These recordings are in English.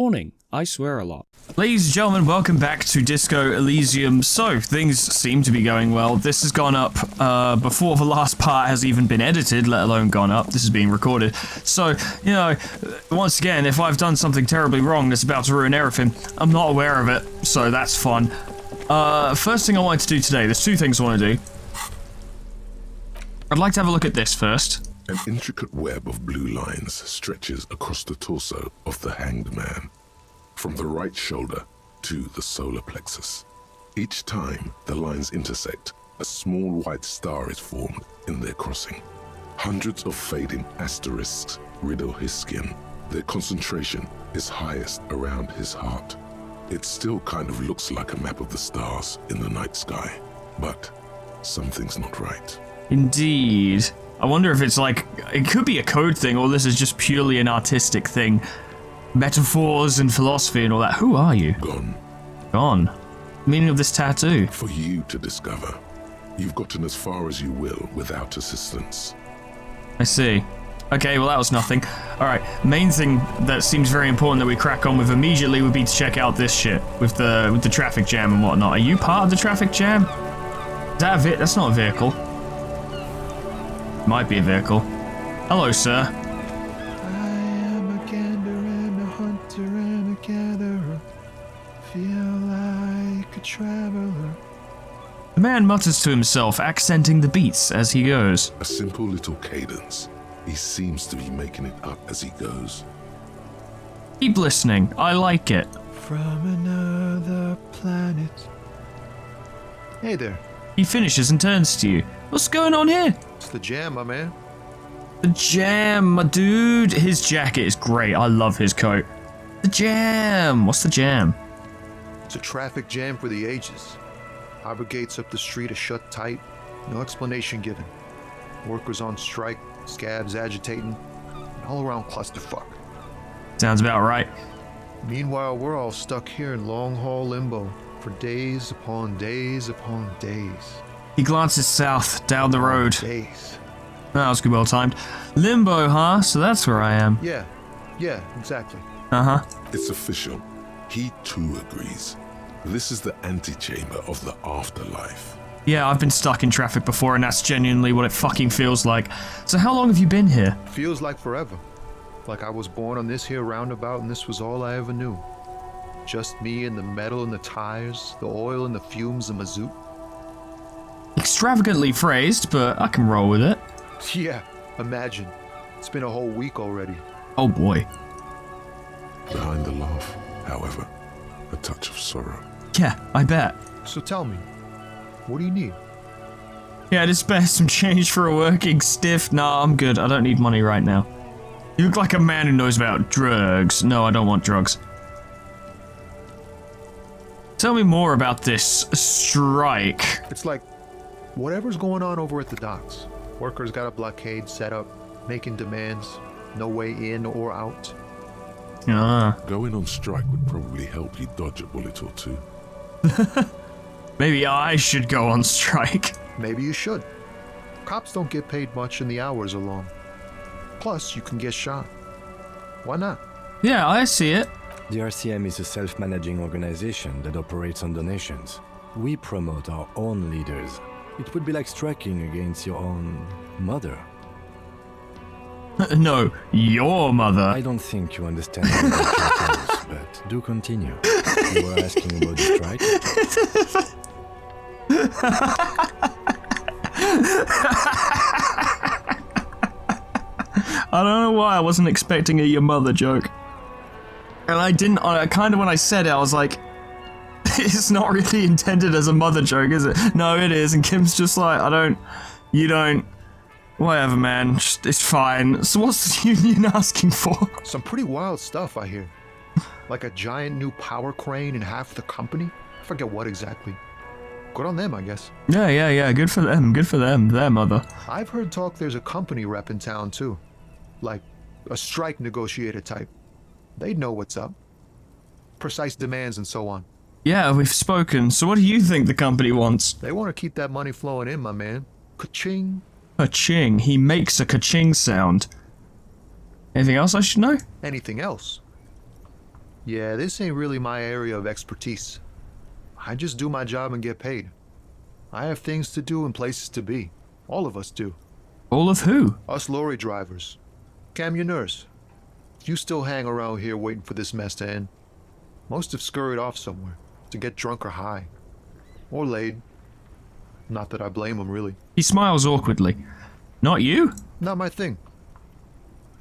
Warning, I swear a lot. Ladies and gentlemen, welcome back to Disco Elysium. So, things seem to be going well. This has gone up before the last part has even been edited, let alone gone up. This is being recorded. So, you know, once again, if I've done something terribly wrong that's about to ruin everything, I'm not aware of it, so that's fun. First thing I wanted to do today, there's two things I want to do. I'd like to have a look at this first. An intricate web of blue lines stretches across the torso of the hanged man, from the right shoulder to the solar plexus. Each time the lines intersect, a small white star is formed in their crossing. Hundreds of fading asterisks riddle his skin. Their concentration is highest around his heart. It still kind of looks like a map of the stars in the night sky, but something's not right. Indeed. I wonder if it's like, it could be a code thing, or this is just purely an artistic thing. Metaphors and philosophy and all that. Who are you? Gone. Gone. Meaning of this tattoo? For you to discover. You've gotten as far as you will without assistance. I see. Okay, well that was nothing. Alright, main thing that seems very important that we crack on with immediately would be to check out this shit with the traffic jam and whatnot. Are you part of the traffic jam? Is that a that's not a vehicle. Might be a vehicle. Hello, sir. I am a gander and a hunter and a gatherer. Feel like a traveler. The man mutters to himself, accenting the beats as he goes. A simple little cadence. He seems to be making it up as he goes. Keep listening. I like it. From another planet. Hey there. He finishes and turns to you. What's going on here? It's the jam, my man. The jam, my dude. His jacket is great. I love his coat. The jam. What's the jam? It's a traffic jam for the ages. Harbor gates up the street are shut tight. No explanation given. Workers on strike, scabs agitating, an all-around clusterfuck. Sounds about right. Meanwhile, we're all stuck here in long-haul limbo for days upon days upon days. He glances south, down the road. Days. That was good, well timed. Limbo, huh? So that's where I am. Yeah, exactly. Uh-huh. It's official. He too agrees. This is the antechamber of the afterlife. Yeah, I've been stuck in traffic before, and that's genuinely what it fucking feels like. So how long have you been here? Feels like forever. Like I was born on this here roundabout and this was all I ever knew. Just me and the metal and the tires, the oil and the fumes of mazout. Extravagantly phrased, but I can roll with it. Yeah, imagine. It's been a whole week already. Oh boy. Behind the laugh, however, a touch of sorrow. Yeah, I bet. So tell me, what do you need? Yeah, just spare some change for a working stiff. Nah, I'm good. I don't need money right now. You look like a man who knows about drugs. No, I don't want drugs. Tell me more about this strike. It's like whatever's going on over at the docks. Workers got a blockade set up, making demands, no way in or out. Going on strike would probably help you dodge a bullet or two. Maybe I should go on strike. Maybe you should. Cops don't get paid much and the hours are long. Plus, you can get shot. Why not? Yeah, I see it. The RCM is a self-managing organization that operates on donations. We promote our own leaders. It would be like striking against your own mother. No, your mother. I don't think you understand the details, but do continue. You were asking about the strike? I don't know why I wasn't expecting a your mother joke. And I didn't, kind of when I said it, I was like, it's not really intended as a mother joke, is it? No, it is, and Kim's just like, you don't, whatever, man, it's fine. So what's the union asking for? Some pretty wild stuff, I hear. Like a giant new power crane in half the company? I forget what exactly. Good on them, I guess. Yeah, good for them, their mother. I've heard talk there's a company rep in town, too. Like, a strike negotiator type. They'd know what's up. Precise demands and so on. Yeah, we've spoken. So what do you think the company wants? They want to keep that money flowing in, my man. Ka-ching. Ka-ching. He makes a ka-ching sound. Anything else I should know? Anything else? Yeah, this ain't really my area of expertise. I just do my job and get paid. I have things to do and places to be. All of us do. All of who? Us lorry drivers. Camionneurs. You still hang around here waiting for this mess to end. Most have scurried off somewhere to get drunk or high. Or laid. Not that I blame them, really. He smiles awkwardly. Not you? Not my thing.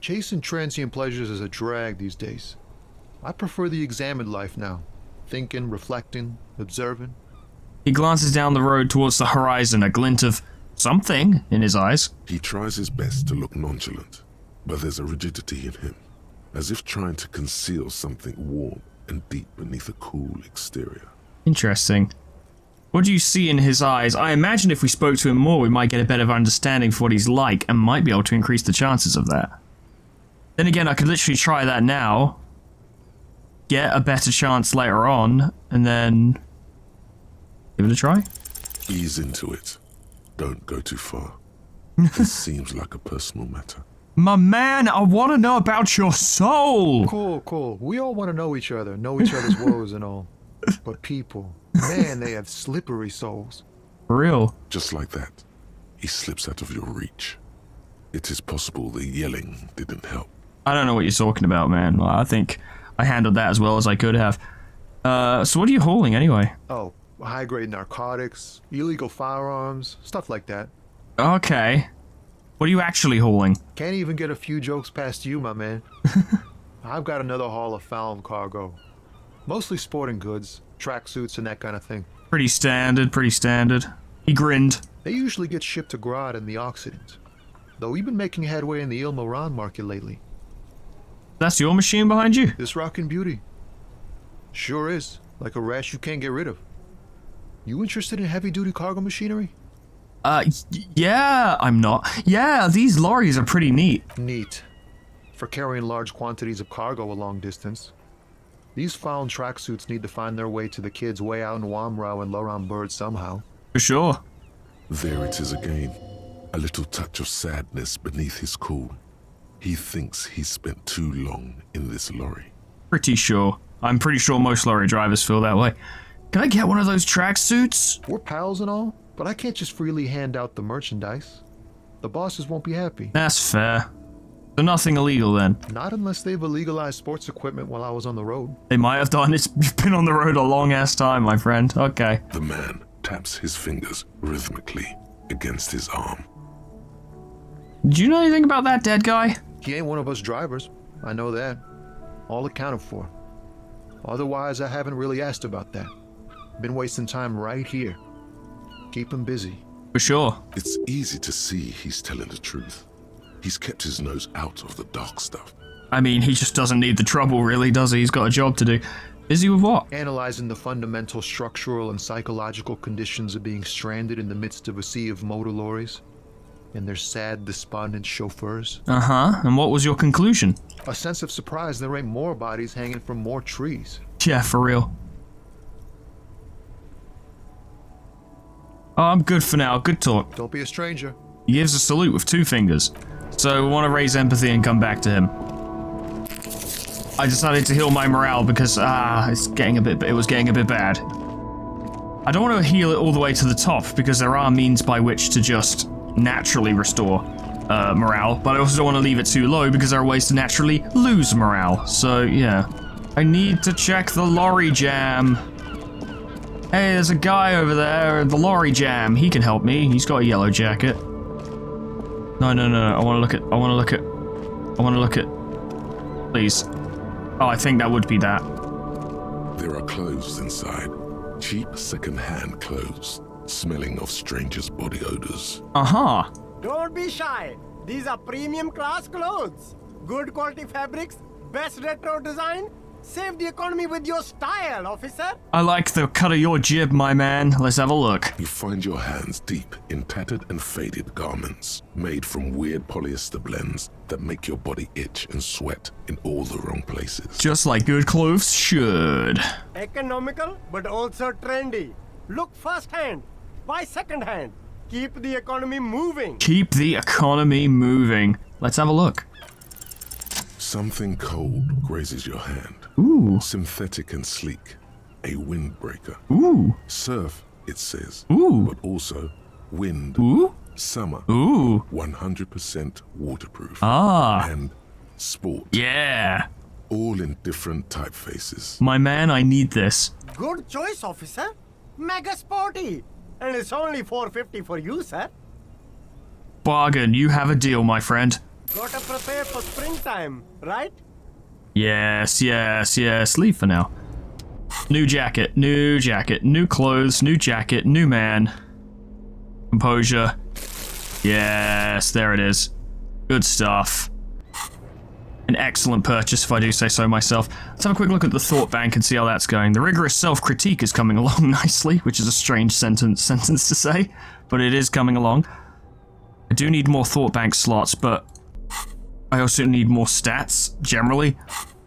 Chasing transient pleasures is a drag these days. I prefer the examined life now. Thinking, reflecting, observing. He glances down the road towards the horizon, a glint of something in his eyes. He tries his best to look nonchalant, but there's a rigidity in him, as if trying to conceal something warm and deep beneath a cool exterior. Interesting. What do you see in his eyes? I imagine if we spoke to him more, we might get a better understanding for what he's like, and might be able to increase the chances of that. Then again, I could literally try that now, get a better chance later on, and then give it a try. Ease into it. Don't go too far. This seems like a personal matter. My man, I want to know about your soul! Cool. We all want to know each other's woes and all. But people, man, they have slippery souls. For real. Just like that, he slips out of your reach. It is possible the yelling didn't help. I don't know what you're talking about, man. I think I handled that as well as I could have. So what are you hauling anyway? Oh, high-grade narcotics, illegal firearms, stuff like that. Okay. What are you actually hauling? Can't even get a few jokes past you, my man. I've got another haul of found cargo. Mostly sporting goods, tracksuits and that kind of thing. Pretty standard. He grinned. They usually get shipped to Grodd in the Occident. Though we've been making headway in the Il Moran market lately. That's your machine behind you? This rockin' beauty. Sure is. Like a rash you can't get rid of. You interested in heavy-duty cargo machinery? Yeah, I'm not. Yeah, these lorries are pretty neat. Neat. For carrying large quantities of cargo a long distance. These found tracksuits need to find their way to the kids way out in Wamrau and Loran Bird somehow. For sure. There it is again. A little touch of sadness beneath his cool. He thinks he's spent too long in this lorry. Pretty sure. I'm pretty sure most lorry drivers feel that way. Can I get one of those tracksuits? We're pals and all, but I can't just freely hand out the merchandise. The bosses won't be happy. That's fair. So nothing illegal then? Not unless they've illegalized sports equipment while I was on the road. They might have done. You've been on the road a long ass time, my friend. Okay. The man taps his fingers rhythmically against his arm. Do you know anything about that dead guy? He ain't one of us drivers. I know that. All accounted for. Otherwise, I haven't really asked about that. Been wasting time right here. Keep him busy. For sure. It's easy to see he's telling the truth. He's kept his nose out of the dark stuff. I mean, he just doesn't need the trouble, really, does he? He's got a job to do. Busy with what? Analyzing the fundamental structural and psychological conditions of being stranded in the midst of a sea of motor lorries and their sad, despondent chauffeurs. Uh-huh. And what was your conclusion? A sense of surprise there ain't more bodies hanging from more trees. Yeah, for real. Oh, I'm good for now. Good talk. Don't be a stranger. He gives a salute with 2 fingers. So we want to raise empathy and come back to him. I decided to heal my morale because, it was getting a bit bad. I don't want to heal it all the way to the top because there are means by which to just naturally restore morale, but I also don't want to leave it too low because there are ways to naturally lose morale. So, yeah. I need to check the lorry jam. Hey, there's a guy over there at the lorry jam. He can help me. He's got a yellow jacket. No. I want to look at. Please. Oh, I think that would be that. There are clothes inside. Cheap second-hand clothes, smelling of strangers' body odors. Uh-huh. Don't be shy. These are premium class clothes. Good quality fabrics, best retro design. Save the economy with your style, officer. I like the cut of your jib, my man. Let's have a look. You find your hands deep in tattered and faded garments, made from weird polyester blends that make your body itch and sweat in all the wrong places. Just like good clothes should. Economical, but also trendy. Look first-hand, buy second-hand. Keep the economy moving. Keep the economy moving. Let's have a look. Something cold grazes your hand. Ooh. Synthetic and sleek. A windbreaker. Ooh. Surf, it says. Ooh. But also wind. Ooh. Summer. Ooh. 100% waterproof. Ah. And sport. Yeah. All in different typefaces. My man, I need this. Good choice, officer. Mega sporty. And it's only $4.50 for you, sir. Bargain. You have a deal, my friend. Gotta prepare for springtime, right? Yes, yes, yes. Leave for now. New jacket, new clothes, new jacket, new man. Composure. Yes, there it is. Good stuff. An excellent purchase, if I do say so myself. Let's have a quick look at the thought bank and see how that's going. The rigorous self-critique is coming along nicely, which is a strange sentence to say, but it is coming along. I do need more thought bank slots, but I also need more stats, generally.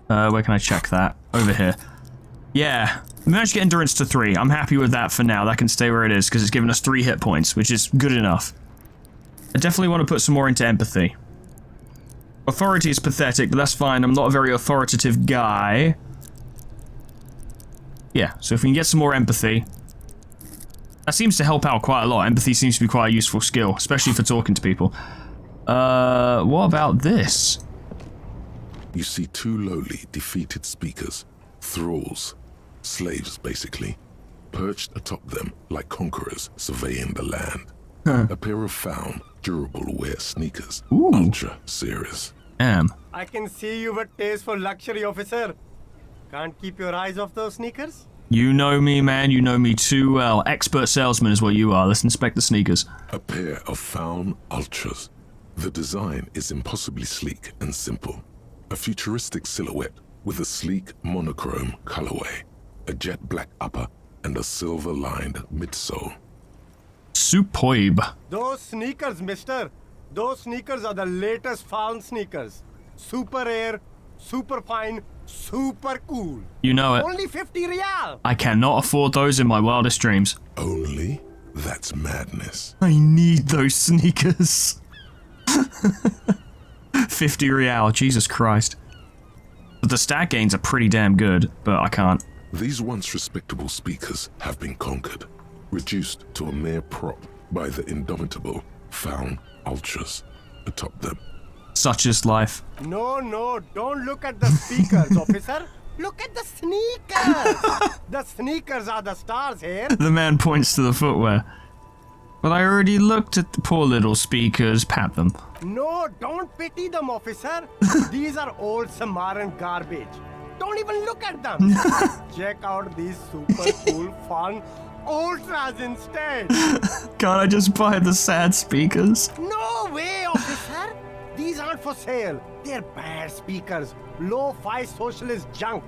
Where can I check that? Over here. Yeah, we managed to get endurance to 3. I'm happy with that for now. That can stay where it is, because it's given us 3 hit points, which is good enough. I definitely want to put some more into empathy. Authority is pathetic, but that's fine. I'm not a very authoritative guy. Yeah, so if we can get some more empathy. That seems to help out quite a lot. Empathy seems to be quite a useful skill, especially for talking to people. What about this? You see 2 lowly, defeated speakers. Thralls. Slaves, basically. Perched atop them like conquerors surveying the land. A pair of found, durable wear sneakers. Ooh. Ultra series. I can see you with taste for luxury, officer. Can't keep your eyes off those sneakers? You know me, man. You know me too well. Expert salesman is what you are. Let's inspect the sneakers. A pair of found ultras. The design is impossibly sleek and simple. A futuristic silhouette with a sleek monochrome colorway, a jet black upper, and a silver-lined midsole. Superb. Those sneakers, mister. Those sneakers are the latest found sneakers. Super air, super fine, super cool. You know it. Only 50 real. I cannot afford those in my wildest dreams. Only? That's madness. I need those sneakers. 50 real, Jesus Christ. But the stat gains are pretty damn good, but I can't. These once respectable speakers have been conquered, reduced to a mere prop by the indomitable found ultras atop them. Such is life. No, don't look at the speakers, officer. Look at the sneakers. The sneakers are the stars here. The man points to the footwear. But I already looked at the poor little speakers. Pat them. No, don't pity them, officer. These are old Samaran garbage. Don't even look at them. Check out these super cool, fun ultras instead. Can't I just buy the sad speakers? No way, officer. These aren't for sale. They're bad speakers. Low-fi socialist junk.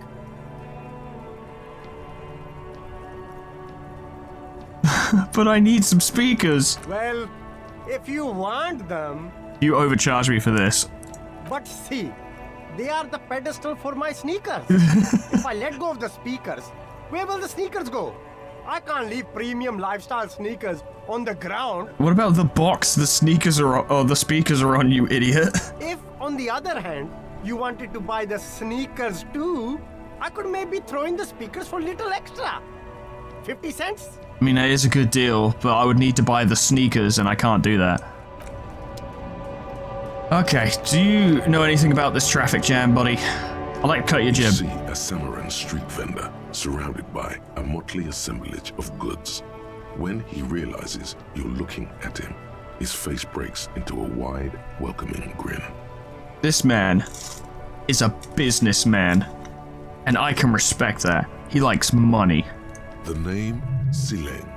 But I need some speakers. Well, if you want them... You overcharge me for this. But see, they are the pedestal for my sneakers. If I let go of the speakers, where will the sneakers go? I can't leave premium lifestyle sneakers on the ground. What about the box the sneakers are on, or the speakers are on, you idiot? If, on the other hand, you wanted to buy the sneakers too, I could maybe throw in the speakers for little extra. 50 cents? I mean, it is a good deal, but I would need to buy the sneakers, and I can't do that. Okay, do you know anything about this traffic jam, buddy? I'd like to cut your You jib. see a Samaran street vendor surrounded by a motley assemblage of goods. When he realizes you're looking at him, his face breaks into a wide, welcoming grin. This man is a businessman, and I can respect that. He likes money. The name Sileng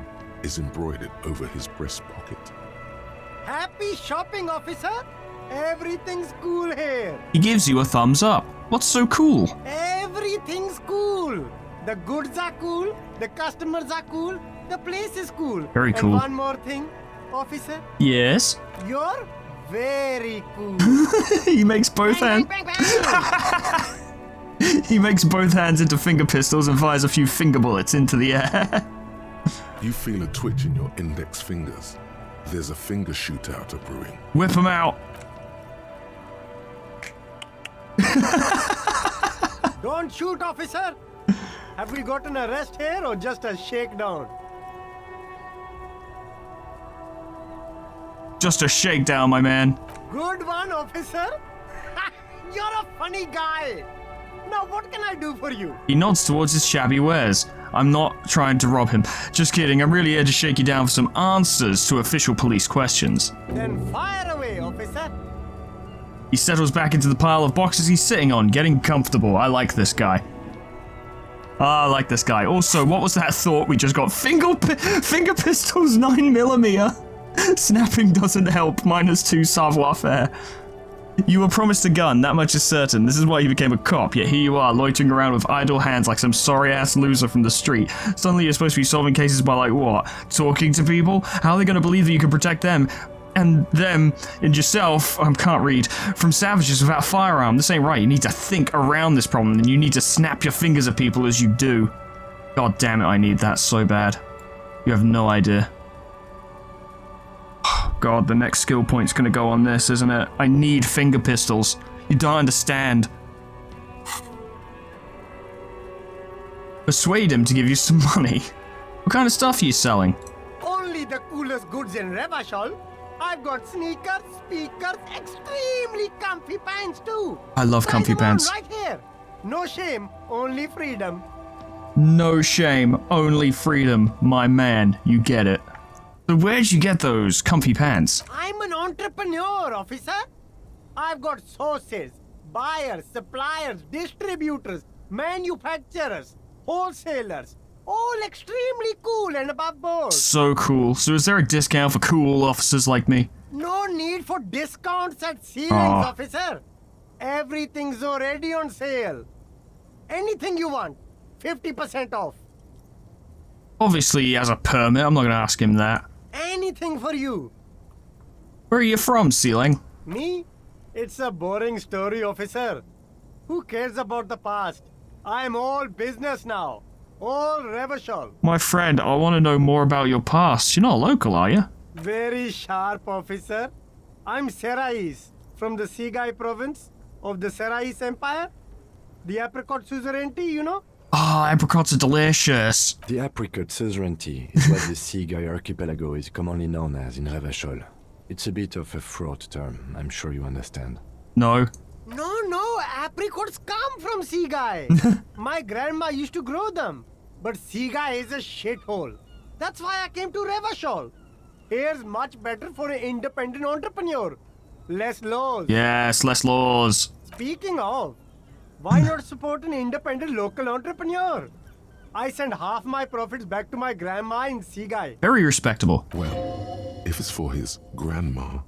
is embroidered over his breast pocket. Happy shopping, officer. Everything's cool here. He gives you a thumbs up. What's so cool? Everything's cool. The goods are cool. The customers are cool. The place is cool. Very cool. And one more thing, officer. Yes? You're very cool. He makes both hands. Bang, bang, bang. He makes both hands into finger pistols and fires a few finger bullets into the air. You feel a twitch in your index fingers. There's a finger shootout brewing. Whip him out. Don't shoot, officer! Have we got an arrest here or just a shakedown? Just a shakedown, my man. Good one, officer! You're a funny guy! Now what can I do for you? He nods towards his shabby wares. I'm not trying to rob him. Just kidding, I'm really here to shake you down for some answers to official police questions. Then fire away, officer! He settles back into the pile of boxes he's sitting on, getting comfortable. I like this guy. I like this guy. Also, what was that thought we just got? Finger pistols 9mm. Snapping doesn't help. -2 savoir-faire. You were promised a gun, that much is certain. This is why you became a cop, yet here you are, loitering around with idle hands like some sorry-ass loser from the street. Suddenly you're supposed to be solving cases by, like, what? Talking to people? How are they gonna believe that you can protect them, and yourself, can't read, from savages without a firearm? This ain't right. You need to think around this problem, and you need to snap your fingers at people as you do. God damn it, I need that so bad. You have no idea. God, the next skill point's gonna go on this, isn't it? I need finger pistols. You don't understand. Persuade him to give you some money. What kind of stuff are you selling? Only the coolest goods in Revachol. I've got sneakers, speakers, extremely comfy pants too. I love Try comfy them on pants. right here. No shame, only freedom. No shame, only freedom. My man, you get it. So where'd you get those comfy pants? I'm an entrepreneur, officer. I've got sources, buyers, suppliers, distributors, manufacturers, wholesalers, all extremely cool and above board. So cool. So is there a discount for cool officers like me? No need for discounts at ceilings, Aw. officer. Everything's already on sale. Anything you want, 50% off. Obviously he has a permit, I'm not gonna ask him that. Anything for you. Where are you from, Ceiling? Me? It's a boring story, officer. Who cares about the past? I'm all business now. All Revachol. My friend, I want to know more about your past. You're not a local, are you? Very sharp, officer. I'm Serais, from the Sigai province of the Serais Empire. The apricot suzerainty, you know? Oh, apricots are delicious. The apricot suzerainty is what the Seaguy archipelago is commonly known as in Revachol. It's a bit of a fraught term, I'm sure you understand. No. No, apricots come from Sigai. My grandma used to grow them. But Sigai is a shithole. That's why I came to Revachol. Here's much better for an independent entrepreneur. Less laws. Yes, less laws. Speaking of, why not support an independent local entrepreneur? I send half my profits back to my grandma in Sigai. Very respectable. Well, if it's for his grandma,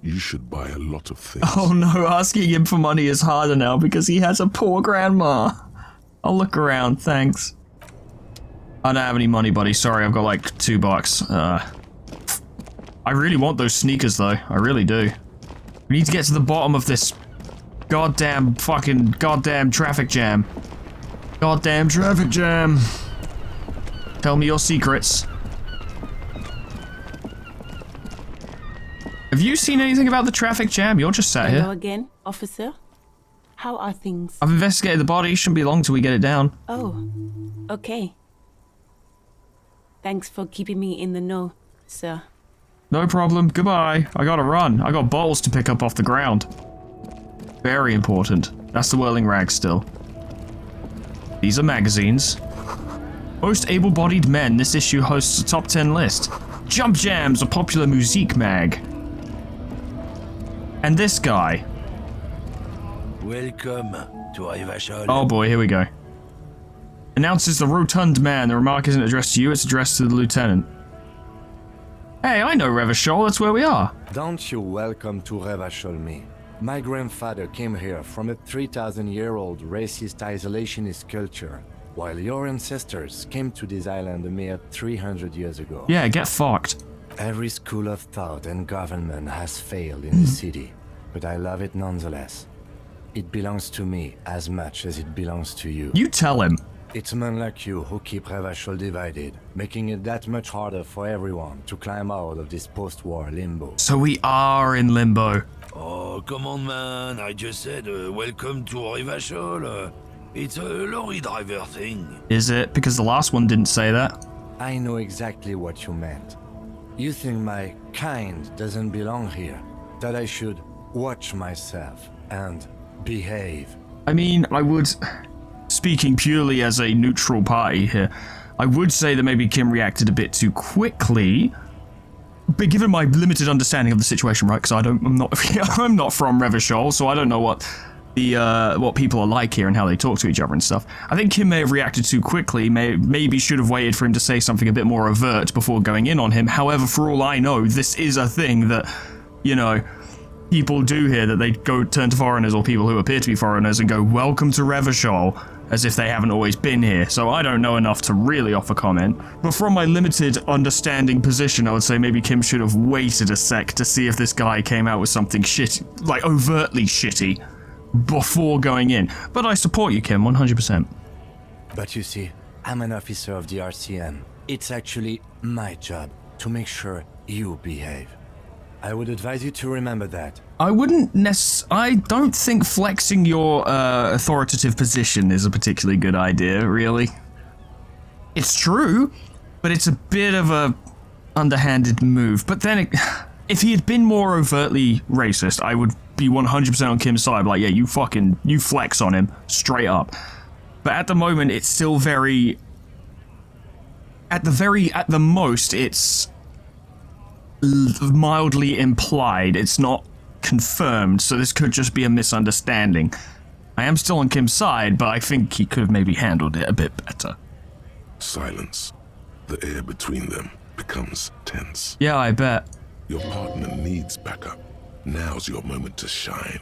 you should buy a lot of things. Oh no, asking him for money is harder now because he has a poor grandma. I'll look around, thanks. I don't have any money, buddy. Sorry, I've got like $2. I really want those sneakers though. I really do. We need to get to the bottom of this goddamn traffic jam. Goddamn traffic jam. Tell me your secrets. Have you seen anything about the traffic jam? You're just sat Hello here. again, officer. How are things? I've investigated the body. Shouldn't be long till we get it down. Oh, okay. Thanks for keeping me in the know, sir. No problem. Goodbye. I gotta run. I got bottles to pick up off the ground. Very important. That's the whirling rag still. These are magazines. Most able-bodied men, this issue hosts a top 10 list. Jump Jams, a popular musique mag. And this guy. Welcome to Revachol. Oh boy, here we go. Announces the rotund man. The remark isn't addressed to you, it's addressed to the lieutenant. Hey, I know Revachol, that's where we are. Don't you welcome to Revachol me. My grandfather came here from a 3,000-year-old racist isolationist culture, while your ancestors came to this island a mere 300 years ago. Yeah, get fucked. Every school of thought and government has failed in the city, but I love it nonetheless. It belongs to me as much as it belongs to you. You tell him. It's men like you who keep Revachol divided, making it that much harder for everyone to climb out of this post-war limbo. So we are in limbo. Oh, come on, man. I just said welcome to Revachol. It's a lorry driver thing. Is it? Because the last one didn't say that. I know exactly what you meant. You think my kind doesn't belong here, that I should watch myself and behave. I mean, I would, speaking purely as a neutral party here, I would say that maybe Kim reacted a bit too quickly. But given my limited understanding of the situation, right? Because I'm not from Revachol, so I don't know what what people are like here and how they talk to each other and stuff. I think Kim may have reacted too quickly. Maybe should have waited for him to say something a bit more overt before going in on him. However, for all I know, this is a thing that, you know, people do here, that they go turn to foreigners or people who appear to be foreigners and go, "Welcome to Revachol," as if they haven't always been here. So I don't know enough to really offer comment. But from my limited understanding position, I would say maybe Kim should have waited a sec to see if this guy came out with something shitty, like overtly shitty, before going in. But I support you, Kim, 100%. But you see, I'm an officer of the RCM. It's actually my job to make sure you behave. I would advise you to remember that. I don't think flexing your authoritative position is a particularly good idea, really. It's true, but it's a bit of a underhanded move. But then, if he had been more overtly racist, I would be 100% on Kim's side. Like, yeah, you flex on him, straight up. But at the moment, it's still very... At the most, it's mildly implied. It's not confirmed, so this could just be a misunderstanding. I am still on Kim's side, but I think he could have maybe handled it a bit better. Silence. The air between them becomes tense. Yeah, I bet. Your partner needs backup. Now's your moment to shine.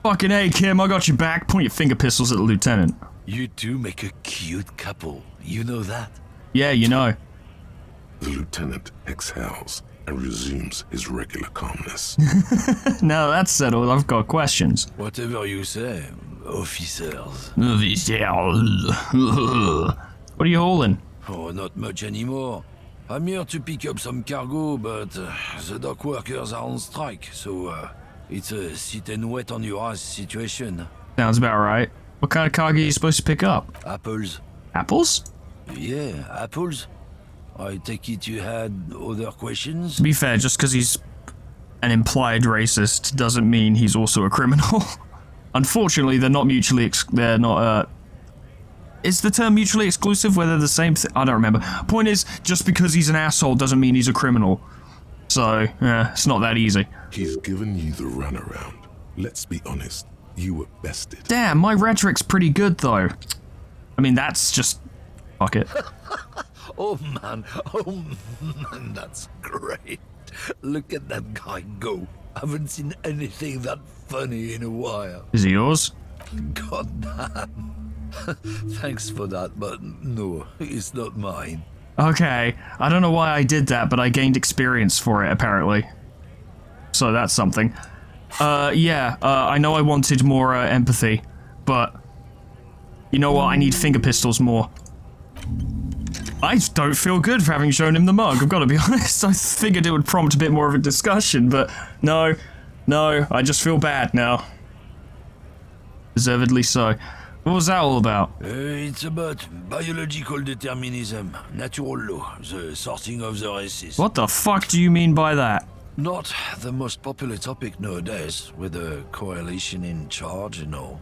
Fucking A, Kim, I got your back. Point your finger pistols at the lieutenant. You two make a cute couple. You know that? Yeah, you know. The lieutenant exhales and resumes his regular calmness. Now that's settled, I've got questions. Whatever you say, officers. What are you hauling? Oh, not much anymore. I'm here to pick up some cargo, but the dock workers are on strike, so it's a sit and wait on your ass situation. Sounds about right. What kind of cargo are you supposed to pick up? Apples. Apples? Yeah, apples. I take it you had other questions? To be fair, just because he's an implied racist doesn't mean he's also a criminal. Unfortunately, they're not mutually is the term mutually exclusive, whether the same thing? I don't remember. Point is, just because he's an asshole doesn't mean he's a criminal. So, yeah, it's not that easy. He's given you the runaround. Let's be honest, you were bested. Damn, my rhetoric's pretty good, though. I mean, that's just... Fuck it. Oh man, that's great. Look at that guy go. Haven't seen anything that funny in a while. Is it yours? God damn. Thanks for that, but no, it's not mine. Okay, I don't know why I did that, but I gained experience for it, apparently. So that's something. I know I wanted more empathy, but... You know what, I need finger pistols more. I don't feel good for having shown him the mug, I've got to be honest. I figured it would prompt a bit more of a discussion, but no, I just feel bad now. Deservedly so. What was that all about? It's about biological determinism, natural law, the sorting of the races. What the fuck do you mean by that? Not the most popular topic nowadays, with the coalition in charge and all.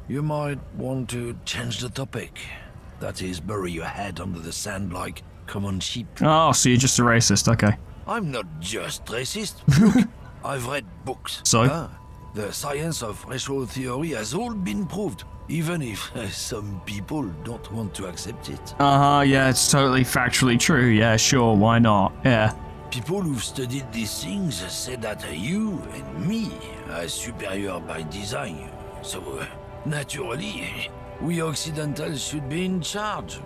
You might want to change the topic. That is, bury your head under the sand like common sheep. Oh, so you're just a racist, okay. I'm not just racist. Look, I've read books. So? The science of racial theory has all been proved, even if some people don't want to accept it. Yeah, it's totally factually true. Yeah, sure, why not? Yeah. People who've studied these things say that you and me are superior by design. So, naturally, we Occidentals should be in charge.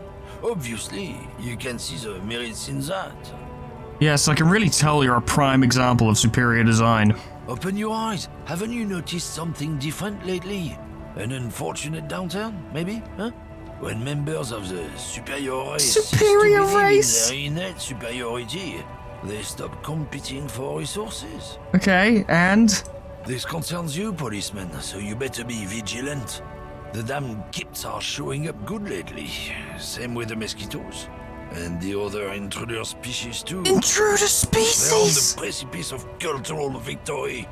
Obviously, you can see the merits in that. Yes, I can really tell you're a prime example of superior design. Open your eyes. Haven't you noticed something different lately? An unfortunate downturn, maybe? Huh? When members of the superior race Superior race? in their innate superiority, They stop competing for resources. Okay, and? This concerns you, policeman, so you better be vigilant. The damn kids are showing up good lately. Same with the mosquitoes. And the other intruder species too. Intruder They're on species! the precipice of cultural victory.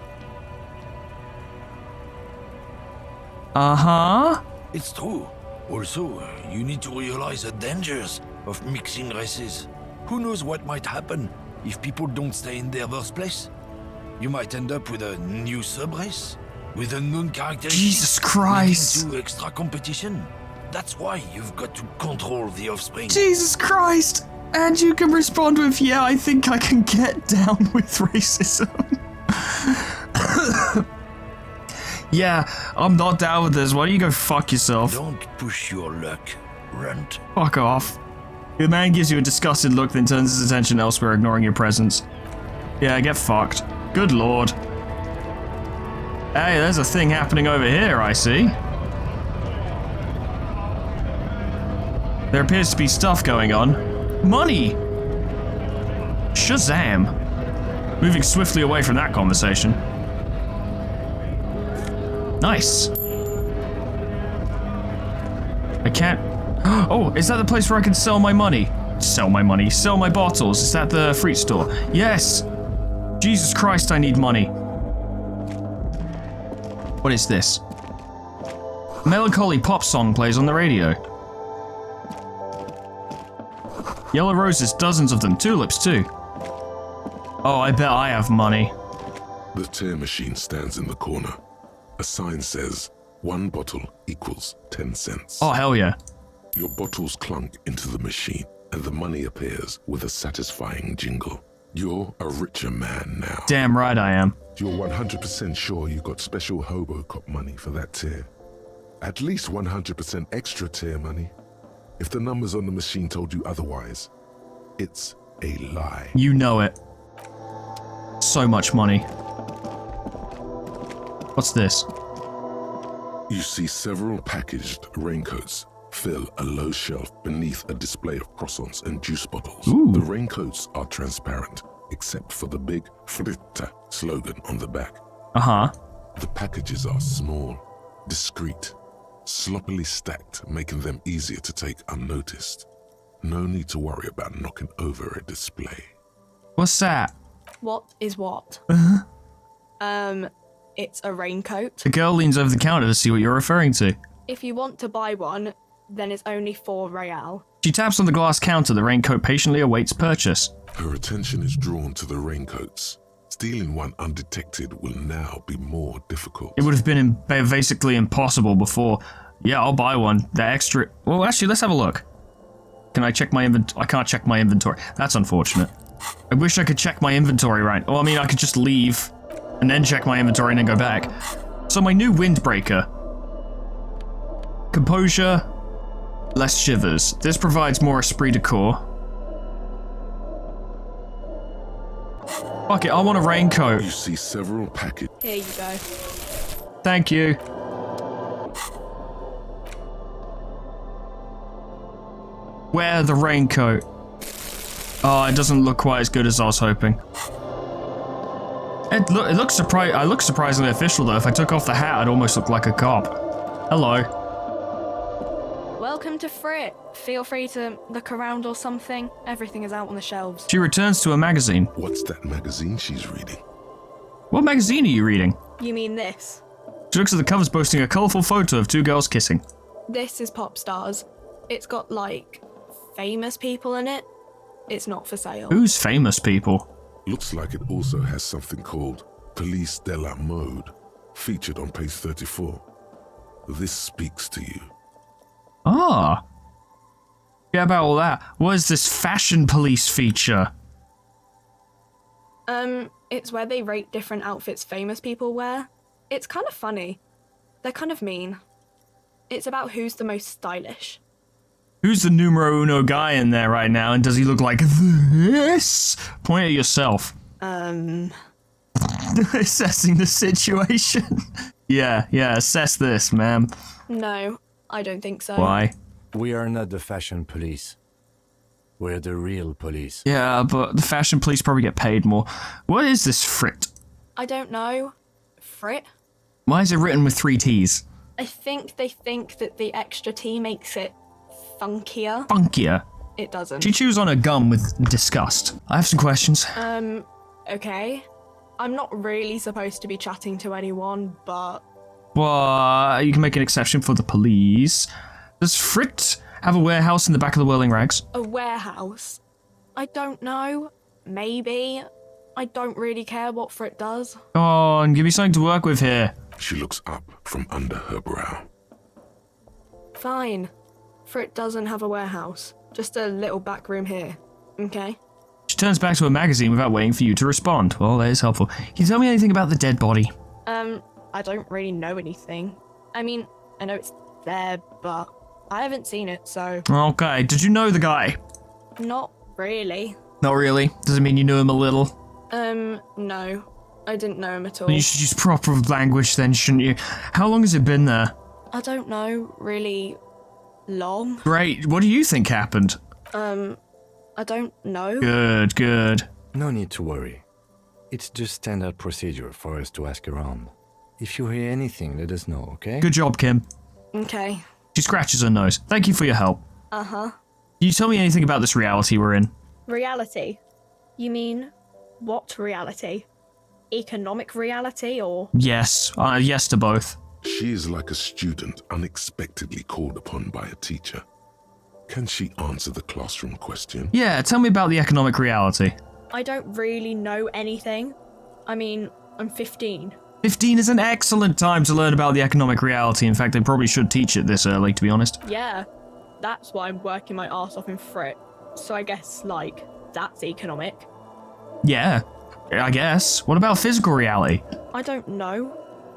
Uh-huh. It's true. Also, you need to realize the dangers of mixing races. Who knows what might happen if people don't stay in their birthplace? You might end up with a new sub-race, with unknown characteristics. Jesus Christ. leading to extra competition. That's why you've got to control the offspring. Jesus Christ! And you can respond with, yeah, I think I can get down with racism. Yeah, I'm not down with this. Why don't you go fuck yourself? Don't push your luck, runt. Fuck off. The man gives you a disgusted look, then turns his attention elsewhere, ignoring your presence. Yeah, get fucked. Good lord. Hey, there's a thing happening over here, I see. There appears to be stuff going on. Money! Shazam! Moving swiftly away from that conversation. Nice. I can't... Oh, is that the place where I can sell my money? Sell my money. Sell my bottles. Is that the fruit store? Yes! Jesus Christ, I need money. What is this? A melancholy pop song plays on the radio. Yellow roses, dozens of them. Tulips, too. Oh, I bet I have money. The tear machine stands in the corner. A sign says, 1 bottle equals 10 cents. Oh, hell yeah. Your bottles clunk into the machine, and the money appears with a satisfying jingle. You're a richer man now. Damn right I am. You're 100% sure you got special hobo cop money for that tier. At least 100% extra tier money. If the numbers on the machine told you otherwise, it's a lie. You know it. So much money. What's this? You see several packaged raincoats fill a low shelf beneath a display of croissants and juice bottles. Ooh. The raincoats are transparent, except for the big Fritta slogan on the back. Uh-huh. The packages are small, discreet, sloppily stacked, making them easier to take unnoticed. No need to worry about knocking over a display. What's that? What is what? It's a raincoat. The girl leans over the counter to see what you're referring to. If you want to buy one, then it's only 4 real. She taps on the glass counter. The raincoat patiently awaits purchase. Her attention is drawn to the raincoats. Stealing one undetected will now be more difficult. It would have been basically impossible before. Yeah, I'll buy one. The extra... Well, actually, let's have a look. Can I check my inventory? I can't check my inventory. That's unfortunate. I wish I could check my inventory right. Well, I mean, I could just leave and then check my inventory and then go back. So my new windbreaker. Composure, less shivers. This provides more esprit de corps. Fuck it, I want a raincoat. You see several packages. Here you go. Thank you. Wear the raincoat. Oh, it doesn't look quite as good as I was hoping. I look surprisingly official though. If I took off the hat, I'd almost look like a cop. Hello. Welcome to Frit. Feel free to look around or something. Everything is out on the shelves. She returns to a magazine. What's that magazine she's reading? What magazine are you reading? You mean this? She looks at the covers boasting a colourful photo of 2 girls kissing. This is Pop Stars. It's got, like, famous people in it. It's not for sale. Who's famous people? Looks like it also has something called Police de la Mode, featured on page 34. This speaks to you. Ah. Yeah, about all that. What is this fashion police feature? It's where they rate different outfits famous people wear. It's kind of funny. They're kind of mean. It's about who's the most stylish. Who's the numero uno guy in there right now, and does he look like this? Point at yourself. Assessing the situation. Yeah, assess this, ma'am. No, I don't think so. Why? We are not the fashion police. We're the real police. Yeah, but the fashion police probably get paid more. What is this frit? I don't know. Frit? Why is it written with 3 T's? I think they think that the extra T makes it funkier. Funkier. It doesn't. She chews on her gum with disgust. I have some questions. Okay. I'm not really supposed to be chatting to anyone, but... Well, you can make an exception for the police. Does Frit have a warehouse in the back of the Whirling Rags? A warehouse? I don't know. Maybe. I don't really care what Frit does. Come on, give me something to work with here. She looks up from under her brow. Fine. Frit doesn't have a warehouse. Just a little back room here. Okay? She turns back to a magazine without waiting for you to respond. Well, that is helpful. Can you tell me anything about the dead body? I don't really know anything. I mean, I know it's there, but I haven't seen it, so... Okay, did you know the guy? Not really. Not really. Does it mean you knew him a little? No. I didn't know him at all. You should use proper language then, shouldn't you? How long has it been there? I don't know, really long. Great. What do you think happened? I don't know. Good, good. No need to worry. It's just standard procedure for us to ask around. If you hear anything, let us know, okay? Good job, Kim. Okay. She scratches her nose. Thank you for your help. Uh-huh. Can you tell me anything about this reality we're in? Reality? You mean, what reality? Economic reality, or...? Yes. Yes to both. She is like a student unexpectedly called upon by a teacher. Can she answer the classroom question? Yeah, tell me about the economic reality. I don't really know anything. I mean, I'm 15. 15 is an excellent time to learn about the economic reality. In fact, they probably should teach it this early, to be honest. Yeah, that's why I'm working my arse off in Frit. So I guess, like, that's economic. Yeah, I guess. What about physical reality? I don't know.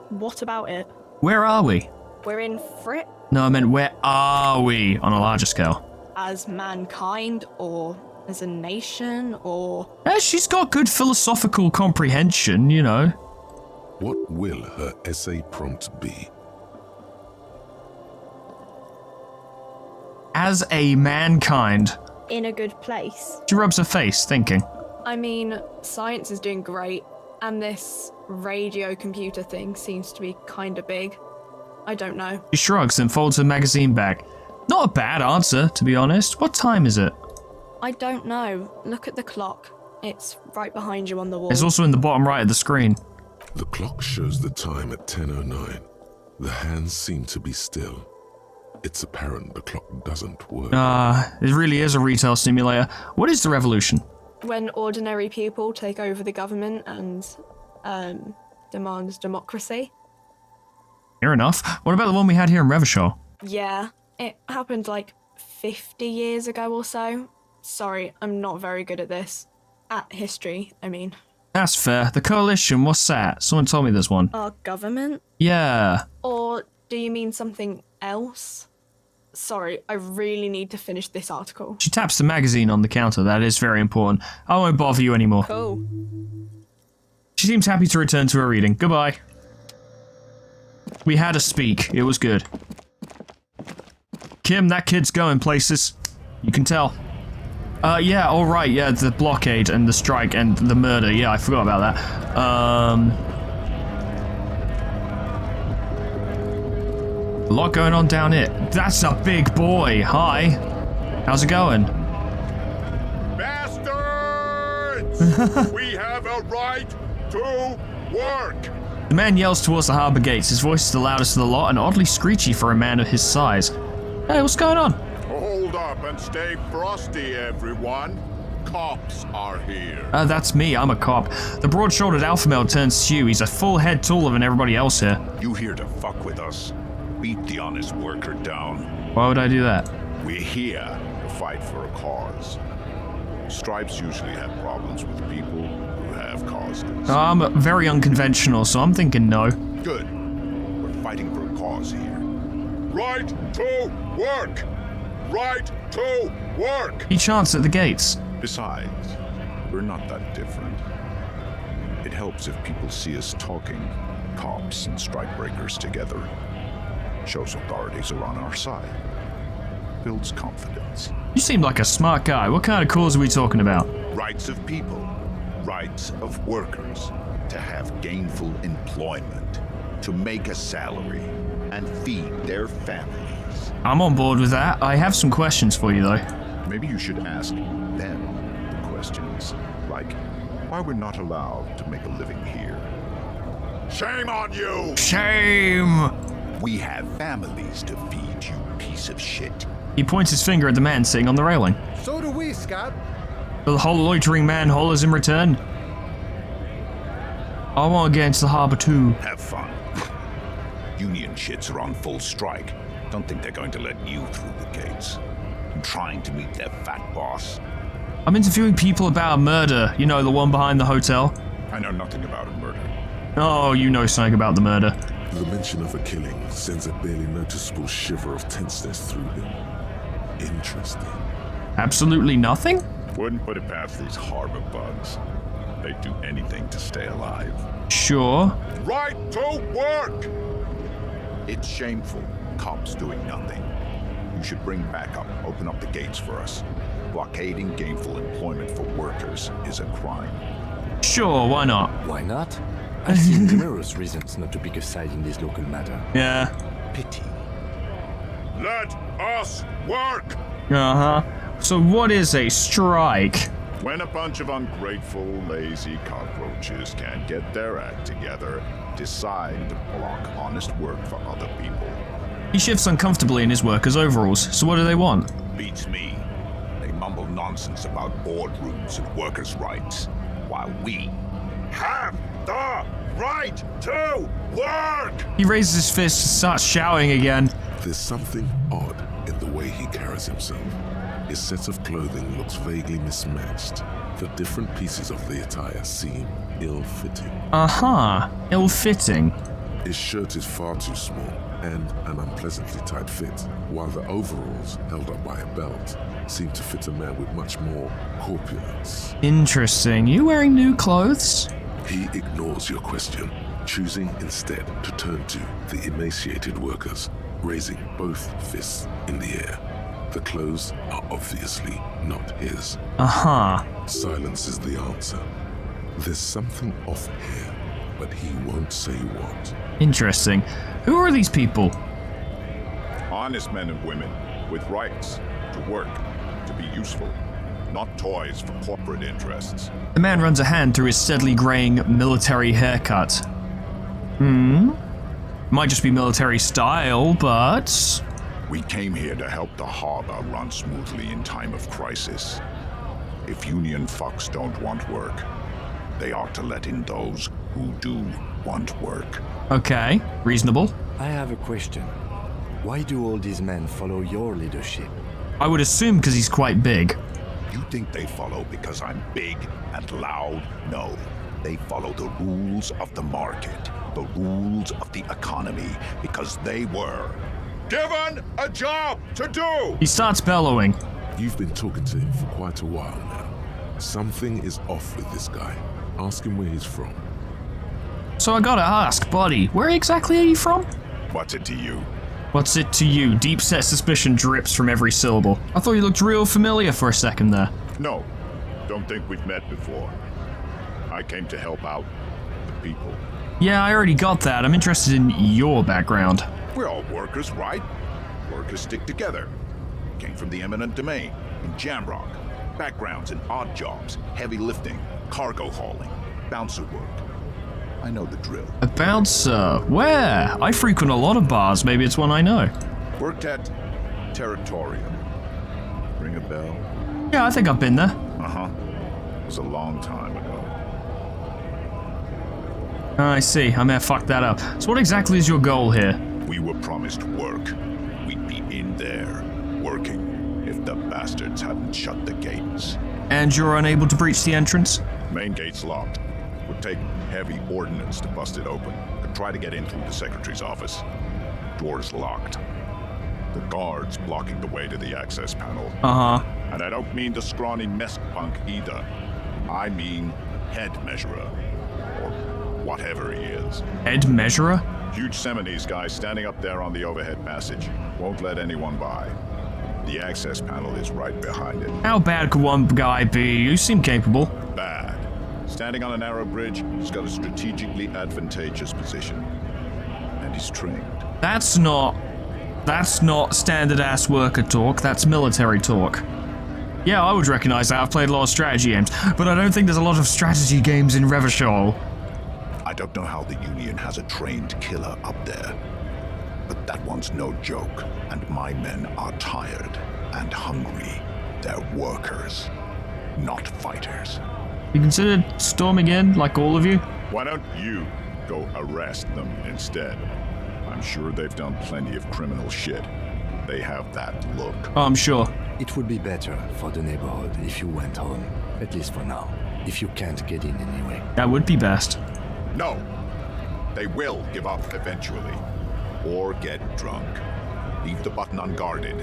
What about it? Where are we? We're in Frit No, I meant where are we on a larger scale? as mankind, or as a nation, or... She's got good philosophical comprehension, you know. What will her essay prompt be? As a mankind. in a good place. She rubs her face, thinking. I mean, science is doing great, and this radio computer thing seems to be kinda big. I don't know. She shrugs and folds her magazine back. Not a bad answer, to be honest. What time is it? I don't know. Look at the clock. It's right behind you on the wall. It's also in the bottom right of the screen. The clock shows the time at 10:09. The hands seem to be still. It's apparent the clock doesn't work. It really is a retail simulator. What is the revolution? When ordinary people take over the government and demand democracy. Fair enough. What about the one we had here in Revachol? Yeah, it happened like 50 years ago or so. Sorry, I'm not very good at this. At history, I mean. That's fair. The coalition, what's that? Someone told me there's one. Our government? Yeah. Or do you mean something else? Sorry, I really need to finish this article. She taps the magazine on the counter. That is very important. I won't bother you anymore. Cool. She seems happy to return to her reading. Goodbye. We had a speak. It was good. Kim, that kid's going places. You can tell. Yeah, alright, yeah, the blockade and the strike and the murder. Yeah, I forgot about that. A lot going on down here. That's a big boy. Hi. How's it going? Bastards! We have a right to work! The man yells towards the harbour gates. His voice is the loudest of the lot and oddly screechy for a man of his size. Hey, what's going on? Hold up and stay frosty, everyone. Cops are here. That's me. I'm a cop. The broad-shouldered alpha male turns to you. He's a full head taller than everybody else here. You here to fuck with us? Beat the honest worker down. Why would I do that? We're here to fight for a cause. Stripes usually have problems with people who have causes. I'm very unconventional, so I'm thinking no. Good. We're fighting for a cause here. Right to work! Right to work! He chants at the gates. Besides, we're not that different. It helps if people see us talking, cops and strikebreakers together. Shows authorities are on our side. builds confidence. You seem like a smart guy. What kind of cause are we talking about? Rights of people, rights of workers, to have gainful employment, to make a salary, and feed their families. I'm on board with that. I have some questions for you, though. Maybe you should ask them the questions, like why we're not allowed to make a living here. Shame on you! Shame! We have families to feed, you piece of shit. He points his finger at the man sitting on the railing. So do we, Scott. The whole loitering man hollers in return. I want to get into the harbor too. Have fun. Union shits are on full strike. Don't think they're going to let you through the gates. I'm trying to meet their fat boss. I'm interviewing people about a murder. You know, the one behind the hotel. I know nothing about a murder. Oh, you know something about the murder. The mention of a killing sends a barely noticeable shiver of tenseness through him. Interesting. Absolutely nothing? Wouldn't put it past these harbor bugs. They'd do anything to stay alive. Sure. Right to work! It's shameful. Cops doing nothing. You should bring backup. Open up the gates for us. Blockading gainful employment for workers is a crime. Sure, why not? Why not? I see numerous reasons not to pick a side in this local matter. Yeah. Pity. Let us work! Uh-huh. So what is a strike? When a bunch of ungrateful, lazy cockroaches can't get their act together, decide to block honest work for other people. He shifts uncomfortably in his workers' overalls, so what do they want? Beats me. They mumble nonsense about boardrooms and workers' rights, while we have the right to work! He raises his fist and starts shouting again. There's something odd in the way he carries himself. His set of clothing looks vaguely mismatched. The different pieces of the attire seem ill-fitting. Uh-huh. Ill-fitting. His shirt is far too small and an unpleasantly tight fit, while the overalls, held up by a belt, seem to fit a man with much more corpulence. Interesting. You wearing new clothes? He ignores your question, choosing instead to turn to the emaciated workers, raising both fists in the air. The clothes are obviously not his. Uh-huh. Silence is the answer. There's something off here, but he won't say what. Interesting. Who are these people? Honest men and women with rights to work, to be useful, not toys for corporate interests. The man runs a hand through his steadily graying military haircut. Might just be military style, but... We came here to help the harbor run smoothly in time of crisis. If union fucks don't want work, they ought to let in those who do want work. Okay, reasonable. I have a question. Why do all these men follow your leadership? I would assume because he's quite big. You think they follow because I'm big and loud? No. They follow the rules of the market, the rules of the economy, because they were given a job to do! He starts bellowing. You've been talking to him for quite a while now. Something is off with this guy. Ask him where he's from. So I gotta ask, buddy, where exactly are you from? What's it to you? What's it to you? Deep set suspicion drips from every syllable. I thought you looked real familiar for a second there. No, don't think we've met before. I came to help out the people. Yeah, I already got that. I'm interested in your background. We're all workers, right? Workers stick together. Came from the eminent domain, in Jamrock. Backgrounds in odd jobs, heavy lifting, cargo hauling, bouncer work. I know the drill. A bouncer? Where? I frequent a lot of bars. Maybe it's one I know. Worked at Territorium. Ring a bell? Yeah, I think I've been there. Uh-huh. It was a long time ago. I see. I may have fucked that up. So what exactly is your goal here? We were promised work. We'd be in there, working, if the bastards hadn't shut the gates. And you're unable to breach the entrance? Main gate's locked. Would take heavy ordnance to bust it open. Could try to get in through the secretary's office. Door's locked. The guard's blocking the way to the access panel. Uh-huh. And I don't mean the scrawny mess punk either. I mean head measurer. Or whatever he is. Head measurer? Huge Seminese guy standing up there on the overhead passage. Won't let anyone by. The access panel is right behind it. How bad could one guy be? You seem capable. Bad. Standing on a narrow bridge, he's got a strategically advantageous position. And he's trained. That's not standard ass worker talk, that's military talk. Yeah, I would recognize that. I've played a lot of strategy games, but I don't think there's a lot of strategy games in Revachol. I don't know how the Union has a trained killer up there, but that one's no joke, and my men are tired and hungry. They're workers, not fighters. You considered storming in, like all of you? Why don't you go arrest them instead? I'm sure they've done plenty of criminal shit. They have that look. Oh, I'm sure. It would be better for the neighborhood if you went home, at least for now, if you can't get in anyway. That would be best. No! They will give up eventually. Or get drunk. Leave the button unguarded.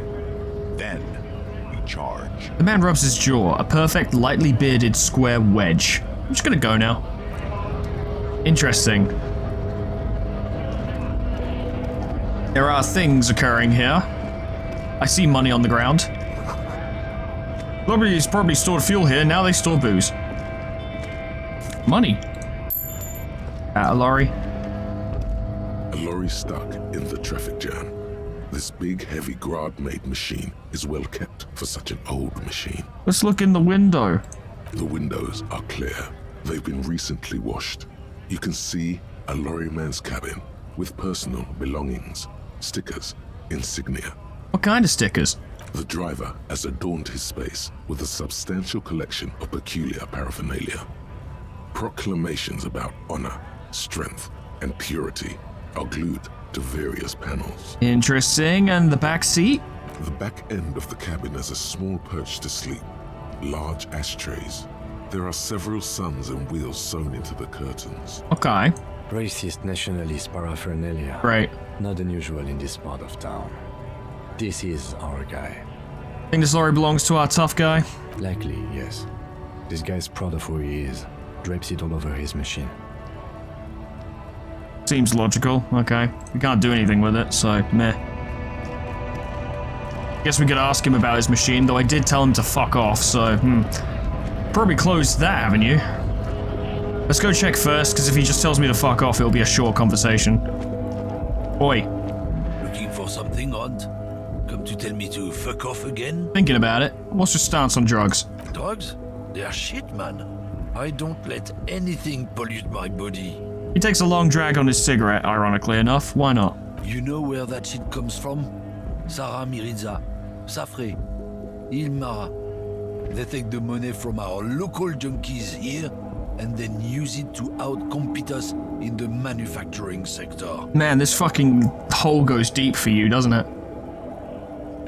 Then we charge. The man rubs his jaw, a perfect, lightly bearded square wedge. I'm just gonna go now. Interesting. There are things occurring here. I see money on the ground. Nobody's probably stored fuel here, now they store booze. Money. A lorry. A lorry stuck in the traffic jam. This big, heavy Grad-made machine is well kept for such an old machine. Let's look in the window. The windows are clear. They've been recently washed. You can see a lorryman's cabin with personal belongings, stickers, insignia. What kind of stickers? The driver has adorned his space with a substantial collection of peculiar paraphernalia. Proclamations about honor, strength, and purity are glued to various panels. Interesting. And the back seat? The back end of the cabin has a small perch to sleep, large ashtrays. There are several suns and wheels sewn into the curtains. Okay. Racist nationalist paraphernalia. Right. Not unusual in this part of town. This is our guy. Think this lorry belongs to our tough guy? Likely, yes. This guy's proud of who he is. Drapes it all over his machine. Seems logical. Okay. We can't do anything with it, so meh. Guess we could ask him about his machine, though I did tell him to fuck off, so probably closed that avenue. Let's go check first, because if he just tells me to fuck off, it'll be a short conversation. Oi. Looking for something odd? Come to tell me to fuck off again? Thinking about it. What's your stance on drugs? Drugs? They're shit, man. I don't let anything pollute my body. He takes a long drag on his cigarette, ironically enough. Why not? You know where that shit comes from? Sarah Miriza, Safre, Ilmara. They take the money from our local junkies here and then use it to outcompete us in the manufacturing sector. Man, this fucking hole goes deep for you, doesn't it?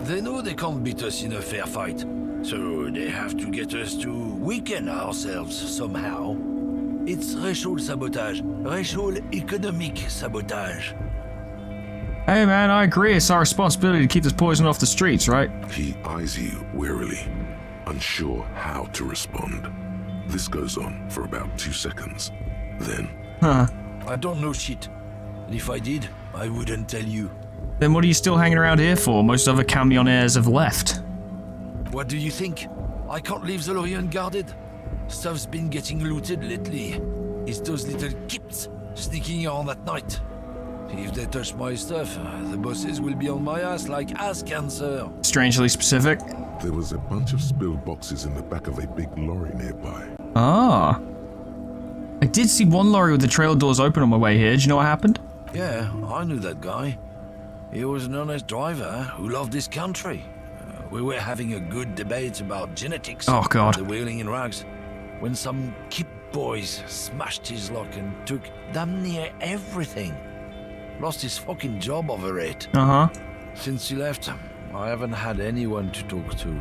They know they can't beat us in a fair fight, so they have to get us to weaken ourselves somehow. It's racial sabotage, racial economic sabotage. Hey man, I agree. It's our responsibility to keep this poison off the streets, right? He eyes you wearily, unsure how to respond. This goes on for about 2 seconds. Then, I don't know shit. And if I did, I wouldn't tell you. Then what are you still hanging around here for? Most other camionaires have left. What do you think? I can't leave the lorry unguarded. Stuff's been getting looted lately. It's those little kips sneaking around at night. If they touch my stuff, the bosses will be on my ass like ass cancer. Strangely specific. there was a bunch of spilled boxes in the back of a big lorry nearby. Ah. I did see one lorry with the trailer doors open on my way here. Did you know what happened? Yeah, I knew that guy. He was an honest driver who loved this country. We were having a good debate about genetics. Oh, God. The wheeling in rags. When some kip boys smashed his lock and took damn near everything. Lost his fucking job over it. Uh-huh. Since he left, I haven't had anyone to talk to.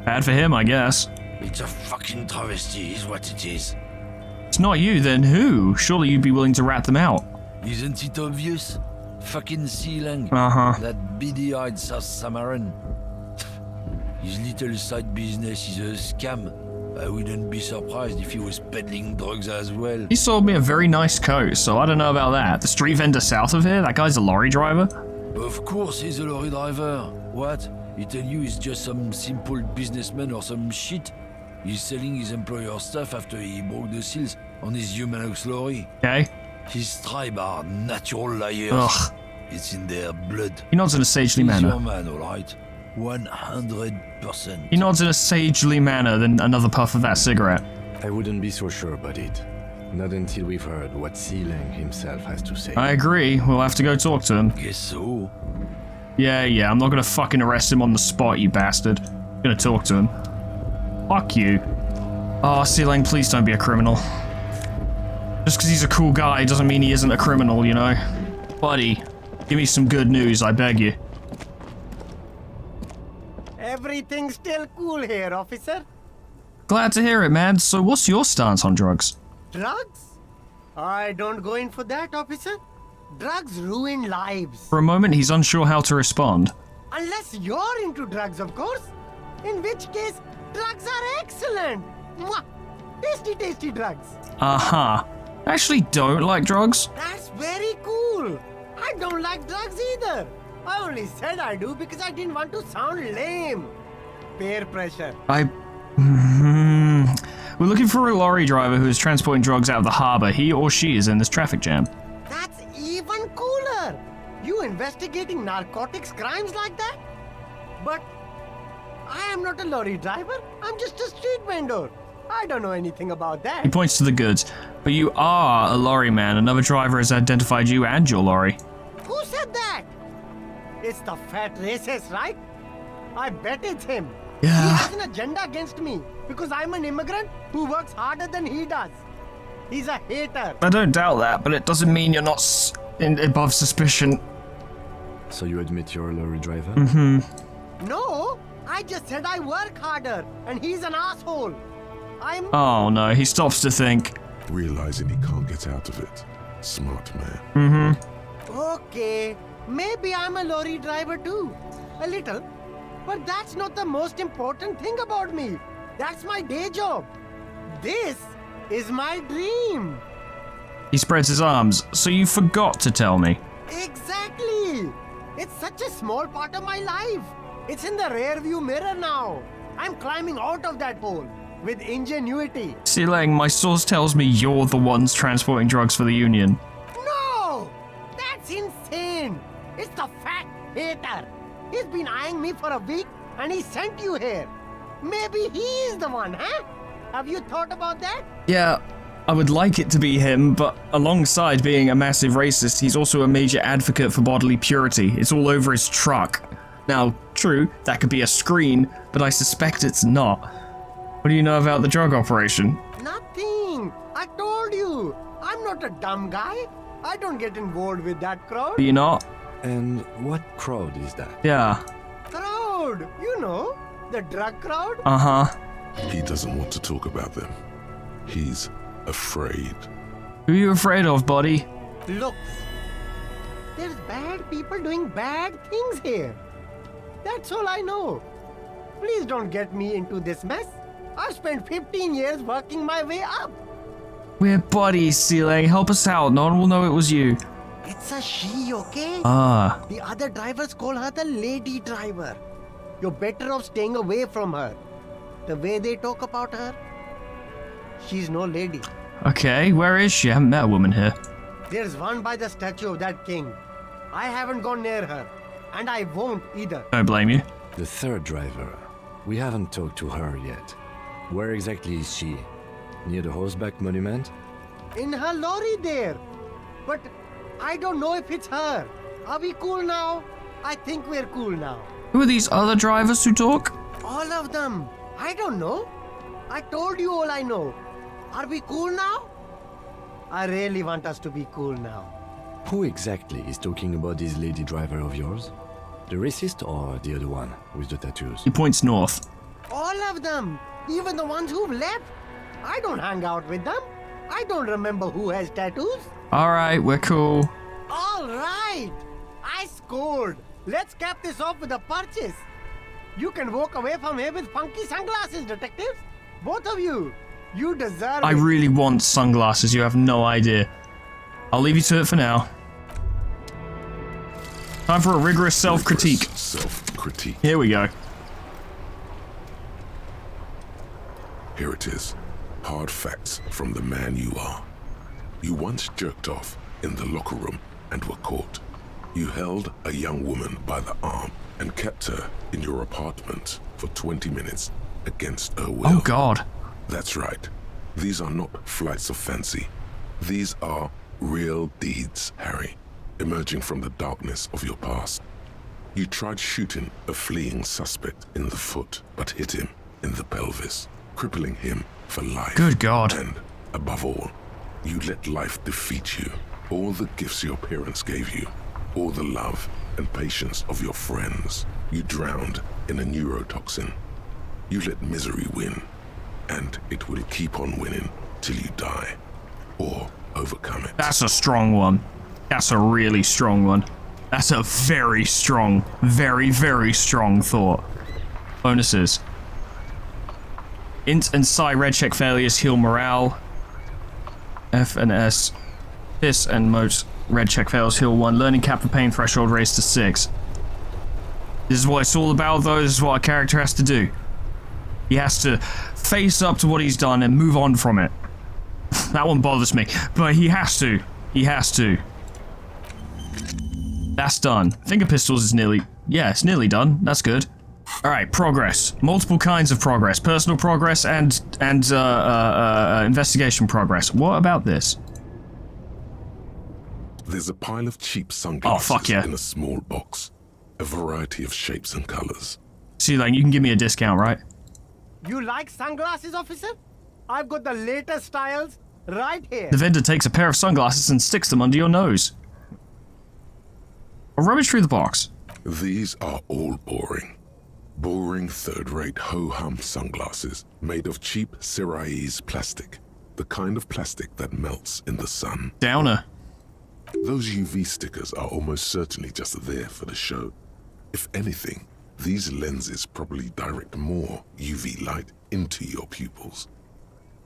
Bad for him, I guess. It's a fucking travesty is what it is. It's not you, then who? Surely you'd be willing to rat them out. Isn't it obvious? Fucking Sealang. Uh-huh. That beady-eyed South Samaran. His little side business is a scam. I wouldn't be surprised if he was peddling drugs as well. He sold me a very nice coat, so I don't know about that. The street vendor south of here? That guy's a lorry driver? Of course he's a lorry driver. What? He tell you he's just some simple businessman or some shit? He's selling his employer's stuff after he broke the seals on his human auxiliary. Okay. His tribe are natural liars. Ugh. It's in their blood. He nods in a sagely He's manner. your man, alright? 100%. He nods in a sagely manner, then another puff of that cigarette. I wouldn't be so sure about it. Not until we've heard what Sealang himself has to say. I agree. We'll have to go talk to him. Guess so. Yeah, I'm not gonna fucking arrest him on the spot, you bastard. I'm gonna talk to him. Fuck you. Oh, Sealang, please don't be a criminal. Just because he's a cool guy doesn't mean he isn't a criminal, you know? Buddy, give me some good news, I beg you. Everything's still cool here, officer. Glad to hear it, man. So what's your stance on drugs? Drugs? I don't go in for that, officer. Drugs ruin lives. For a moment, he's unsure how to respond. Unless you're into drugs, of course. In which case, drugs are excellent. Mwah! Tasty, tasty drugs. Uh-huh. I actually don't like drugs. That's very cool. I don't like drugs either. I only said I do because I didn't want to sound lame. Peer pressure. We're looking for a lorry driver who is transporting drugs out of the harbor. He or she is in this traffic jam. That's even cooler. You investigating narcotics crimes like that? But I am not a lorry driver. I'm just a street vendor. I don't know anything about He that. points to the goods. But you are a lorry man. Another driver has identified you and your lorry. Who said that? It's the fat racist, right? I bet it's him. He Yeah. has an agenda against me because I'm an immigrant who works harder than he does. He's a hater. I don't doubt that, but it doesn't mean you're not above suspicion. So you admit you're a lorry driver? No, I just said I work harder and he's an asshole. I'm... Oh no, he stops to think. Realizing he can't get out of it. Smart man. Okay, maybe I'm a lorry driver too. A little. But that's not the most important thing about me. That's my day job. This is my dream. He spreads his arms. So you forgot to tell me. Exactly. It's such a small part of my life. It's in the rear view mirror now. I'm climbing out of that hole with ingenuity. Sealang, my source tells me you're the ones transporting drugs for the Union. No! That's insane! It's the fat hater! He's been eyeing me for a week and he sent you here. Maybe he's the one, huh? Have you thought about that? Yeah, I would like it to be him, but alongside being a massive racist, he's also a major advocate for bodily purity. It's all over his truck. Now, true, that could be a screen, but I suspect it's not. What do you know about the drug operation? Nothing. I told you. I'm not a dumb guy. I don't get involved with that crowd. Do you not? And what crowd is that? Yeah. Crowd, you know, the drug crowd. Uh-huh. He doesn't want to talk about them. He's afraid. Who are you afraid of, buddy? Look, there's bad people doing bad things here. That's all I know. Please don't get me into this mess. I've spent 15 years working my way up. We're buddies, Sealang. Help us out. No one will know it was you. It's a she, okay? Ah. The other drivers call her the lady driver. You're better off staying away from her. The way they talk about her, she's no lady. Okay, where is she? I haven't met a woman here. There's one by the statue of that king. I haven't gone near her, and I won't either. Don't blame you. The third driver. We haven't talked to her yet. Where exactly is she? Near the horseback monument? In her lorry there. But I don't know if it's her. Are we cool now? I think we're cool now. Who are these other drivers who talk? All of them. I don't know. I told you all I know. Are we cool now? I really want us to be cool now. Who exactly is talking about this lady driver of yours? The racist or the other one with the tattoos? He points north. All of them. Even the ones who've left. I don't hang out with them. I don't remember who has tattoos. Alright, we're cool. All right. I scored. Let's cap this off with a purchase. You can walk away from here with funky sunglasses, detectives. Both of you. You deserve I it. really want sunglasses, you have no idea. I'll leave you to it for now. Time for a rigorous self-critique. Self critique. Here we go. Here it is. Hard facts from the man you are. You once jerked off in the locker room and were caught. You held a young woman by the arm and kept her in your apartment for 20 minutes against her will. Oh, God. That's right. These are not flights of fancy. These are real deeds, Harry, emerging from the darkness of your past. You tried shooting a fleeing suspect in the foot, but hit him in the pelvis, crippling him for life. Good God. And, above all, you let life defeat you. All the gifts your parents gave you, all the love and patience of your friends, you drowned in a neurotoxin. You let misery win, and it will keep on winning till you die, or overcome it. That's a strong one. That's a really strong one. That's a very strong, very, very strong thought. Bonuses. Int and Psi red check failures heal morale. F and S. Piss and Moat red check fails heal 1. Learning cap for pain threshold raised to 6. This is what it's all about, though. This is what a character has to do. He has to face up to what he's done and move on from it. That one bothers me, but he has to. He has to. That's done. Finger pistols is nearly... Yeah, it's nearly done. That's good. Alright, progress. Multiple kinds of progress. Personal progress and investigation progress. What about this? There's a pile of cheap sunglasses fuck yeah. in a small box. A variety of shapes and colors. See, like, you can give me a discount, right? You like sunglasses, officer? I've got the latest styles right here. The vendor takes a pair of sunglasses and sticks them under your nose. I'll rummage through the box. These are all boring. Boring third-rate ho-hum sunglasses made of cheap Syrahese plastic. The kind of plastic that melts in the sun. Downer. Those UV stickers are almost certainly just there for the show. If anything, these lenses probably direct more UV light into your pupils.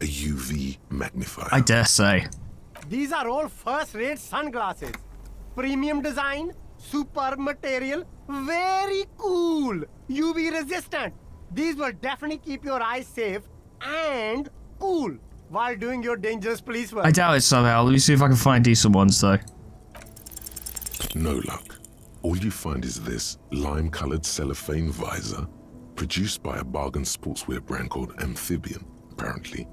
A UV magnifier. I dare say. These are all first-rate sunglasses. Premium design, superb material, very cool. UV resistant. These will definitely keep your eyes safe and cool while doing your dangerous police work. I doubt it somehow. Let me see if I can find decent ones, though. No luck. All you find is this lime-colored cellophane visor, produced by a bargain sportswear brand called Amphibian, apparently.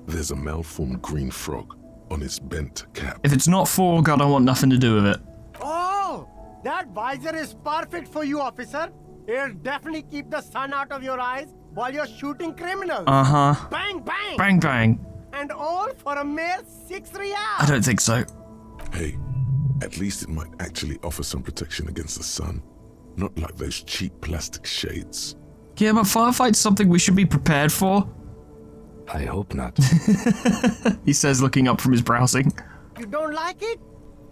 There's a malformed green frog on its bent cap. If it's not Forg, I don't want nothing to do with it. Oh, that visor is perfect for you, officer. It'll definitely keep the sun out of your eyes while you're shooting criminals. Uh-huh. Bang, bang. Bang, bang. And all for a mere 6 riyal. I don't think so. Hey, at least it might actually offer some protection against the sun. Not like those cheap plastic shades. Yeah, but firefight's something we should be prepared for. I hope not. He says, looking up from his browsing. You don't like it?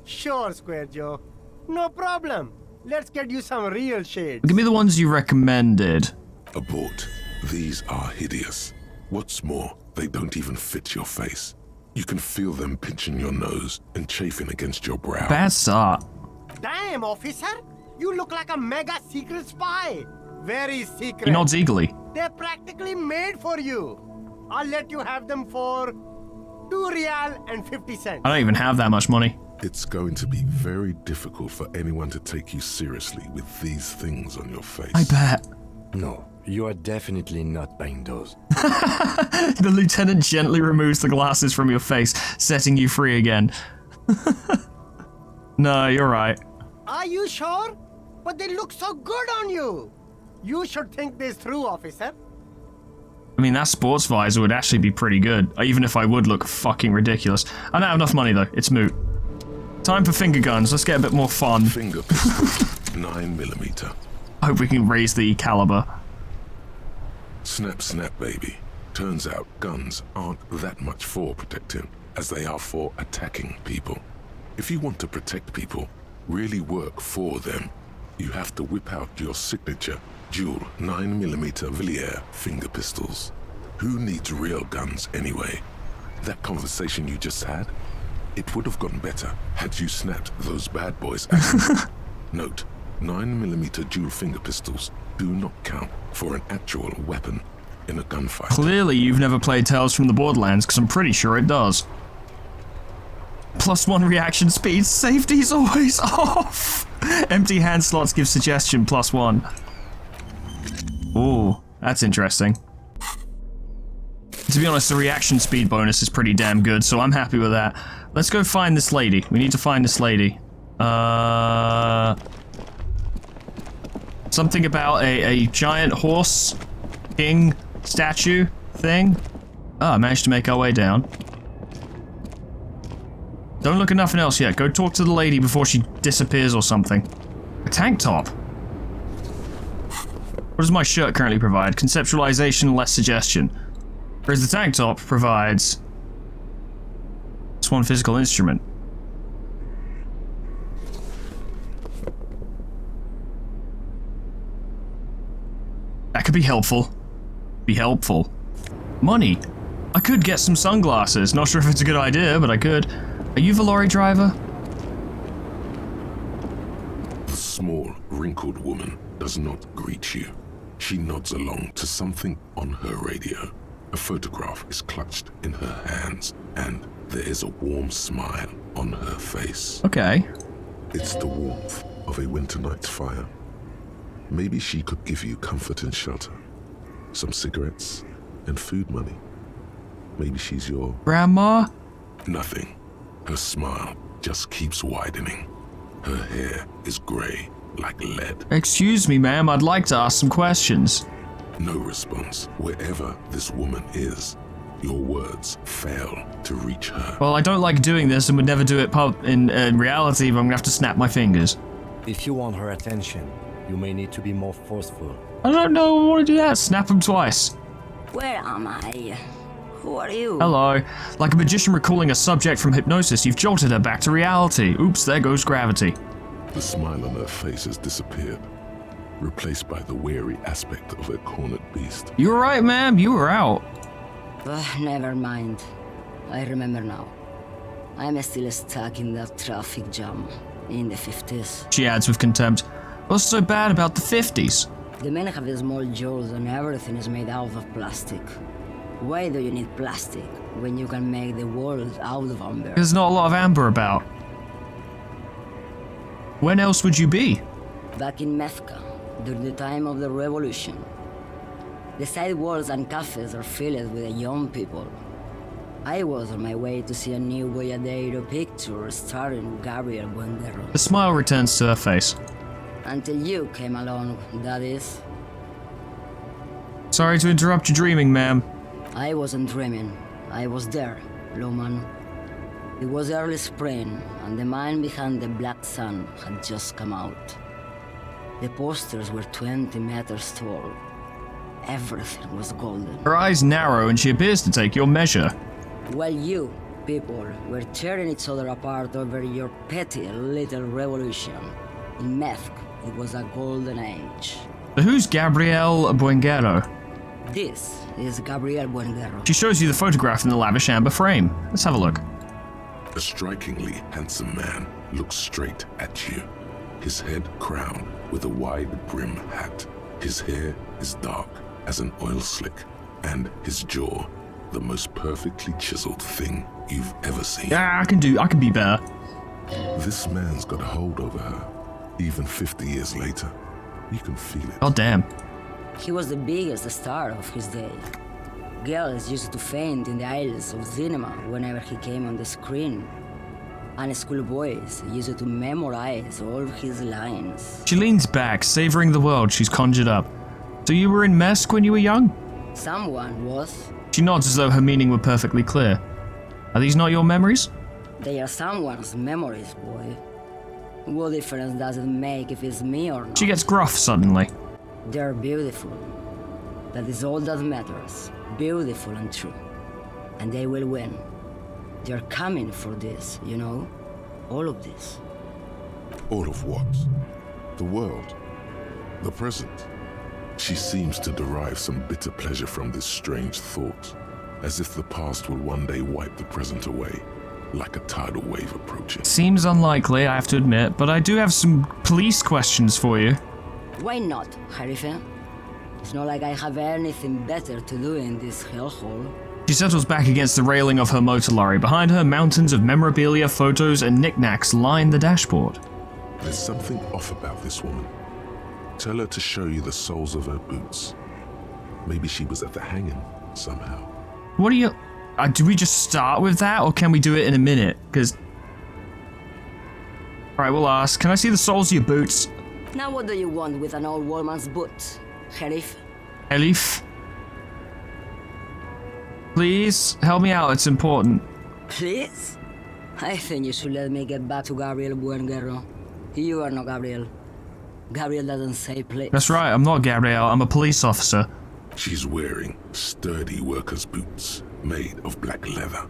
Sure, Square Joe. No problem. Let's get you some real shades. Give me the ones you recommended. Abort. These are hideous. What's more, they don't even fit your face. You can feel them pinching your nose and chafing against your brow. Bad start. Damn, officer. You look like a mega secret spy. Very secret. He nods eagerly. They're practically made for you. I'll let you have them for 2 riyal and 50 cents. I don't even have that much money. It's going to be very difficult for anyone to take you seriously with these things on your face. I bet. No, you are definitely not buying those. The lieutenant gently removes the glasses from your face, setting you free again. No, you're right. Are you sure? But they look so good on you. You should think this through, officer. I mean, that sports visor would actually be pretty good, even if I would look fucking ridiculous. I don't have enough money, though. It's moot. Time for finger guns. Let's get a bit more fun. Finger pistol, 9mm. I hope we can raise the caliber. Snap, snap, baby. Turns out guns aren't that much for protecting as they are for attacking people. If you want to protect people, really work for them, you have to whip out your signature dual 9mm Villiers finger pistols. Who needs real guns anyway? That conversation you just had? It would have gone better had you snapped those bad boys out. Note, 9mm dual finger pistols do not count for an actual weapon in a gunfight. Clearly you've never played Tales from the Borderlands, because I'm pretty sure it does. +1 reaction speed, safety's always off! Empty hand slots give suggestion +1. Ooh, that's interesting. To be honest, the reaction speed bonus is pretty damn good, so I'm happy with that. Let's go find this lady. We need to find this lady. Something about a giant horse king statue thing. Ah, managed to make our way down. Don't look at nothing else yet. Go talk to the lady before she disappears or something. A tank top. What does my shirt currently provide? Conceptualization, less suggestion. Whereas the tank top provides +1 physical instrument. That could be helpful. Money. I could get some sunglasses. Not sure if it's a good idea, but I could. Are you the lorry driver? The small, wrinkled woman does not greet you. She nods along to something on her radio. A photograph is clutched in her hands, and there is a warm smile on her face. Okay. It's the warmth of a winter night's fire. Maybe she could give you comfort and shelter. Some cigarettes and food money. Maybe she's your... Grandma? Nothing. Her smile just keeps widening. Her hair is gray like lead. Excuse me, ma'am. I'd like to ask some questions. No response. Wherever this woman is, your words fail to reach her. Well, I don't like doing this and would never do it in reality, but I'm gonna have to snap my fingers. If you want her attention, you may need to be more forceful. I don't know. I want to do that. Snap them twice. Where am I? Who are you? Hello. Like a magician recalling a subject from hypnosis, you've jolted her back to reality. Oops, there goes gravity. The smile on her face has disappeared, replaced by the wary aspect of a cornered beast. You were right, ma'am. You were out. Never mind. I remember now. I'm still stuck in that traffic jam in the 50s. She adds with contempt. What's so bad about the 50s? The men have small jaws and everything is made out of plastic. Why do you need plastic when you can make the world out of amber? There's not a lot of amber about. When else would you be? Back in Mecca, during the time of the revolution. The sidewalks and cafes are filled with young people. I was on my way to see a new Boyadero picture starring Gabriel Buendero. The smile returns to her face. Until you came along, that is. Sorry to interrupt your dreaming, ma'am. I wasn't dreaming. I was there, Loman. It was early spring, and the man behind the black sun had just come out. The posters were 20 meters tall. Everything was golden. Her eyes narrow and she appears to take your measure. While you, people, were tearing each other apart over your petty little revolution, in Meth, it was a golden age. So who's Gabriel Buendero? This is Gabriel Buendero. She shows you the photograph in the lavish amber frame. Let's have a look. A strikingly handsome man looks straight at you, his head crowned with a wide brim hat. His hair is dark as an oil slick, and his jaw the most perfectly chiseled thing you've ever seen. Yeah, I can be better. This man's got a hold over her. Even 50 years later, you can feel it. God damn. He was the biggest star of his day. Girls used to faint in the aisles of cinema whenever he came on the screen. And schoolboys used to memorize all his lines. She leans back, savoring the world she's conjured up. So you were in Mesk when you were young? Someone was. She nods as though her meaning were perfectly clear. Are these not your memories? They are someone's memories, boy. What difference does it make if it's me or not? She gets gruff suddenly. They're beautiful. That is all that matters. Beautiful and true. And they will win. They're coming for this, you know? All of this. All of what? The world? The present? She seems to derive some bitter pleasure from this strange thought, as if the past will one day wipe the present away. like a tidal wave approaching. Seems unlikely, I have to admit, but I do have some police questions for you. Why not, Harife? It's not like I have anything better to do in this hellhole. She settles back against the railing of her motor lorry. Behind her, mountains of memorabilia, photos, and knickknacks line the dashboard. There's something off about this woman. Tell her to show you the soles of her boots. Maybe she was at the hanging somehow. What do you... do we just start with that, or can we do it in a minute? Because... Alright, we'll ask. Can I see the soles of your boots? Now what do you want with an old woman's boots, Sheriff? Elif? Please, help me out, it's important. Please? I think you should let me get back to Gabriel Buenguerro. You are not Gabriel. Gabriel doesn't say please. That's right, I'm not Gabriel, I'm a police officer. She's wearing sturdy worker's boots made of black leather.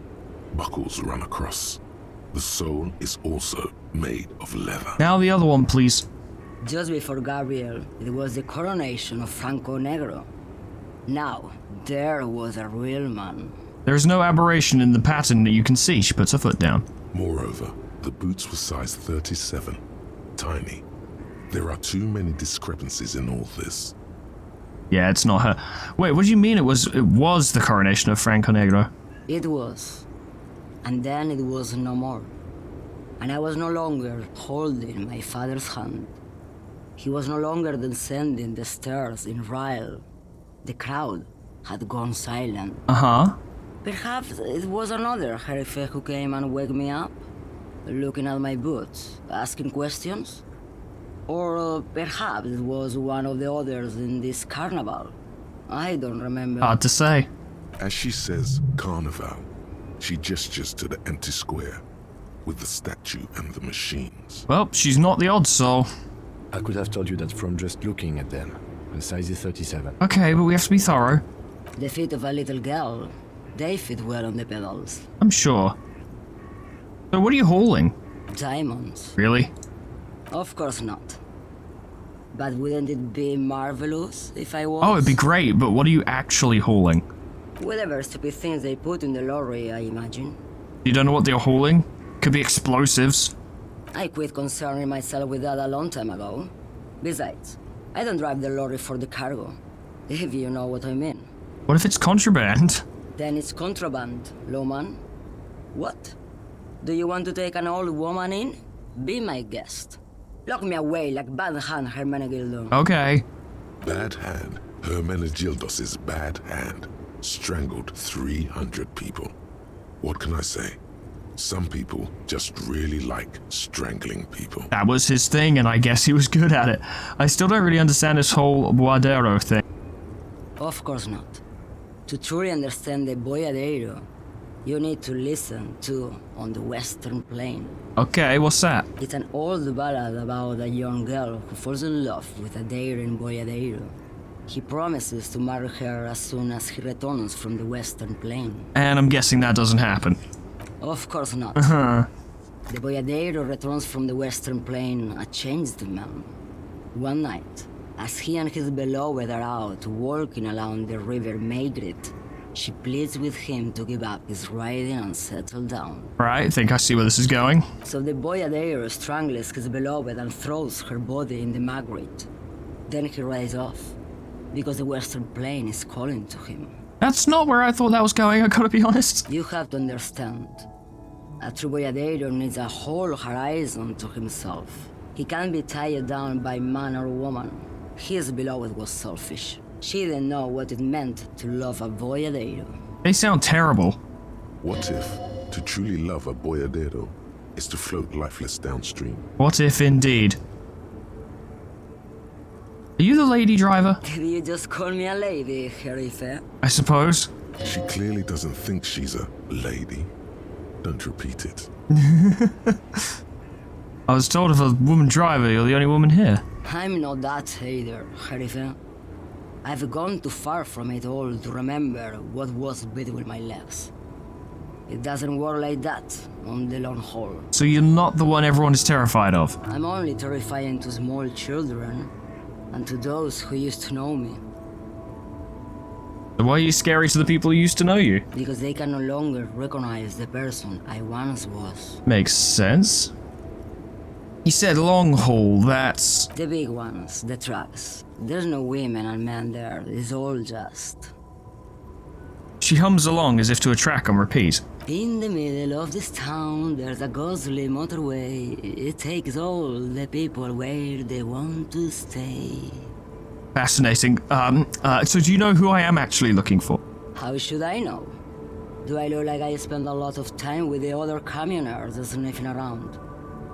Buckles run across. The sole is also made of leather. Now the other one, please. Just before Gabriel, it was the coronation of Franco Negro. Now, there was a real man. There is no aberration in the pattern that you can see. She puts her foot down. Moreover, the boots were size 37. Tiny. There are too many discrepancies in all this. Yeah, it's not her. Wait, what do you mean it was the coronation of Franco Negro? It was. And then it was no more. And I was no longer holding my father's hand. He was no longer descending the stairs in Ryle. The crowd had gone silent. Uh-huh. Perhaps it was another Herife who came and woke me up, looking at my boots, asking questions. Or perhaps it was one of the others in this carnival. I don't remember. Hard to say. As she says carnival, she gestures to the empty square with the statue and the machines. Well, she's not the odd soul. I could have told you that from just looking at them. The size is 37. Okay, but we have to be thorough. The feet of a little girl, they fit well on the pedals. I'm sure. So what are you hauling? Diamonds. Really? Of course not. But wouldn't it be marvelous if I was? Oh, it'd be great, but what are you actually hauling? Whatever stupid things they put in the lorry, I imagine. You don't know what they're hauling? Could be explosives. I quit concerning myself with that a long time ago. Besides, I don't drive the lorry for the cargo, if you know what I mean. What if it's contraband? Then it's contraband, lawman. What? Do you want to take an old woman in? Be my guest. Lock me away like Bad Hand Hermenegildo. Okay. Bad Hand, Hermenegildos' bad hand, strangled 300 people. What can I say? Some people just really like strangling people. That was his thing, and I guess he was good at it. I still don't really understand this whole boyadero thing. Of course not. To truly understand the boyadero, you need to listen to On the Western Plain. Okay, what's that? It's an old ballad about a young girl who falls in love with a daring boyadero. He promises to marry her as soon as he returns from the Western Plain. And I'm guessing that doesn't happen. Of course not. Uh-huh. The boyadero returns from the Western Plain a changed man. One night, as he and his beloved are out walking along the river Maigret, she pleads with him to give up his riding and settle down. Right, I think I see where this is going. So the boyadero strangles his beloved and throws her body in the Maigret. Then he rides off, because the Western Plain is calling to him. That's not where I thought that was going, I gotta be honest. You have to understand. A true boyadero needs a whole horizon to himself. He can't be tied down by man or woman. His beloved was selfish. She didn't know what it meant to love a boyadero. They sound terrible. What if to truly love a boyadero is to float lifeless downstream? What if indeed? Are you the lady driver? Did you just call me a lady, Herife? I suppose. She clearly doesn't think she's a lady. Don't repeat it. I was told of a woman driver, you're the only woman here. I'm not that either, Herife. I've gone too far from it all to remember what was between my legs. It doesn't work like that on the long haul. So you're not the one everyone is terrified of? I'm only terrifying to small children and to those who used to know me. Why are you scary to the people who used to know you? Because they can no longer recognize the person I once was. Makes sense. You said long haul, that's... The big ones, the trucks. There's no women and men there, it's all just... She hums along as if to a track on repeat. In the middle of this town, there's a ghostly motorway. It takes all the people where they want to stay. Fascinating. So do you know who I am actually looking for? How should I know? Do I look like I spend a lot of time with the other communers sniffing around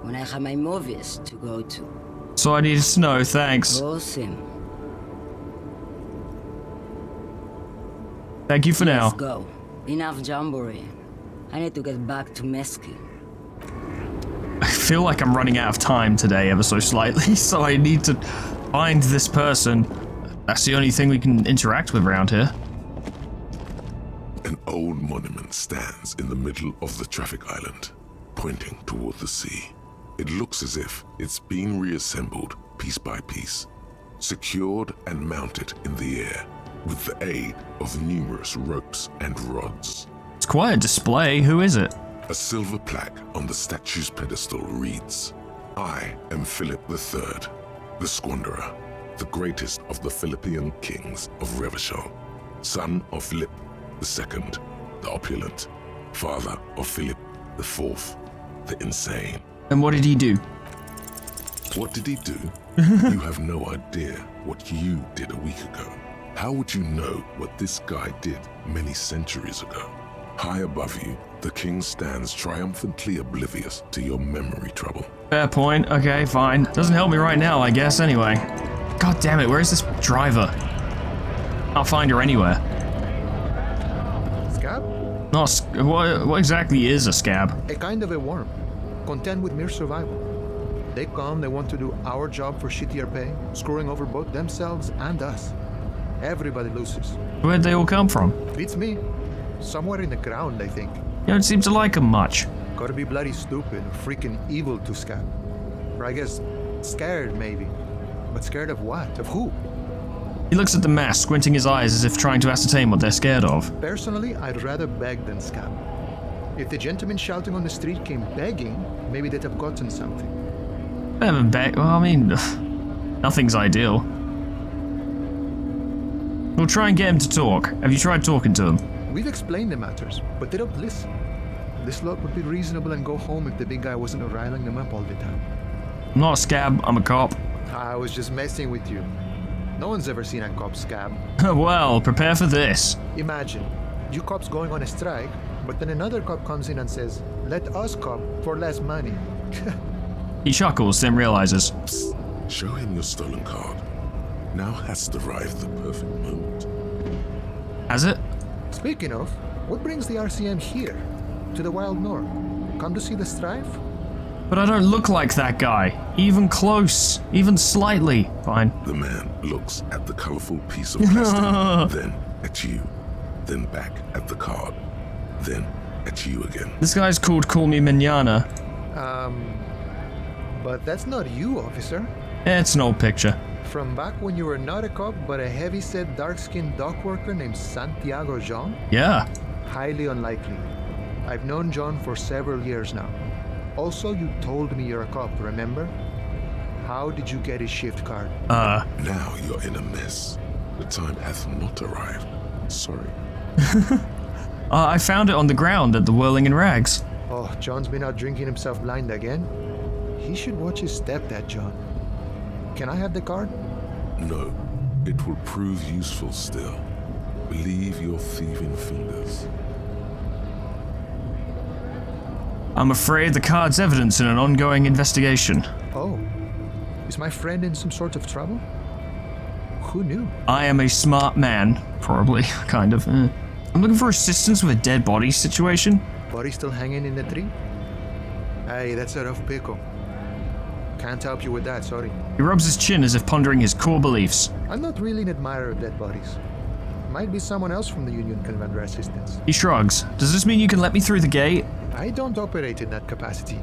when I have my movies to go to? So I needed to know, thanks. Awesome. Thank you for now. Let's go. Enough jamboree. I need to get back to Mesky. I feel like I'm running out of time today ever so slightly, so I need to find this person. That's the only thing we can interact with around here. An old monument stands in the middle of the traffic island, pointing toward the sea. It looks as if it's been reassembled piece by piece, secured and mounted in the air with the aid of numerous ropes and rods. It's quite a display. Who is it? A silver plaque on the statue's pedestal reads, "I am Philip III, the Squanderer, the greatest of the Philippian kings of Revachol, son of Philip II, the opulent, father of Philip IV, the insane." And what did he do? What did he do? You have no idea what you did a week ago. How would you know what this guy did many centuries ago? High above you, the king stands triumphantly oblivious to your memory trouble. Fair point. Okay, fine. Doesn't help me right now, I guess, anyway. God damn it, where is this driver? Can't find her anywhere. Scab? What exactly is a scab? A kind of a worm, content with mere survival. They come, they want to do our job for shittier pay, screwing over both themselves and us. Everybody loses. Where'd they all come from? Beats me. Somewhere in the ground, I think. You don't seem to like them much. Gotta be bloody stupid or freaking evil to Scab. Or I guess scared, maybe. But scared of what? Of who? He looks at the mask, squinting his eyes as if trying to ascertain what they're scared of. Personally, I'd rather beg than Scab. If the gentleman shouting on the street came begging, maybe they'd have gotten something. I haven't well, I mean, nothing's ideal. We'll try and get him to talk. Have you tried talking to him? We've explained the matters, but they don't listen. This lot would be reasonable and go home if the big guy wasn't riling them up all the time. I'm not a scab, I'm a cop. I was just messing with you. No one's ever seen a cop scab. Well, prepare for this. Imagine, you cops going on a strike, but then another cop comes in and says, "Let us cop for less money." He chuckles, then realizes. Psst, show him your stolen card. Now has arrived the perfect moment. Has it? Speaking of, what brings the RCM here? To the Wild North? Come to see the strife? But I don't look like that guy. Even close. Even slightly. Fine. The man looks at the colorful piece of plastic, then at you, then back at the card, then at you again. This guy's called Call Me Manana. But that's not you, officer. It's an old picture. From back when you were not a cop, but a heavy-set, dark-skinned dock worker named Santiago Jean? Yeah. Highly unlikely. I've known John for several years now. Also, you told me you're a cop, remember? How did you get his shift card? Now you're in a mess. The time hath not arrived. Sorry. I found it on the ground at the Whirling in Rags. Oh, John's been out drinking himself blind again? He should watch his step, that John. Can I have the card? No, it will prove useful still. Believe your thieving fingers. I'm afraid the card's evidence in an ongoing investigation. Oh, is my friend in some sort of trouble? Who knew? I am a smart man. Probably, kind of. I'm looking for assistance with a dead body situation. Body still hanging in the tree? Hey, that's a rough pickle. Can't help you with that, sorry. He rubs his chin as if pondering his core beliefs. I'm not really an admirer of dead bodies. Might be someone else from the Union can render assistance. He shrugs. Does this mean you can let me through the gate? I don't operate in that capacity.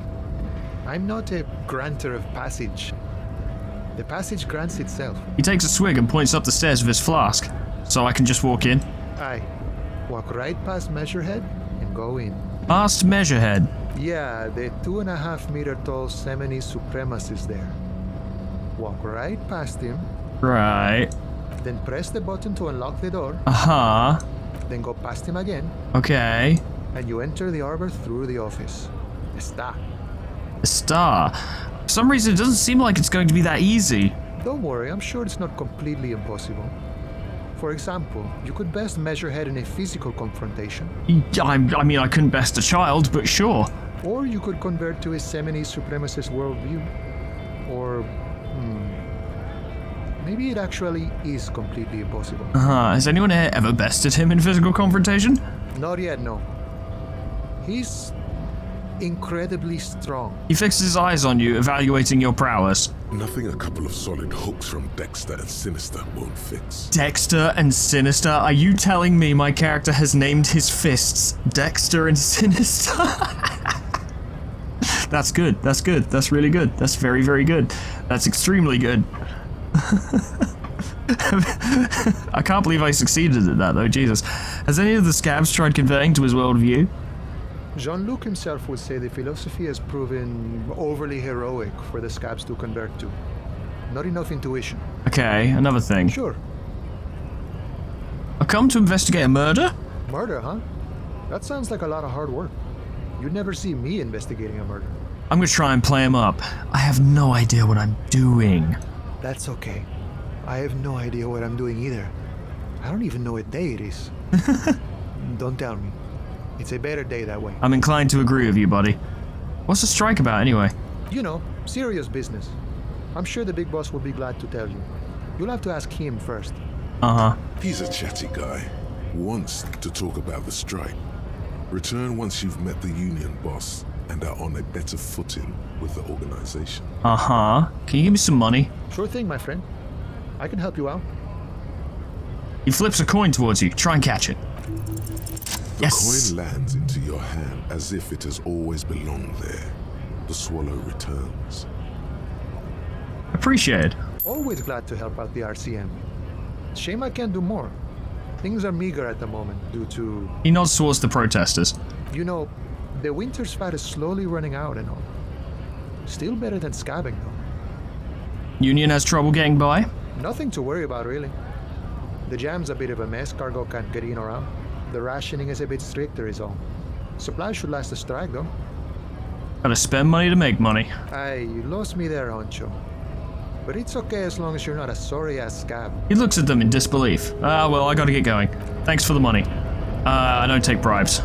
I'm not a granter of passage. The passage grants itself. He takes a swig and points up the stairs with his flask. So I can just walk in? Aye. Walk right past Measurehead and go in. Past Measurehead. Yeah, the 2.5 meter tall Semini Supremus is there. Walk right past him, Right. then press the button to unlock the door, Uh-huh. then go past him again, Okay. and you enter the arbor through the office. Está. A star. For some reason, it doesn't seem like it's going to be that easy. Don't worry, I'm sure it's not completely impossible. For example, you could best Measurehead in a physical confrontation, I mean, I couldn't best a child, but sure. or you could convert to a Semini Supremacist worldview. Or, maybe it actually is completely impossible. Has anyone here ever bested him in physical confrontation? Not yet, no. He's incredibly strong. He fixes his eyes on you, evaluating your prowess. Nothing a couple of solid hooks from Dexter and Sinister won't fix. Dexter and Sinister? Are you telling me my character has named his fists Dexter and Sinister? That's good. That's good. That's really good. That's very, very good. That's extremely good. I can't believe I succeeded at that, though. Jesus. Has any of the scabs tried converting to his worldview? Jean-Luc himself would say the philosophy has proven overly heroic for the scabs to convert to. Not enough intuition. Okay, another thing. Sure. I've come to investigate a murder? Murder, huh? That sounds like a lot of hard work. You'd never see me investigating a murder. I'm gonna try and play him up. I have no idea what I'm doing. That's okay. I have no idea what I'm doing either. I don't even know what day it is. Don't tell me. It's a better day that way. I'm inclined to agree with you, buddy. What's the strike about, anyway? You know, serious business. I'm sure the big boss will be glad to tell you. You'll have to ask him first. Uh-huh. He's a chatty guy. Wants to talk about the strike. Return once you've met the union boss and are on a better footing with the organization. Uh-huh. Can you give me some money? Sure thing, my friend. I can help you out. He flips a coin towards you. Try and catch it. The Yes. coin lands into your hand as if it has always belonged there. The swallow returns. Appreciated. Always glad to help out the RCM. Shame I can't do more. Things are meager at the moment due to, He nods towards the protesters. you know, the winter's fat is slowly running out and all. Still better than scabbing though. Union has trouble getting by? Nothing to worry about really. The jam's a bit of a mess, cargo can't get in or out. The rationing is a bit stricter is all. Supplies should last the strike though. Gotta spend money to make money. Aye, you lost me there, Honcho. But it's okay as long as you're not a sorry-ass scab. He looks at them in disbelief. Well, I gotta get going. Thanks for the money. I don't take bribes.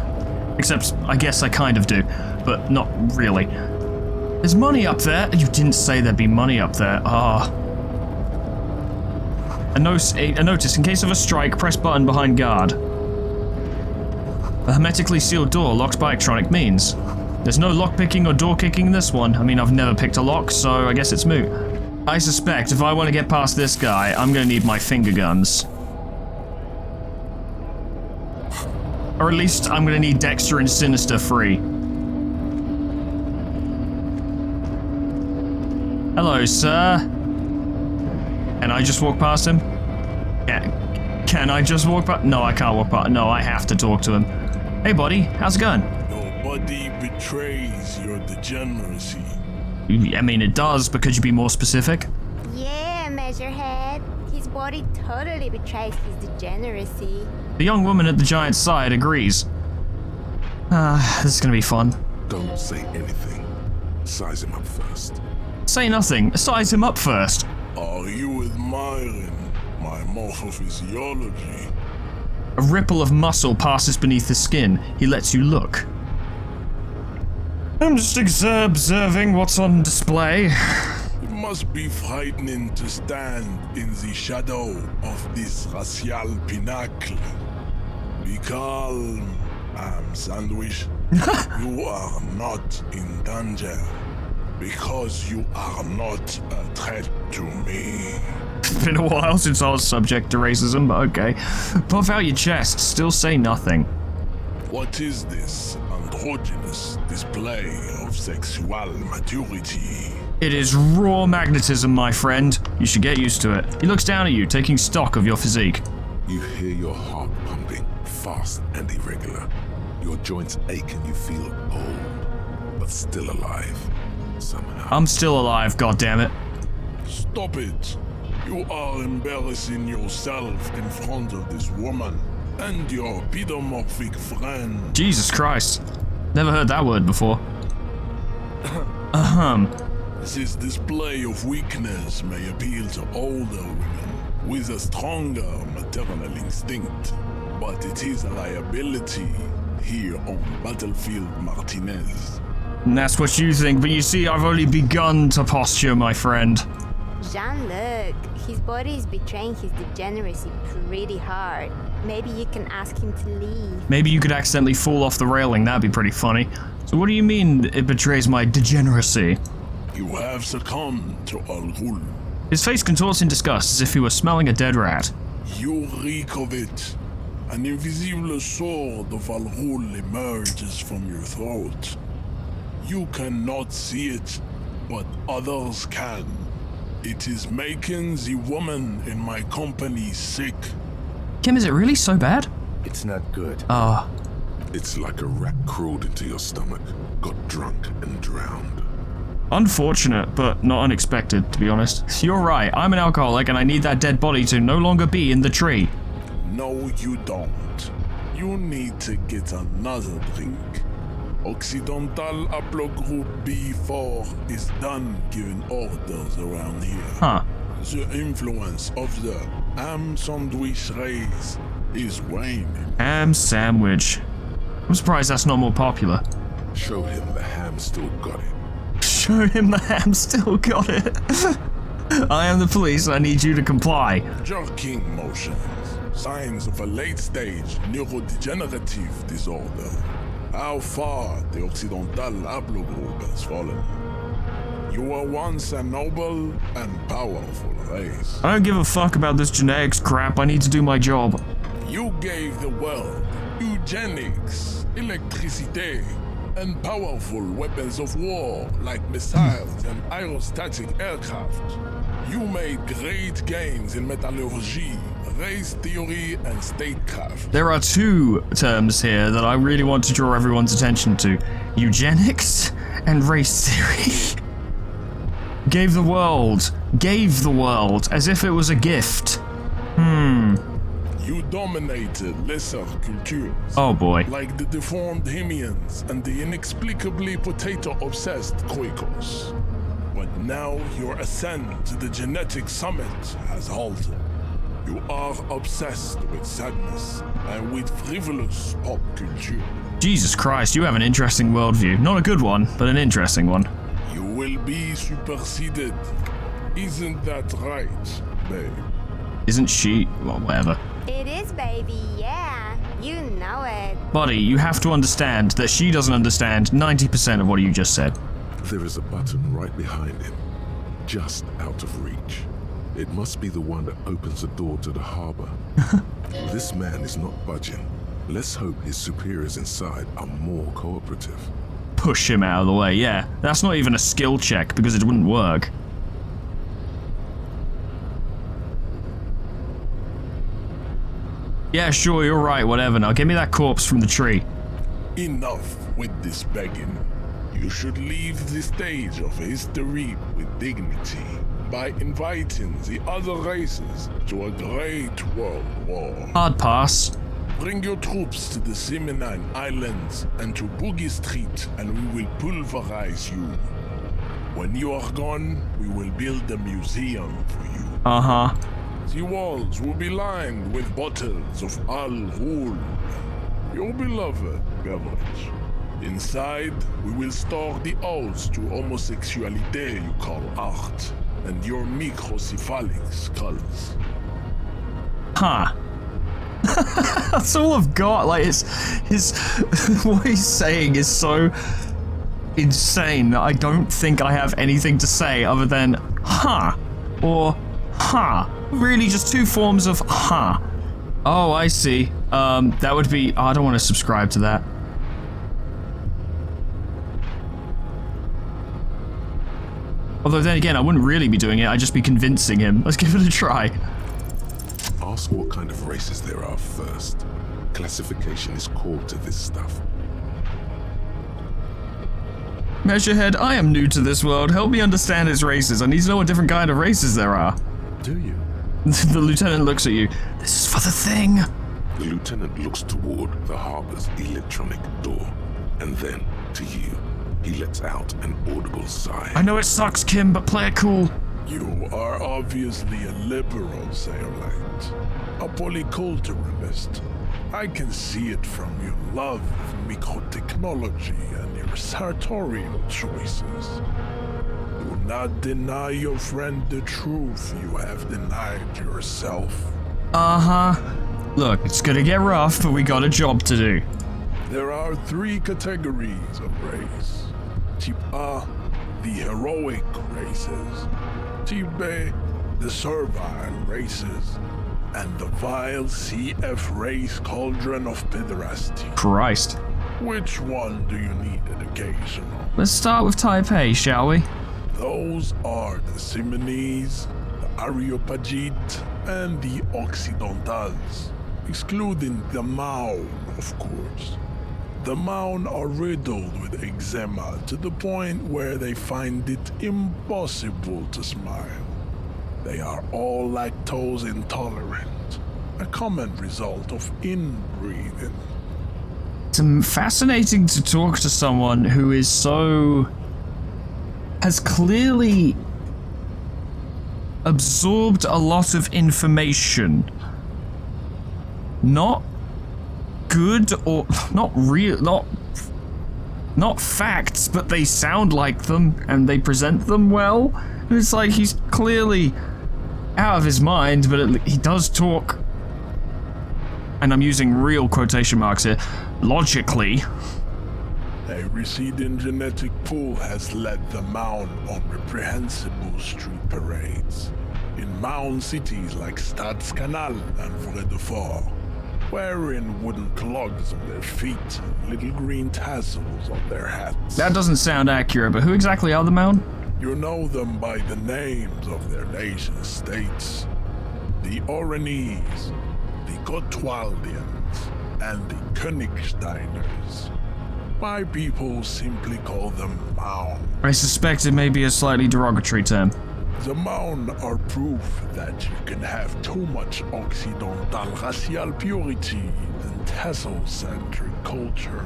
Except, I guess I kind of do. But not really. There's money up there. You didn't say there'd be money up there. A notice, in case of a strike, press button behind guard. A hermetically sealed door locked by electronic means. There's no lockpicking or door kicking in this one. I mean, I've never picked a lock, so I guess it's moot. I suspect if I want to get past this guy, I'm gonna need my finger guns. Or at least I'm gonna need Dexter and Sinister free. Hello, sir. Can I just walk past him? Can I just walk past? No, I can't walk past. No, I have to talk to him. Hey, buddy, how's it going? Nobody betrays your degeneracy. I mean, it does, but could you be more specific? Yeah, Measurehead. His body totally betrays his degeneracy. The young woman at the giant's side agrees. This is gonna be fun. Don't say anything. Size him up first. Say nothing. Size him up first. Are you admiring my morphophysiology? A ripple of muscle passes beneath the skin. He lets you look. I'm just observing what's on display. It must be frightening to stand in the shadow of this racial pinnacle. Be calm, Sandwich. You are not in danger because you are not a threat to me. It's been a while since I was subject to racism, but okay. Puff out your chest, still say nothing. What is this androgynous display of sexual maturity? It is raw magnetism, my friend. You should get used to it. He looks down at you, taking stock of your physique. You hear your heart pumping, fast and irregular. Your joints ache and you feel old, but still alive, somehow. I'm still alive, goddammit. Stop it. You are embarrassing yourself in front of this woman and your pedomorphic friend. Jesus Christ. Never heard that word before. This display of weakness may appeal to older women with a stronger maternal instinct, but it is a liability here on Battlefield Martinez. And that's what you think, but you see, I've only begun to posture, my friend. Jean-Luc, his body is betraying his degeneracy pretty hard. Maybe you can ask him to leave. Maybe you could accidentally fall off the railing, that'd be pretty funny. So what do you mean it betrays my degeneracy? You have succumbed to Al Ghul. His face contorts in disgust as if he were smelling a dead rat. You reek of it. An invisible sword of Al Ghul emerges from your throat. You cannot see it, but others can. It is making the woman in my company sick. Kim, is it really so bad? It's not good. Ah. It's like a rat crawled into your stomach, got drunk and drowned. Unfortunate, but not unexpected, to be honest. You're right, I'm an alcoholic and I need that dead body to no longer be in the tree. No, you don't. You need to get another drink. Occidental Haplogroup B4 is done giving orders around here. Huh. The influence of the ham sandwich race is waning. Ham sandwich. I'm surprised that's not more popular. Show him the ham still got it. Show him the ham still got it. I am the police and I need you to comply. Jerking motions. Signs of a late-stage neurodegenerative disorder. How far the Occidental Haplogroup has fallen. You were once a noble and powerful race. I don't give a fuck about this genetics crap. I need to do my job. You gave the world eugenics, electricity, and powerful weapons of war like missiles and aerostatic aircraft. You made great gains in metallurgy, race theory, and statecraft. There are two terms here that I really want to draw everyone's attention to. Eugenics and race theory. Gave the world, as if it was a gift. You dominated lesser cultures. Oh boy. Like the deformed Hemians and the inexplicably potato-obsessed Quakers. But now your ascent to the genetic summit has halted. You are obsessed with sadness and with frivolous pop culture. Jesus Christ, you have an interesting worldview. Not a good one, but an interesting one. You will be superseded. Isn't that right, babe? Isn't she? Well, whatever. It is, baby, yeah. You know it. Buddy, you have to understand that she doesn't understand 90% of what you just said. There is a button right behind him, just out of reach. It must be the one that opens the door to the harbor. This man is not budging. Let's hope his superiors inside are more cooperative. Push him out of the way, yeah. That's not even a skill check because it wouldn't work. Yeah, sure, you're right, whatever. Now give me that corpse from the tree. Enough with this begging. You should leave the stage of history with dignity by inviting the other races to a great world war. Hard pass. Bring your troops to the Seminine Islands and to Boogie Street and we will pulverize you. When you are gone, we will build a museum for you. Uh-huh. The walls will be lined with bottles of Al Ghul, your beloved beverage. Inside, we will store the odes to homosexuality you call art, and your microcephalic skulls. Huh. That's all I've got. Like, his what he's saying is so insane that I don't think I have anything to say other than huh or huh. Really just two forms of huh. Oh, I see. That would be... Oh, I don't want to subscribe to that. Although then again, I wouldn't really be doing it. I'd just be convincing him. Let's give it a try. ask what kind of races there are first. Classification is core to this stuff. Measurehead, I am new to this world. Help me understand its races. I need to know what different kind of races there are. Do you? The lieutenant looks at you. This is for the thing. The lieutenant looks toward the harbor's electronic door, and then to you. He lets out an audible sigh. I know it sucks, Kim, but play it cool. You are obviously a liberal, Sailite. A polyculturalist. I can see it from your love of microtechnology and your sartorial choices. Do not deny your friend the truth you have denied yourself. Uh-huh. Look, it's gonna get rough, but we got a job to do. There are 3 categories of race. Type A, the heroic races. Type B, the servile races. And the vile CF race cauldron of pederasty. Christ. Which one do you need educational? Let's start with Type A, shall we? Those are the Simonese, the Areopagite, and the Occidentals, excluding the Maun, of course. The Maun are riddled with eczema to the point where they find it impossible to smile. They are all lactose intolerant, a common result of inbreeding. It's fascinating to talk to someone who is has clearly absorbed a lot of information. Not good or not real, not facts, but they sound like them and they present them well. And it's like he's clearly out of his mind, but he does talk, and I'm using real quotation marks here, logically. A receding genetic pool has led the Maun on reprehensible street parades. In Maun cities like Stadskanal and Vredefort, wearing wooden clogs on their feet and little green tassels on their hats. That doesn't sound accurate, but who exactly are the Maun? You know them by the names of their nation states. The Oranese, the Gotwaldians, and the Königsteiners. My people simply call them Maun. I suspect it may be a slightly derogatory term. The Maun are proof that you can have too much Occidental racial purity and tassel-centric culture.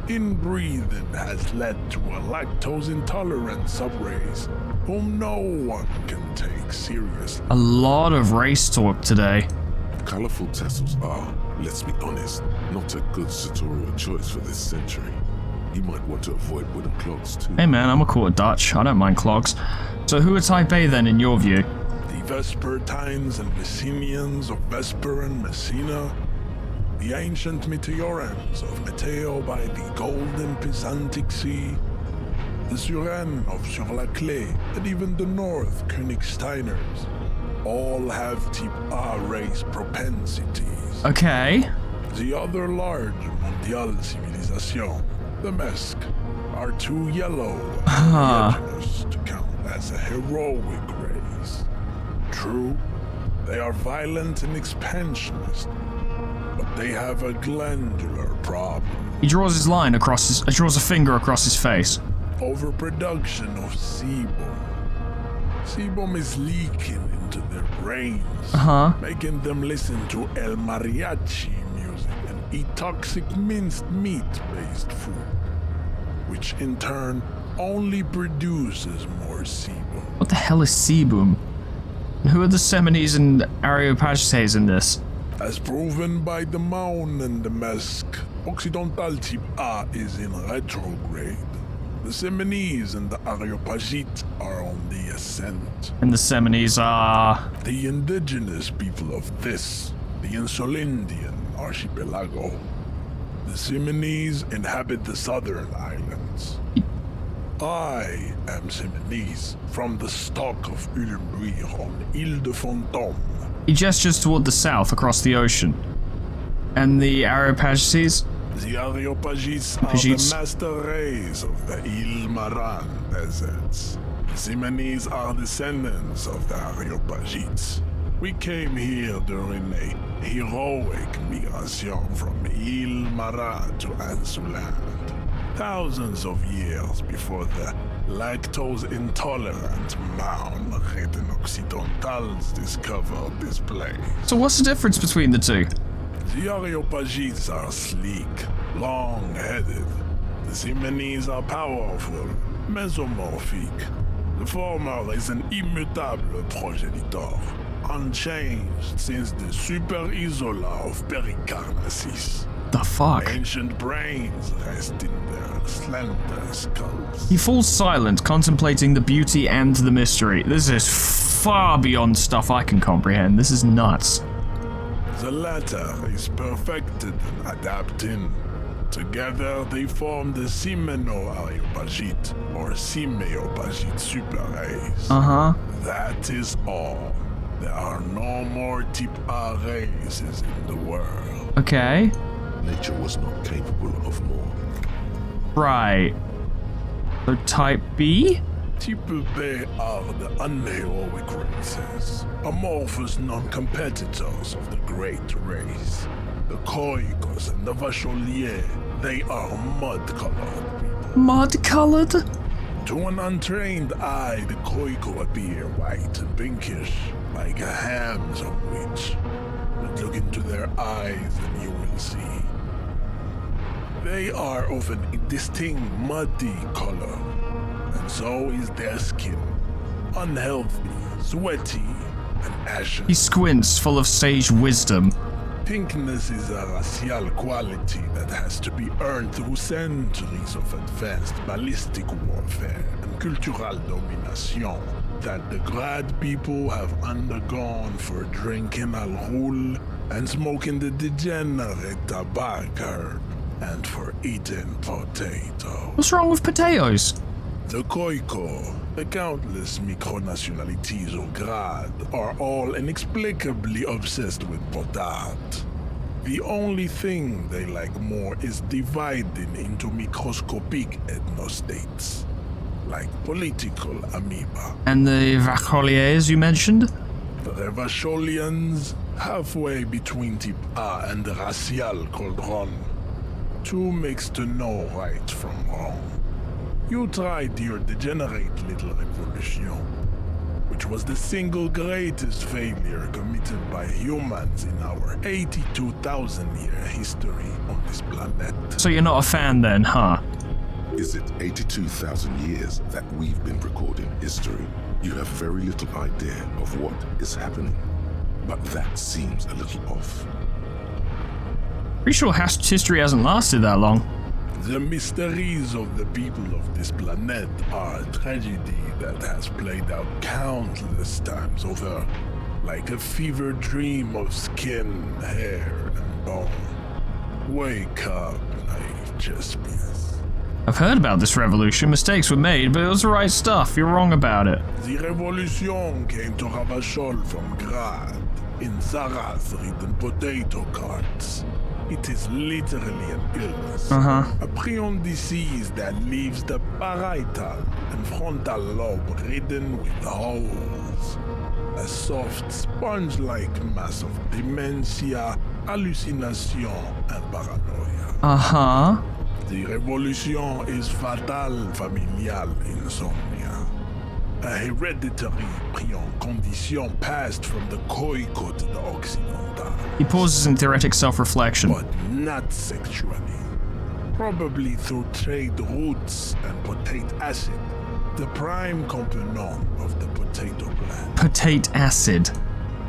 Inbreeding has led to a lactose-intolerant subrace whom no one can take seriously. A lot of race talk today. Colorful tassels are, let's be honest, not a good sartorial choice for this century. You might want to avoid wooden clogs too. Hey man, I'm a quarter Dutch. I don't mind clogs. So who are Type A then, in your view? The Vespertines and Messenians of Vesper and Messina. The ancient Meteorans of Meteo by the golden Pisantic Sea. The Suren of Sur-la-Clé, and even the North Königsteiners. All have Type A race propensities. Okay. The other large Mondial civilization, the Mesk, are too yellow and indigenous to count as a heroic race. True, they are violent and expansionist, but they have a glandular problem. He draws his line across his, draws a finger across his face. Overproduction of sebum. Sebum is leaking into their brains, making them listen to El Mariachi music and eat toxic minced meat-based food, which in turn only produces more sebum. What the hell is sebum? And who are the Semines and Areopagites in this? As proven by the Maun and the Mesk, Occidental Type A is in retrograde. The Semines and the Areopagite are on the ascent. And the Semines are... the indigenous people of this, the Insulindian archipelago. The Semines inhabit the southern islands. I am Seminese, from the stock of Ulmbuir on Ile de Fantôme. He gestures toward the south across the ocean. And the Areopagites? The Areopagites are the master race of the Ile Maran deserts. The Simonese are descendants of the Areopagites, We came here during a heroic migration from Ile Marat to Ansuland. Thousands of years before the lactose-intolerant Marne Occidentals discovered this place. So what's the difference between the two? The Areopagites are sleek, long-headed. The Simonese are powerful, mesomorphic. The former is an immutable progenitor, unchanged since the Super Isola of Pericarnassus. The fuck? Ancient brains rest in their slender skulls. He falls silent, contemplating the beauty and the mystery. This is far beyond stuff I can comprehend. This is nuts. The latter is perfected and adapting. Together they form the Simeno-Areopagite or Simeopagite super race. That is all. There are no more type A races in the world. Okay. Nature was not capable of more. Right. So type B? Type B are the unheroic races, amorphous non-competitors of the great race. The Koikos and the Vacholiers, they are mud-colored people. Mud-colored? To an untrained eye, the Koiko appear white and pinkish, like a ham sandwich. But look into their eyes and you will see. They are of an indistinct muddy color, and so is their skin. Unhealthy, sweaty, and ashen. He squints, full of sage wisdom. Pinkness is a racial quality that has to be earned through centuries of advanced ballistic warfare and cultural domination that the Grad people have undergone for drinking alcohol and smoking the degenerate tobacco and for eating potatoes. What's wrong with potatoes? The Koiko, the countless micronationalities of Grad, are all inexplicably obsessed with potat. The only thing they like more is dividing into microscopic ethnostates, like political amoeba. And the Vacholiers you mentioned? The Vacholians, halfway between type A and the racial cauldron. Two makes to know right from wrong. You tried your degenerate little revolution, which was the single greatest failure committed by humans in our 82,000-year history on this planet. So you're not a fan then, huh? Is it 82,000 years that we've been recording history? You have very little idea of what is happening, but that seems a little off. Pretty sure history hasn't lasted that long. The mysteries of the people of this planet are a tragedy that has played out countless times over, like a fever dream of skin, hair, and bone. Wake up, naive Chespius. I've heard about this revolution. Mistakes were made, but it was the right stuff. You're wrong about it. The revolution came to Ravachol from Grad, in Zaraz-ridden potato carts. It is literally an illness. A prion disease that leaves the parietal and frontal lobe ridden with holes. A soft, sponge-like mass of dementia, hallucination, and paranoia. The revolution is fatal familial insomnia. A hereditary prion condition passed from the Koiko to the Occidental. He pauses in theoretic self-reflection. But not sexually. Probably through trade roots and potate acid, the prime component of the potato plant. Potate acid.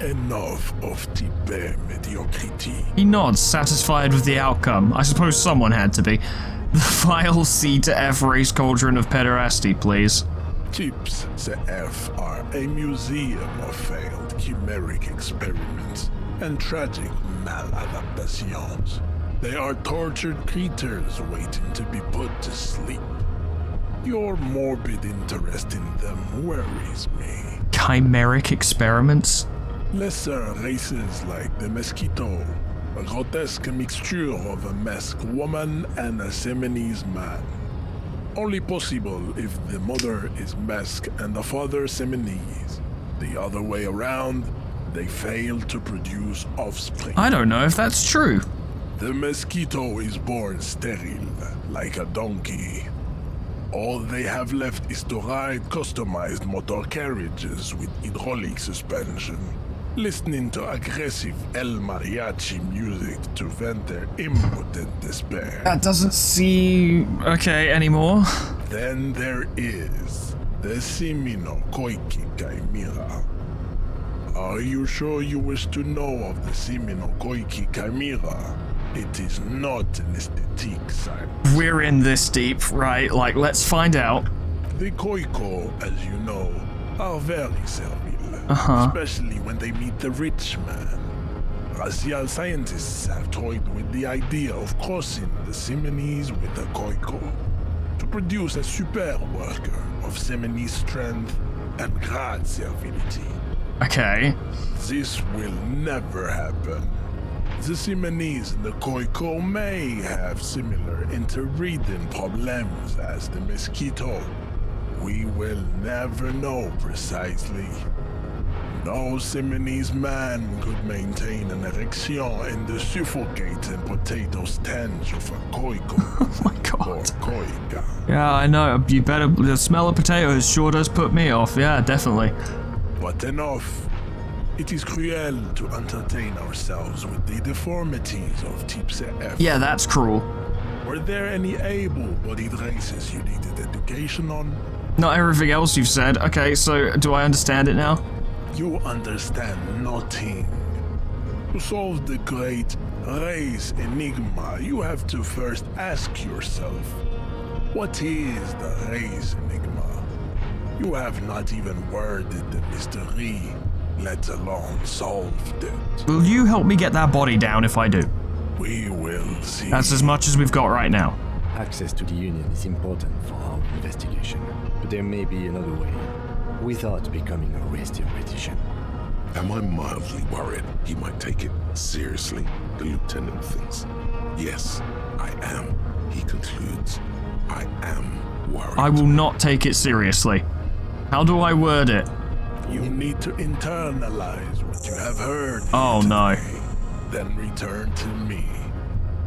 Enough of type mediocrity. He nods, satisfied with the outcome. I suppose someone had to be. The vile C to F race cauldron of pederasty, please. Types CF are a museum of failed chimeric experiments and tragic maladaptations. They are tortured creatures waiting to be put to sleep. Your morbid interest in them worries me. Chimeric experiments? Lesser races like the mosquito, a grotesque mixture of a masked woman and a Seminese man. Only possible if the mother is masked and the father Seminese. The other way around, they fail to produce offspring. I don't know if that's true. The mosquito is born sterile, like a donkey. All they have left is to ride customized motor carriages with hydraulic suspension, listening to aggressive El Mariachi music to vent their impotent despair. That doesn't seem okay anymore. Then there is the Simino Koiki Chimera. Are you sure you wish to know of the Simino Koiki Chimera? It is not an aesthetic science. We're in this deep, right? Like, let's find out. The Koiko, as you know, are very servile, especially when they meet the rich man. Racial scientists have toyed with the idea of crossing the Simonis with the Koiko to produce a super worker of Simoni strength and great servility. Okay. This will never happen. The Simonis and the Koiko may have similar interbreeding problems as the mosquito. We will never know precisely. No Simonese man could maintain an erection in the suffocating potato stench of a Koiko. Oh my god. Or Koika. Yeah, I know. You better. The smell of potatoes sure does put me off. Yeah, definitely. But enough. It is cruel to entertain ourselves with the deformities of Type F. Yeah, that's cruel. Were there any able-bodied races you needed education on? Not everything else you've said. Okay, so do I understand it now? You understand nothing. To solve the great race enigma, you have to first ask yourself, what is the race enigma? You have not even worded the mystery, let alone solved it. Will you help me get that body down if I do? We will see. That's as much as we've got right now. Access to the Union is important for our investigation, but there may be another way, without becoming a race theoretician. Am I mildly worried he might take it seriously? The lieutenant thinks. Yes, I am. He concludes. I am worried. I will not take it seriously. How do I word it? You need to internalize what you have heard. Oh no. Then return to me.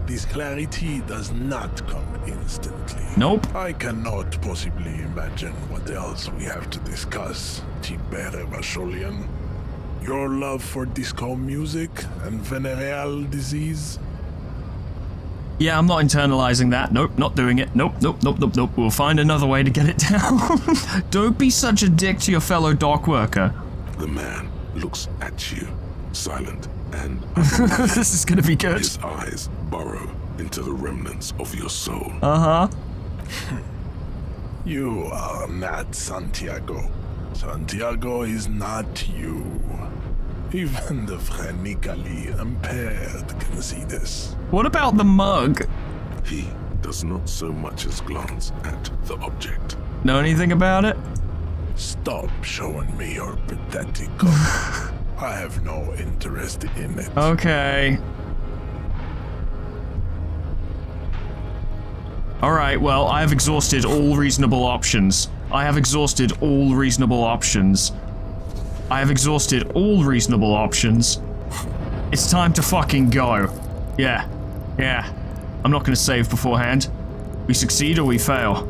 This clarity does not come instantly. Nope. I cannot possibly imagine what else we have to discuss, Tibere Vasholian. Your love for disco music and venereal disease? Yeah, I'm not internalizing that. Nope, not doing it. Nope. We'll find another way to get it down. Don't be such a dick to your fellow dock worker. The man looks at you, silent and this is gonna be good. His eyes burrow into the remnants of your soul. You are not Santiago. Santiago is not you. Even the phrenically impaired can see this. What about the mug? He does not so much as glance at the object. Know anything about it? Stop showing me your pathetic cover. I have no interest in it. Okay. Alright, well, I have exhausted all reasonable options. It's time to fucking go. Yeah. I'm not gonna save beforehand. We succeed or we fail.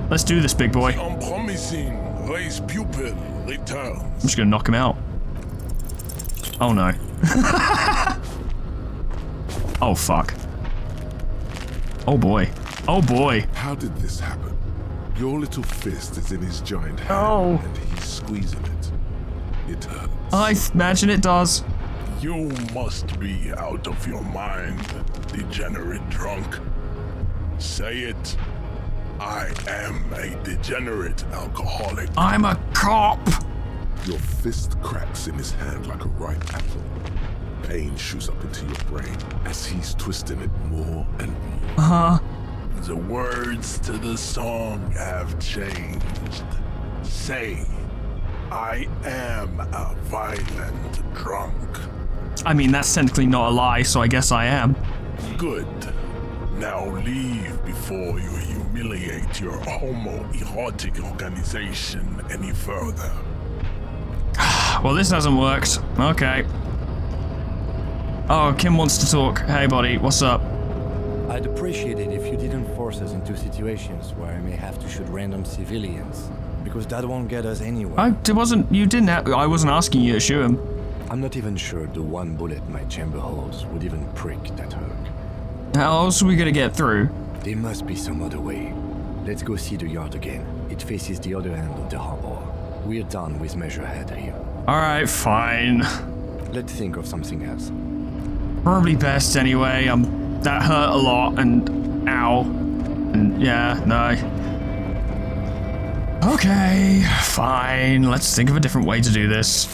Let's do this, big boy. Unpromising race pupil returns. I'm just gonna knock him out. Oh no. Oh fuck. Oh boy. How did this happen? Your little fist is in his giant hand, Oh. and he's squeezing it. It hurts. I imagine it does. You must be out of your mind, degenerate drunk. Say it. I am a degenerate alcoholic. I'm a cop. Your fist cracks in his hand like a ripe apple. Pain shoots up into your brain as he's twisting it more and more. The words to the song have changed. Say, I am a violent drunk. I mean, that's technically not a lie, so I guess I am. Good. Now leave before you humiliate your homoerotic organization any further. Well, this hasn't worked. Okay. Oh, Kim wants to talk. Hey, buddy, what's up? I'd appreciate it if you didn't force us into situations where I may have to shoot random civilians, because that won't get us anywhere. I wasn't asking you to shoot him. I'm not even sure the one bullet my chamber holds would even prick that hook. How else are we gonna get through? There must be some other way. Let's go see the yard again. It faces the other end of the harbor. We're done with Measurehead here. Alright, fine. Let's think of something else. Probably best anyway. That hurt a lot, and ow. And yeah, no. Okay, fine. Let's think of a different way to do this.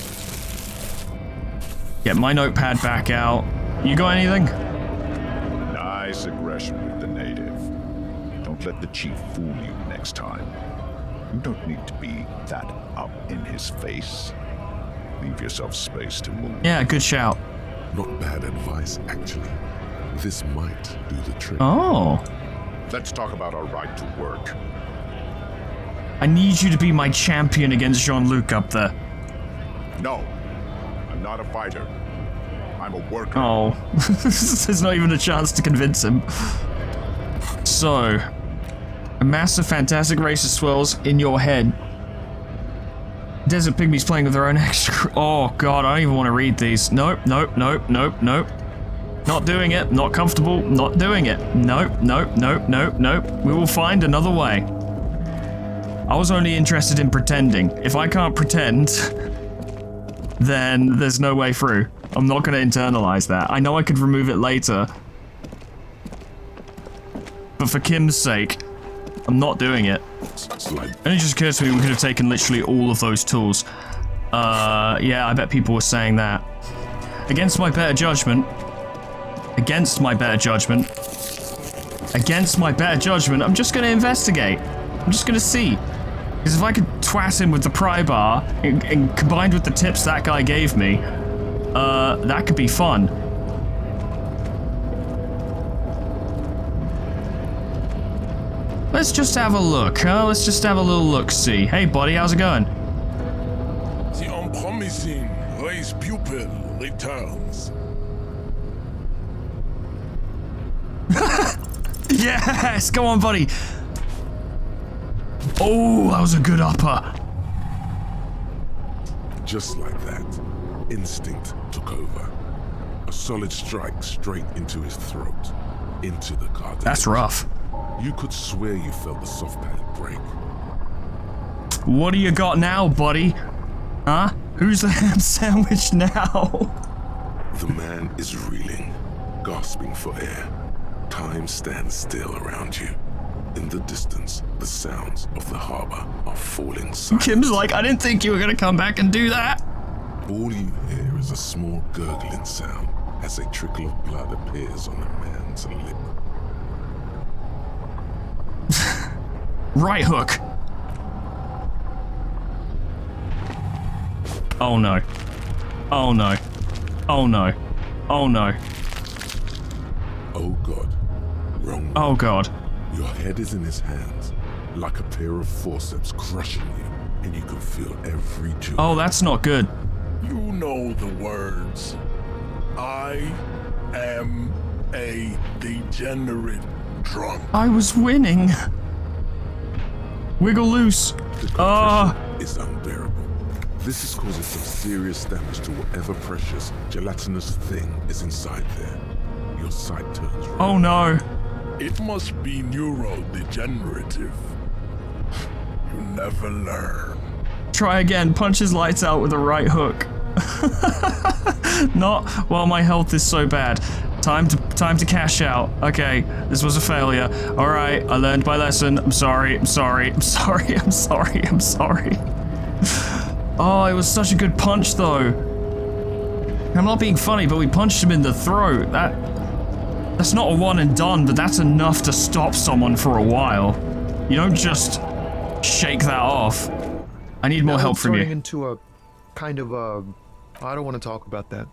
Get my notepad back out. You got anything? Nice aggression with the native. Don't let the chief fool you next time. You don't need to be that up in his face. Leave yourself space to move. Yeah, good shout. Not bad advice, actually. This might do the trick. Oh. Let's talk about our right to work. I need you to be my champion against Jean-Luc up there. No, I'm not a fighter. I'm a worker. Oh. There's not even a chance to convince him. So, a massive fantastic race of swirls in your head. Desert pygmies playing with their own extra... Oh god, I don't even want to read these. Nope, nope, nope, nope, nope. Not doing it, not comfortable, not doing it. Nope, nope, nope, nope, nope. We will find another way. I was only interested in pretending. If I can't pretend, then there's no way through. I'm not going to internalize that. I know I could remove it later. But for Kim's sake, I'm not doing it. And it just occurs to me we could have taken literally all of those tools. Yeah, I bet people were saying that. Against my better judgment, I'm just gonna investigate. I'm just gonna see. Because if I could twat him with the pry bar, and combined with the tips that guy gave me, that could be fun. Let's just have a look, huh? Let's just have a little look-see. Hey, buddy, how's it going? The unpromising race pupil returns. Yes! Go on, buddy! Oh, that was a good upper. Just like that, instinct took over. A solid strike straight into his throat, into the cartilage. That's rough. You could swear you felt the soft palate break. What do you got now, buddy? Huh? Who's the ham sandwich now? The man is reeling, gasping for air. Time stands still around you. In the distance, the sounds of the harbor are falling silent. Kim's like, I didn't think you were gonna come back and do that. All you hear is a small gurgling sound as a trickle of blood appears on the man's lip. Right hook. Oh no. Oh no. Oh no. Oh no. Oh god. Wrong. Oh god. Your head is in his hands, like a pair of forceps crushing you, and you can feel every joint. Oh, that's not good. You know the words. I am a degenerate drunk. I was winning. Wiggle loose. The compression is unbearable. This is causing some serious damage to whatever precious, gelatinous thing is inside there. Your sight turns red. Oh no. It must be neurodegenerative. You never learn. Try again. Punch his lights out with a right hook. Not while my health is so bad. Time to cash out. Okay, this was a failure. All right, I learned my lesson. I'm sorry. I'm sorry. I'm sorry. I'm sorry. I'm sorry. Oh, it was such a good punch, though. I'm not being funny, but we punched him in the throat. That's not a one and done, but that's enough to stop someone for a while. You don't just shake that off. I need more help from you. Turning into a kind of I don't want to talk about that.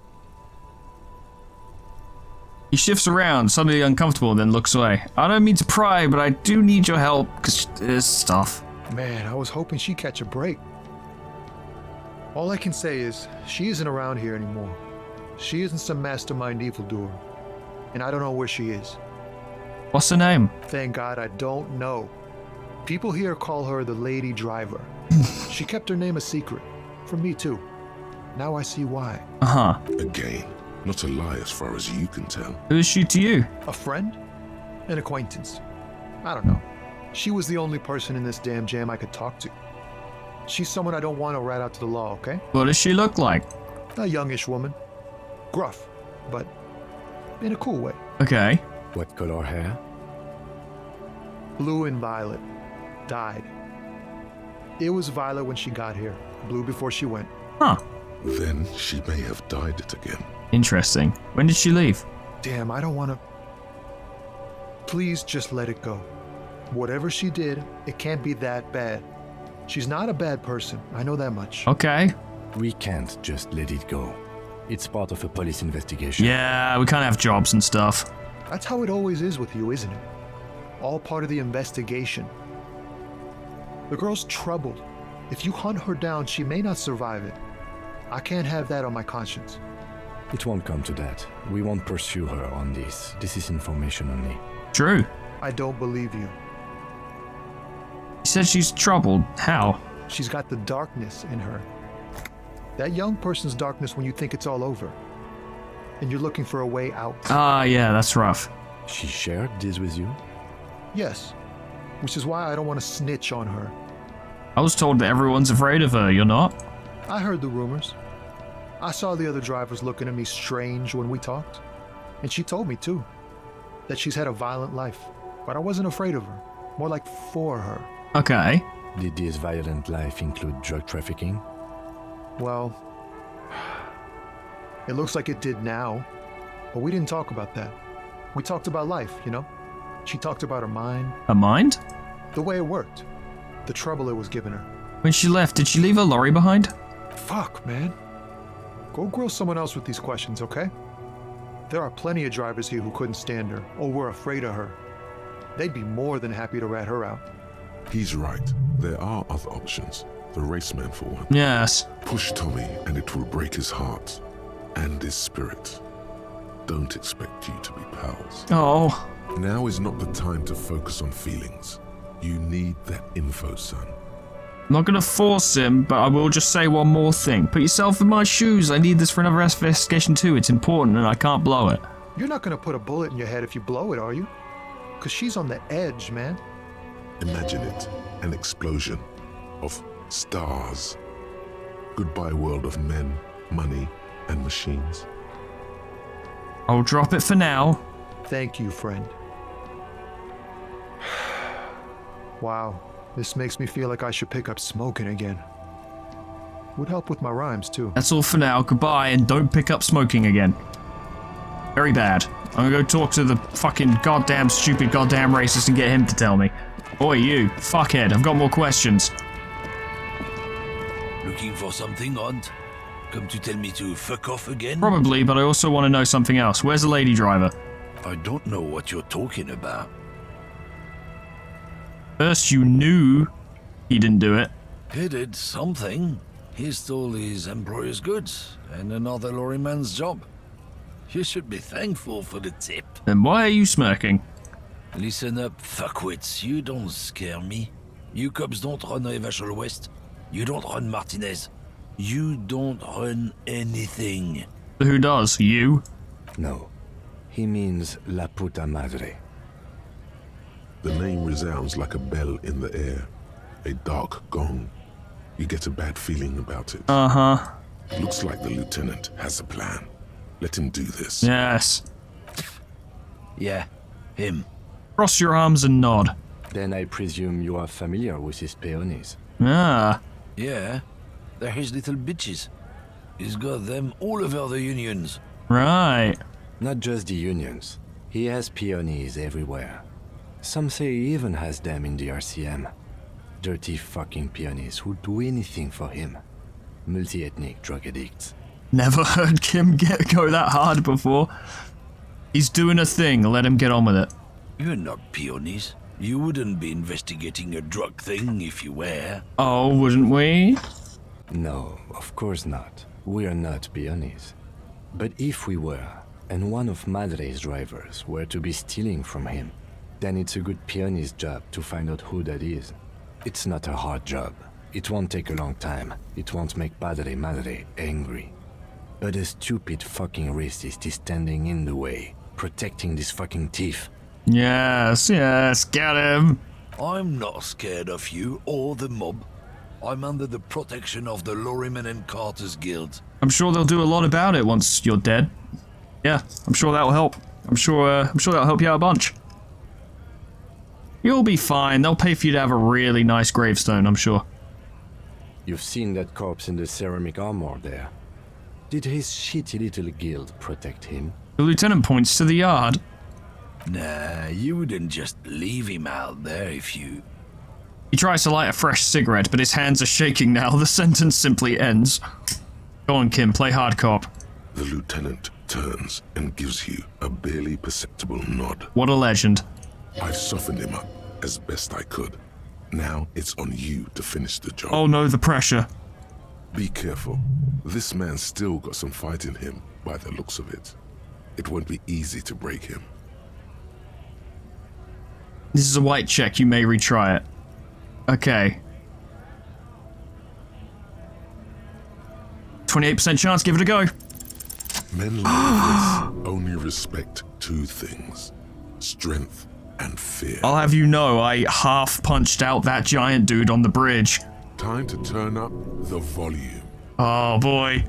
He shifts around, suddenly uncomfortable, then looks away. I don't mean to pry, but I do need your help, because there's stuff. Man, I was hoping she'd catch a break. All I can say is, she isn't around here anymore. She isn't some mastermind evildoer. And I don't know where she is. What's her name? Thank God I don't know. People here call her the Lady Driver. She kept her name a secret. From me too. Now I see why. Uh-huh. Again, not a lie as far as you can tell. Who is she to you? A friend? An acquaintance? I don't know. She was the only person in this damn jam I could talk to. She's someone I don't want to rat out to the law, okay? What does she look like? A youngish woman. Gruff, but in a cool way. Okay. What color hair? Blue and violet. Dyed. It was violet when she got here. Blue before she went. Huh. Then she may have dyed it again. Interesting. When did she leave? Damn, I don't want to... Please just let it go. Whatever she did, it can't be that bad. She's not a bad person. I know that much. Okay. We can't just let it go. It's part of a police investigation. Yeah, we can't have jobs and stuff. That's how it always is with you, isn't it? All part of the investigation. The girl's troubled. If you hunt her down, she may not survive it. I can't have that on my conscience. It won't come to that. We won't pursue her on this. This is information only. True. I don't believe you. You said she's troubled. How? She's got the darkness in her. That young person's darkness when you think it's all over. And you're looking for a way out. Ah, yeah, that's rough. She shared this with you? Yes. Which is why I don't want to snitch on her. I was told that everyone's afraid of her, you're not? I heard the rumors. I saw the other drivers looking at me strange when we talked. And she told me, too, that she's had a violent life. But I wasn't afraid of her. More like for her. Okay. Did this violent life include drug trafficking? Well, it looks like it did now. But we didn't talk about that. We talked about life, you know? She talked about her mind. Her mind? The way it worked. The trouble it was giving her. When she left, did she leave her lorry behind? Fuck, man. Go grill someone else with these questions, okay? There are plenty of drivers here who couldn't stand her, or were afraid of her. They'd be more than happy to rat her out. He's right. There are other options. The raceman, for one. Yes. Push Tommy, and it will break his heart and his spirit. Don't expect you to be pals. Oh. Now is not the time to focus on feelings. You need that info, son. I'm not gonna force him, but I will just say one more thing. Put yourself in my shoes. I need this for another investigation too. It's important and I can't blow it. You're not gonna put a bullet in your head if you blow it, are you? Because she's on the edge, man. Imagine it. An explosion of stars. Goodbye world of men, money, and machines. I'll drop it for now. Thank you, friend. Wow, this makes me feel like I should pick up smoking again. Would help with my rhymes, too. That's all for now. Goodbye, and don't pick up smoking again. Very bad. I'm gonna go talk to the fucking goddamn stupid goddamn racist and get him to tell me. Boy, you, fuckhead, I've got more questions. Looking for something, Aunt? Come to tell me to fuck off again? Probably, but I also want to know something else. Where's the lady driver? I don't know what you're talking about. First you knew he didn't do it. He did something. He stole his employer's goods and another lorryman's job. You should be thankful for the tip. Then why are you smirking? Listen up, fuckwits. You don't scare me. You cops don't run Revachol West. You don't run Martinez. You don't run anything. Who does? You? No. He means La Puta Madre. The name resounds like a bell in the air. A dark gong. You get a bad feeling about it. Uh-huh. Looks like the lieutenant has a plan. Let him do this. Yes. Yeah, him. Cross your arms and nod. Then I presume you are familiar with his peonies. Ah. Yeah, they're his little bitches. He's got them all over the unions. Right. Not just the unions. He has peonies everywhere. Some say he even has them in the RCM. Dirty fucking peonies who'll do anything for him. Multi-ethnic drug addicts. Never heard Kim go that hard before. He's doing a thing, let him get on with it. You're not peonies. You wouldn't be investigating a drug thing if you were. Oh, wouldn't we? No, of course not. We are not peonies. But if we were, and one of Madre's drivers were to be stealing from him, then it's a good peony's job to find out who that is. It's not a hard job. It won't take a long time. It won't make Padre Madre angry. But a stupid fucking racist is standing in the way, protecting this fucking thief. Yes, yes, get him. I'm not scared of you or the mob. I'm under the protection of the Lorrymen and Carters Guild. I'm sure they'll do a lot about it once you're dead. Yeah, I'm sure that'll help. I'm sure that'll help you out a bunch. You'll be fine. They'll pay for you to have a really nice gravestone, I'm sure. You've seen that corpse in the ceramic armor there. Did his shitty little guild protect him? The lieutenant points to the yard. Nah, you wouldn't just leave him out there if you... He tries to light a fresh cigarette, but his hands are shaking now. The sentence simply ends. Go on, Kim, play hard cop. The lieutenant turns and gives you a barely perceptible nod. What a legend. I've softened him up as best I could. Now it's on you to finish the job. Oh no, the pressure. Be careful. This man's still got some fight in him, by the looks of it. It won't be easy to break him. This is a white check, you may retry it. Okay. 28% chance, give it a go. Men like this only respect two things: strength and fear. I'll have you know, I half punched out that giant dude on the bridge. Time to turn up the volume. Oh boy.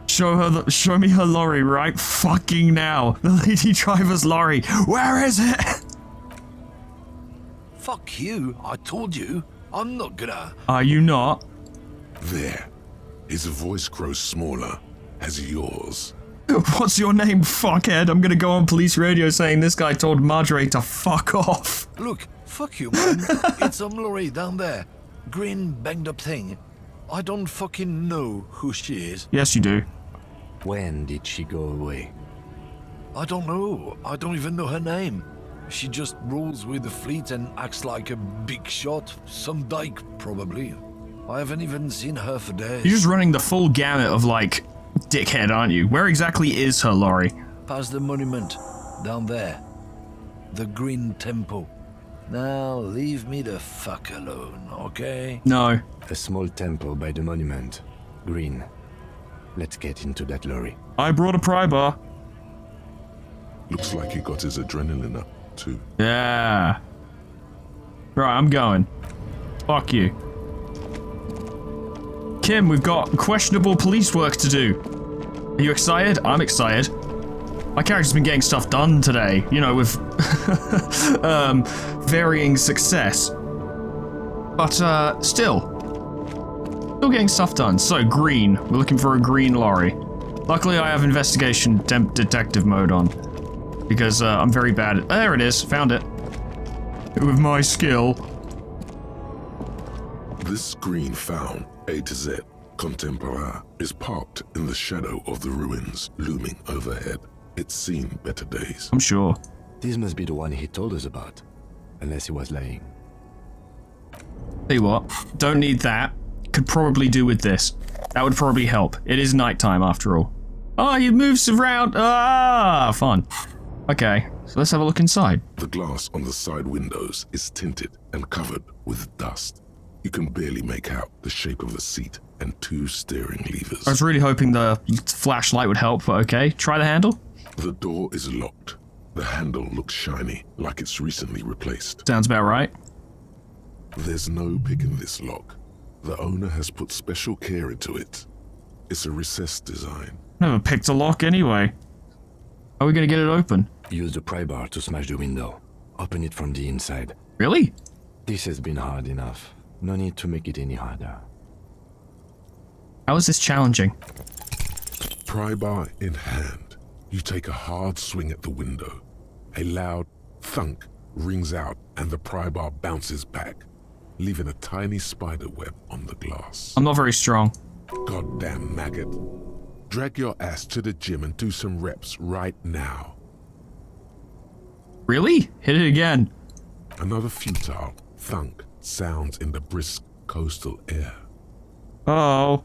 Show me her lorry right fucking now. The lady driver's lorry. Where is it? Fuck you, I told you. I'm not gonna... Are you not? There. His voice grows smaller as yours. What's your name, fuckhead? I'm gonna go on police radio saying this guy told Marjorie to fuck off. Look, fuck you, man. It's some lorry down there. Green, banged up thing. I don't fucking know who she is. Yes, you do. When did she go away? I don't know. I don't even know her name. She just rolls with the fleet and acts like a big shot. Some dyke, probably. I haven't even seen her for days. You're just running the full gamut of, like, dickhead, aren't you? Where exactly is her lorry? Past the monument. Down there. The Green Temple. Now, leave me the fuck alone, okay? No. A small temple by the monument. Green. Let's get into that lorry. I brought a pry bar. Looks like he got his adrenaline up, too. Yeah. Right, I'm going. Fuck you. Kim, we've got questionable police work to do. Are you excited? I'm excited. My character's been getting stuff done today, you know, with varying success. But still getting stuff done. So, green. We're looking for a green lorry. Luckily, I have investigation detective mode on. Because I'm very bad at... There it is. Found it. With my skill. This green found, A to Z, contemporary, is parked in the shadow of the ruins looming overhead. It's seen better days. I'm sure. This must be the one he told us about. Unless he was lying. Tell you what, don't need that. Could probably do with this. That would probably help. It is nighttime after all. Oh, he moves around. Ah, fun. Okay, so let's have a look inside. The glass on the side windows is tinted and covered with dust. You can barely make out the shape of a seat and two steering levers. I was really hoping the flashlight would help, but okay. Try the handle. The door is locked. The handle looks shiny, like it's recently replaced. Sounds about right. There's no pick in this lock. The owner has put special care into it. It's a recessed design. Never picked a lock anyway. How are we gonna get it open? Use the pry bar to smash the window. Open it from the inside. Really? This has been hard enough. No need to make it any harder. How is this challenging? Pry bar in hand, you take a hard swing at the window. A loud thunk rings out and the pry bar bounces back, leaving a tiny spider web on the glass. I'm not very strong. Goddamn maggot. Drag your ass to the gym and do some reps right now. Really? Hit it again. Another futile thunk sounds in the brisk coastal air. Oh.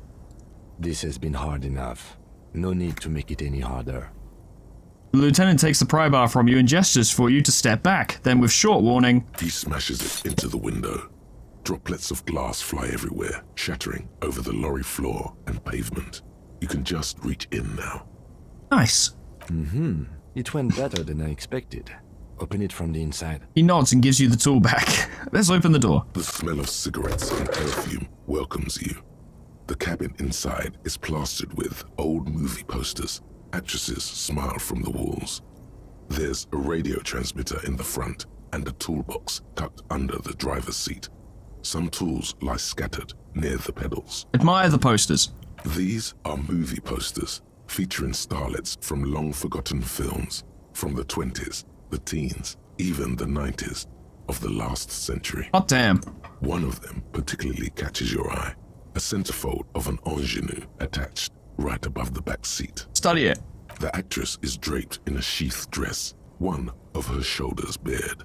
This has been hard enough. No need to make it any harder. The lieutenant takes the pry bar from you and gestures for you to step back. Then with short warning, He smashes it into the window. Droplets of glass fly everywhere, shattering over the lorry floor and pavement. You can just reach in now. nice. It went better than I expected. Open it from the inside. He nods and gives you the tool back. Let's open the door. The smell of cigarettes and perfume welcomes you. The cabin inside is plastered with old movie posters. Actresses smile from the walls. There's a radio transmitter in the front and a toolbox tucked under the driver's seat. Some tools lie scattered near the pedals. Admire the posters. These are movie posters featuring starlets from long-forgotten films from the 20s, the teens, even the 90s of the last century. Hot damn. One of them particularly catches your eye. A centerfold of an ingenue attached right above the back seat. Study it. The actress is draped in a sheath dress, one of her shoulders bared.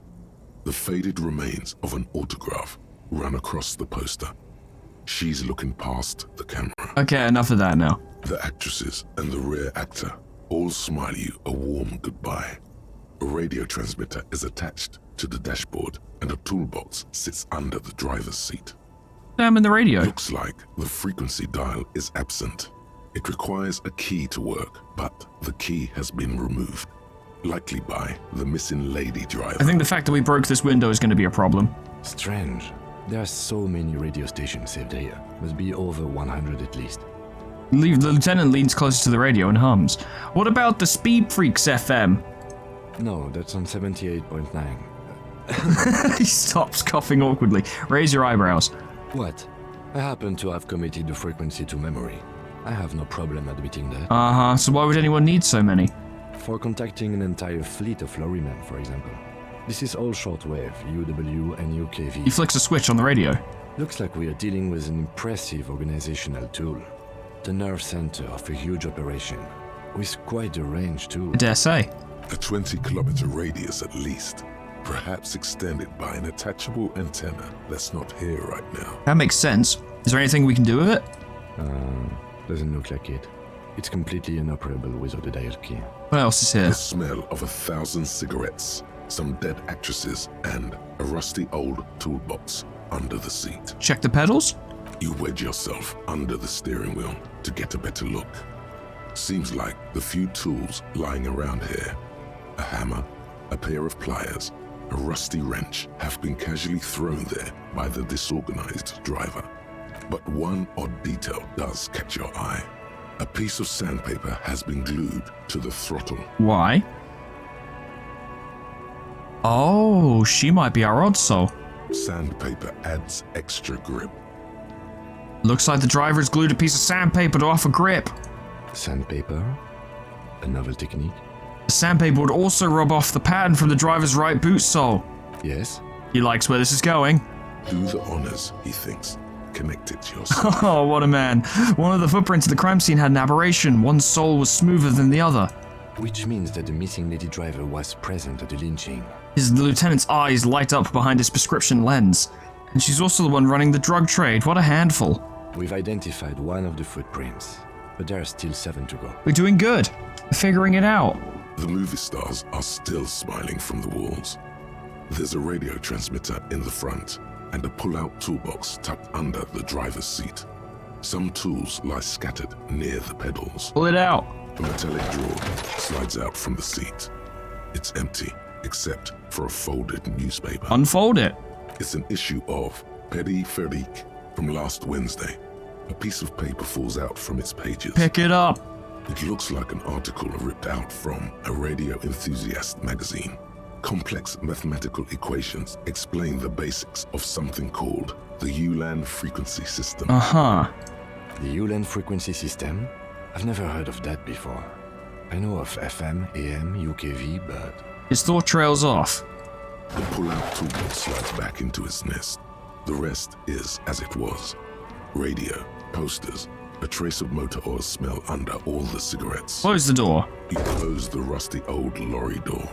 The faded remains of an autograph run across the poster. She's looking past the camera. Okay, enough of that now. The actresses and the rear actor all smile you a warm goodbye. A radio transmitter is attached to the dashboard and a toolbox sits under the driver's seat. Damn in the radio. Looks like the frequency dial is absent. It requires a key to work, but the key has been removed, likely by the missing lady driver. I think the fact that we broke this window is going to be a problem. Strange. There are so many radio stations saved here. Must be over 100 at least. The lieutenant leans closer to the radio and hums. What about the Speed Freaks FM? No, that's on 78.9. He stops coughing awkwardly. Raise your eyebrows. What? I happen to have committed the frequency to memory. I have no problem admitting that. Uh-huh, so why would anyone need so many? For contacting an entire fleet of lorrymen, for example. This is all shortwave, UW and He UKV. flicks a switch on the radio. Looks like we are dealing with an impressive organizational tool. The nerve center of a huge operation. With quite a range too. I dare say. A 20-kilometer radius at least, perhaps extended by an attachable antenna that's not here right now. That makes sense. Is there anything we can do with it? Doesn't look like it. It's completely inoperable without a dial key. What else is here? The smell of 1,000 cigarettes, some dead actresses, and a rusty old toolbox under the seat. Check the pedals? You wedge yourself under the steering wheel to get a better look. Seems like the few tools lying around here, a hammer, a pair of pliers, a rusty wrench, have been casually thrown there by the disorganized driver. But one odd detail does catch your eye. A piece of sandpaper has been glued to the throttle. Why? Oh, she might be our odd soul. Sandpaper adds extra grip. Looks like the driver's glued a piece of sandpaper to offer grip. Sandpaper? A novel technique? The sandpaper would also rub off the pattern from the driver's right boot sole. Yes? He likes where this is going. Do the honors, he thinks. Connect it yourself. Oh, what a man. One of the footprints of the crime scene had an aberration. One sole was smoother than the other. Which means that the missing lady driver was present at the lynching. The lieutenant's eyes light up behind his prescription lens. And she's also the one running the drug trade. What a handful. We've identified one of the footprints, but there are still 7 to go. We're doing good. We're figuring it out. The movie stars are still smiling from the walls. There's a radio transmitter in the front and a pull-out toolbox tucked under the driver's seat. Some tools lie scattered near the pedals. Pull it out. A metallic drawer slides out from the seat. It's empty, except for a folded newspaper. Unfold it. It's an issue of Périphérique from last Wednesday. A piece of paper falls out from its pages. Pick it up. It looks like an article ripped out from a radio enthusiast magazine. Complex mathematical equations explain the basics of something called the ULAN frequency system. Uh-huh. The ULAN frequency system? I've never heard of that before. I know of FM, AM, UKV, but... His thought trails off. The pull-out toolbox slides back into its nest. The rest is as it was. Radio, posters, a trace of motor oil smell under all the cigarettes. Close the door. You close the rusty old lorry door.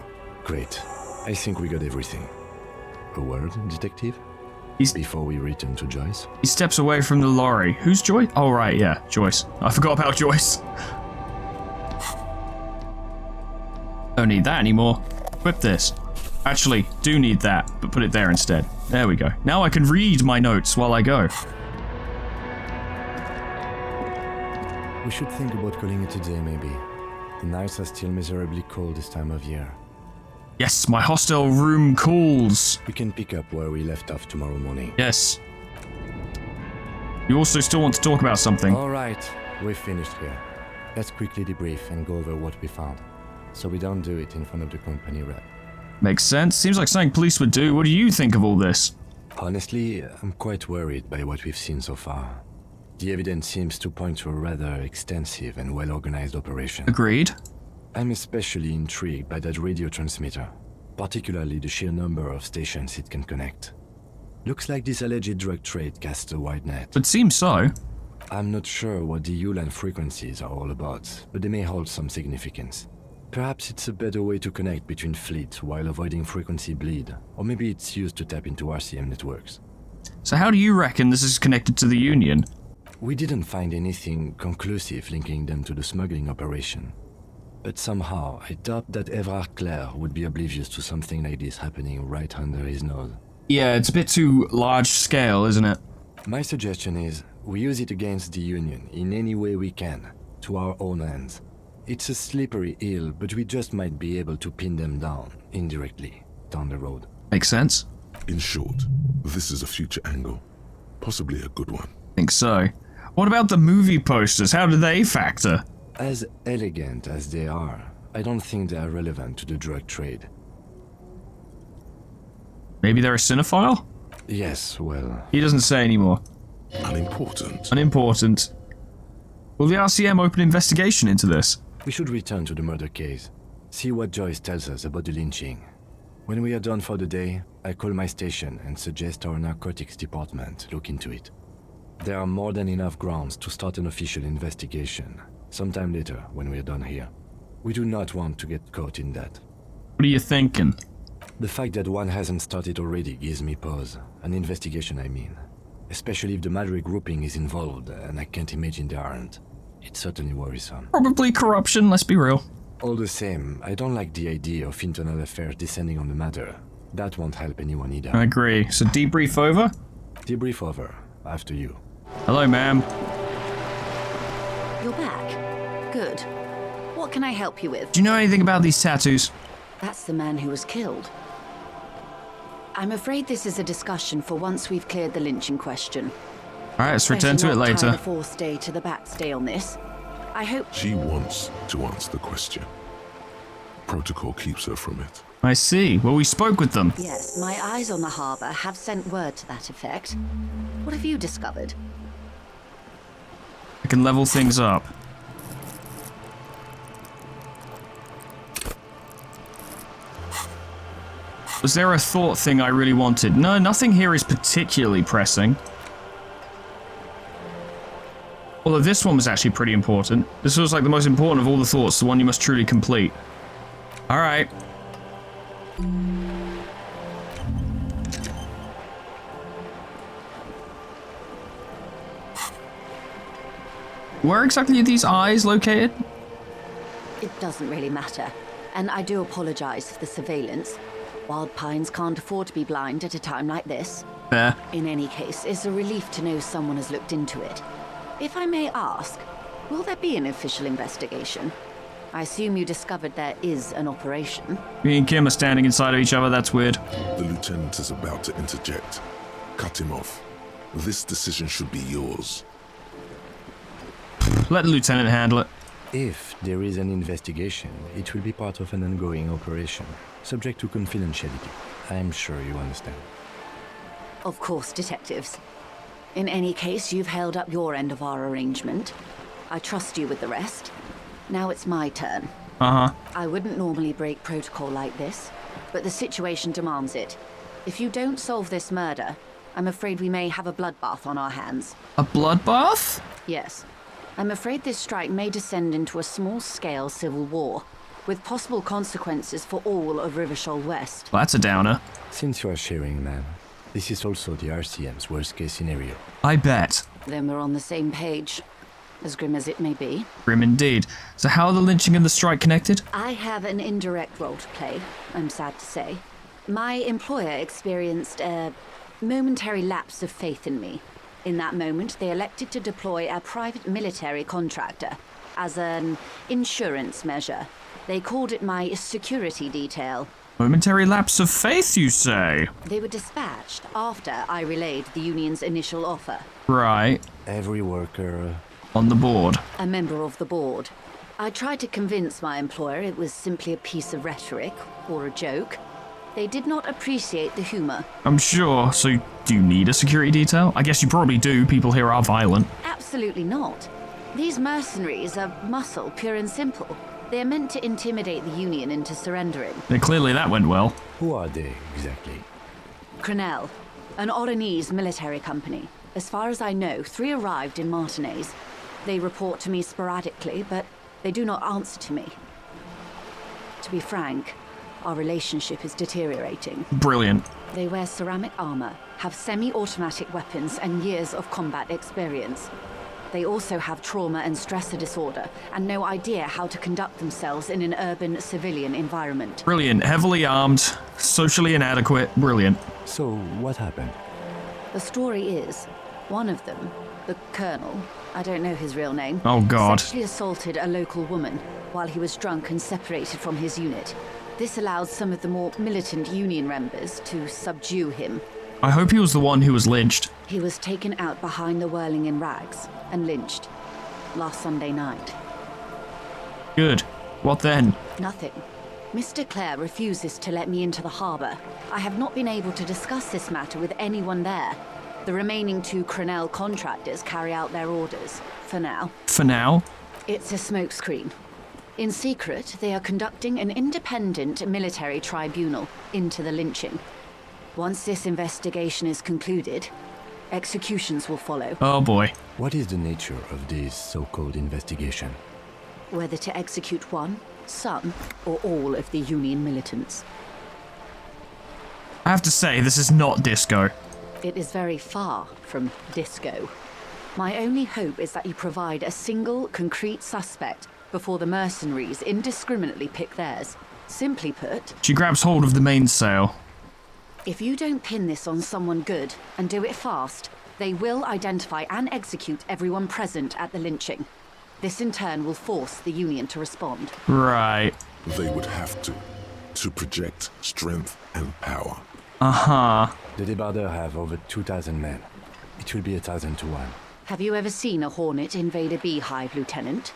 Great. I think we got everything. A word, detective? before we return to Joyce. He steps away from the lorry. Who's Joyce? Oh, right, yeah, Joyce. I forgot about Joyce. Don't need that anymore. Equip this. Actually, do need that, but put it there instead. There we go. Now I can read my notes while I go. We should think about calling it a day, maybe. The nights are still miserably cold this time of year. Yes, my hostel room calls. We can pick up where we left off tomorrow morning. Yes. You also still want to talk about something. All right, we're finished here. Let's quickly debrief and go over what we found, so we don't do it in front of the company rep. Makes sense. Seems like something police would do. What do you think of all this? Honestly, I'm quite worried by what we've seen so far. The evidence seems to point to a rather extensive and well-organized operation. Agreed. I'm especially intrigued by that radio transmitter, particularly the sheer number of stations it can connect. Looks like this alleged drug trade casts a wide net. It seems so. I'm not sure what the ULAN frequencies are all about, but they may hold some significance. Perhaps it's a better way to connect between fleets while avoiding frequency bleed, or maybe it's used to tap into RCM networks. So how do you reckon this is connected to the Union? We didn't find anything conclusive linking them to the smuggling operation. But somehow, I doubt that Evrard Clare would be oblivious to something like this happening right under his nose. Yeah, it's a bit too large scale, isn't it? My suggestion is, we use it against the Union in any way we can, to our own ends. It's a slippery hill, but we just might be able to pin them down, indirectly, down the road. Makes sense. In short, this is a future angle. Possibly a good one. Think so. What about the movie posters? How do they factor? As elegant as they are, I don't think they are relevant to the drug trade. Maybe they're a cinephile? Yes, well... He doesn't say anymore. Unimportant. Unimportant. Will the RCM open investigation into this? We should return to the murder case. See what Joyce tells us about the lynching. When we are done for the day, I call my station and suggest our narcotics department look into it. There are more than enough grounds to start an official investigation, sometime later when we are done here. We do not want to get caught in that. What are you thinking? The fact that one hasn't started already gives me pause. An investigation, I mean. Especially if the Madrid grouping is involved, and I can't imagine they aren't. It's certainly worrisome. Probably corruption, let's be real. All the same, I don't like the idea of internal affairs descending on the matter. That won't help anyone either. I agree. So debrief over? Debrief over. After you. Hello, ma'am. You're back. Good. What can I help you with? Do you know anything about these tattoos? That's the man who was killed. I'm afraid this is a discussion for once we've cleared the lynching question. Alright, let's return to it later. The forced day to the backstay on this. I hope... She wants to answer the question. Protocol keeps her from it. I see. Well, we spoke with them. Yes, my eyes on the harbour have sent word to that effect. What have you discovered? I can level things up. Was there a thought thing I really wanted? No, nothing here is particularly pressing. Although this one was actually pretty important. This was like the most important of all the thoughts, the one you must truly complete. Alright. Where exactly are these eyes located? It doesn't really matter. And I do apologize for the surveillance. Wild Pines can't afford to be blind at a time like this. Fair. In any case, it's a relief to know someone has looked into it. If I may ask, will there be an official investigation? I assume you discovered there is an operation. Me and Kim are standing inside of each other, that's weird. The lieutenant is about to interject. Cut him off. This decision should be yours. Let the lieutenant handle it. If there is an investigation, it will be part of an ongoing operation, subject to confidentiality. I'm sure you understand. Of course, detectives. In any case, you've held up your end of our arrangement. I trust you with the rest. Now it's my turn. Uh-huh. I wouldn't normally break protocol like this, but the situation demands it. If you don't solve this murder, I'm afraid we may have a bloodbath on our hands. A bloodbath? Yes. I'm afraid this strike may descend into a small-scale civil war, with possible consequences for all of Rivershoal West. Well, that's a downer. Since you are sharing, ma'am, This is also the RCM's worst-case scenario. I bet. Then we're on the same page, as grim as it may be. Grim indeed. So how are the lynching and the strike connected? I have an indirect role to play, I'm sad to say. My employer experienced a momentary lapse of faith in me. In that moment, they elected to deploy a private military contractor as an insurance measure. They called it my security detail. Momentary lapse of faith, you say? They were dispatched after I relayed the union's initial offer. Right. Every worker... On the board. A member of the board. I tried to convince my employer it was simply a piece of rhetoric or a joke. They did not appreciate the humor. I'm sure. So, do you need a security detail? I guess you probably do. People here are violent. Absolutely not. These mercenaries are muscle, pure and simple. They are meant to intimidate the Union into surrendering. Then clearly that went well. Who are they, exactly? Crenel, an Oranese military company. As far as I know, 3 arrived in Martinez. They report to me sporadically, but they do not answer to me. To be frank, our relationship is deteriorating. Brilliant. They wear ceramic armor, have semi-automatic weapons, and years of combat experience. They also have trauma and stressor disorder, and no idea how to conduct themselves in an urban civilian environment. Brilliant. Heavily armed, socially inadequate. Brilliant. So, what happened? The story is, one of them, the colonel, I don't know his real name, Oh God. sexually assaulted a local woman while he was drunk and separated from his unit. This allowed some of the more militant Union members to subdue him. I hope he was the one who was lynched. He was taken out behind the whirling in rags and lynched last Sunday night. Good. What then? Nothing. Mr. Clare refuses to let me into the harbour. I have not been able to discuss this matter with anyone there. The remaining 2 Crenel contractors carry out their orders, for now. For now? It's a smokescreen. In secret, they are conducting an independent military tribunal into the lynching. Once this investigation is concluded, executions will follow. Oh boy. What is the nature of this so-called investigation? Whether to execute one, some, or all of the Union militants. I have to say, this is not disco. It is very far from disco. My only hope is that you provide a single, concrete suspect before the mercenaries indiscriminately pick theirs. Simply put, She grabs hold of the mainsail. if you don't pin this on someone good and do it fast, they will identify and execute everyone present at the lynching. This in turn will force the Union to respond. Right. They would have to project strength and power. Uh-huh. The Debarders have over 2,000 men. It will be 1,000 to 1. Have you ever seen a Hornet invade a beehive, Lieutenant?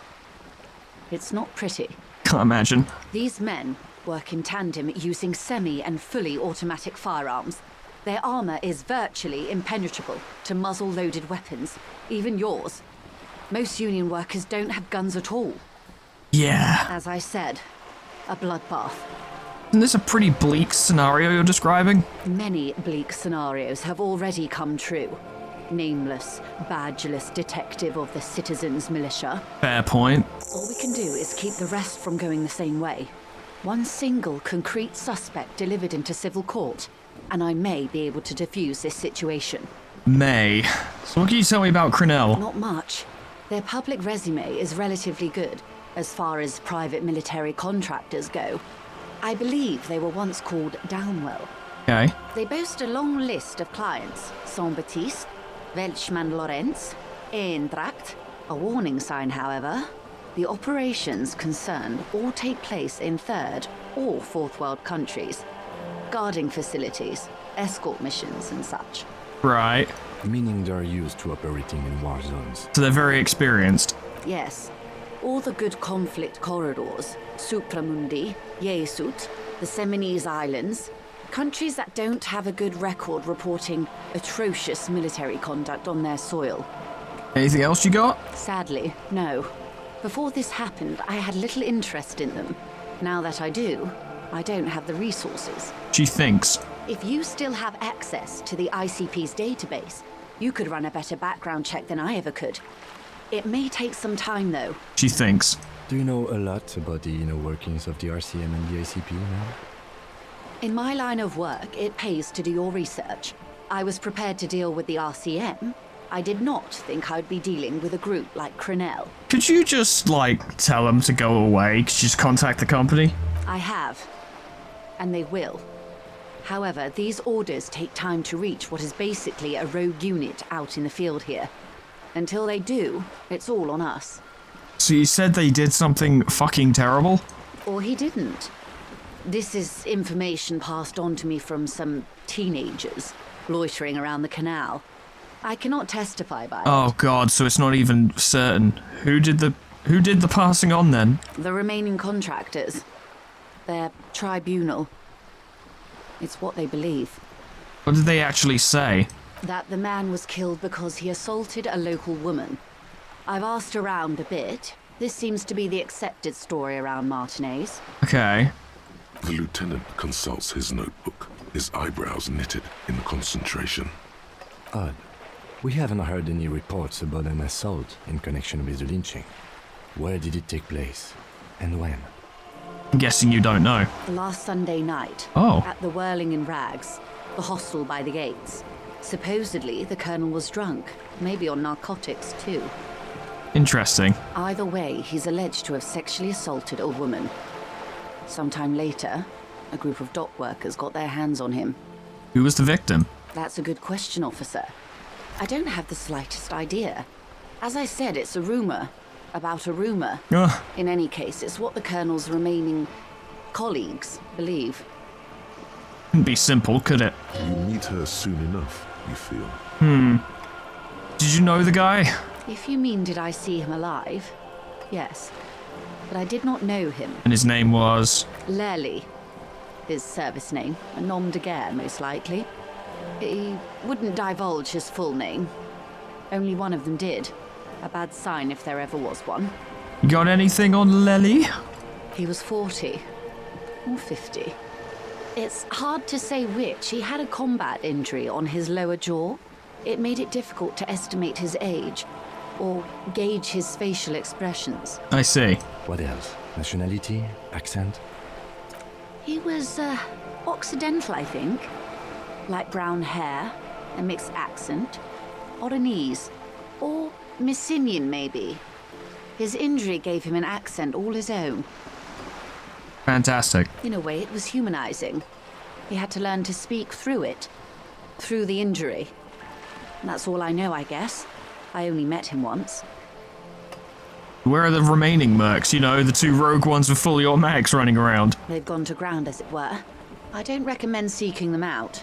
It's not pretty. Can't imagine. These men work in tandem using semi and fully automatic firearms. Their armor is virtually impenetrable to muzzle-loaded weapons, even yours. Most Union workers don't have guns at all. Yeah. As I said, a bloodbath. Isn't this a pretty bleak scenario you're describing? Many bleak scenarios have already come true. Nameless, badgeless detective of the citizens' militia. Fair point. All we can do is keep the rest from going the same way. One single concrete suspect delivered into civil court, and I may be able to defuse this situation. May. So what can you tell me about Crenel? Not much. Their public resume is relatively good, as far as private military contractors go. I believe they were once called Downwell. Okay. They boast a long list of clients. Saint-Baptiste, Welchman-Lorenz, Eintracht. A warning sign, however. The operations concerned all take place in third or fourth world countries. Guarding facilities, escort missions and such. Right. Meaning they're used to operating in war zones. So they're very experienced. Yes. All the good conflict corridors, Supramundi, Yesut, the Seminese Islands, countries that don't have a good record reporting atrocious military conduct on their soil. Anything else you got? Sadly, no. Before this happened, I had little interest in them. Now that I do, I don't have the resources. She thinks. If you still have access to the ICP's database, you could run a better background check than I ever could. It may take some time, though. She thinks. Do you know a lot about the inner workings of the RCM and the ICP now? In my line of work, it pays to do your research. I was prepared to deal with the RCM, I did not think I'd be dealing with a group like Crenell. Could you just, like, tell them to go away? Could you just contact the company? I have. And they will. However, these orders take time to reach what is basically a rogue unit out in the field here. Until they do, it's all on us. So you said they did something fucking terrible? Or he didn't. This is information passed on to me from some teenagers loitering around the canal. I cannot testify by it. Oh god, so it's not even certain. Who did the passing on then? The remaining contractors. Their tribunal. It's what they believe. What did they actually say? That the man was killed because he assaulted a local woman. I've asked around a bit. This seems to be the accepted story around Martinez. Okay. The lieutenant consults his notebook, his eyebrows knitted in concentration. Odd. We haven't heard any reports about an assault in connection with the lynching. Where did it take place? And when? I'm guessing you don't know. Last Sunday night. Oh. At the Whirling in Rags, the hostel by the gates. Supposedly, the colonel was drunk. Maybe on narcotics, too. Interesting. Either way, he's alleged to have sexually assaulted a woman. Sometime later, a group of dock workers got their hands on him. Who was the victim? That's a good question, officer. I don't have the slightest idea. As I said, it's a rumor. About a rumor. Ugh. In any case, it's what the colonel's remaining colleagues believe. Couldn't be simple, could it? You meet her soon enough, you feel. Did you know the guy? If you mean did I see him alive? Yes. But I did not know him. And his name was? Lely. His service name. A nom de guerre, most likely. He wouldn't divulge his full name. Only one of them did. A bad sign if there ever was one. You got anything on Lely? He was 40. Or 50. It's hard to say which. He had a combat injury on his lower jaw. It made it difficult to estimate his age, or gauge his facial expressions. I see. What else? Nationality? Accent? He was, Occidental, I think. Light brown hair, a mixed accent, Oranese, or Messinian, maybe. His injury gave him an accent all his own. Fantastic. In a way, it was humanizing. He had to learn to speak through it, through the injury. And that's all I know, I guess. I only met him once. Where are the remaining mercs? You know, the two rogue ones with fully automatics running around. They've gone to ground, as it were. I don't recommend seeking them out.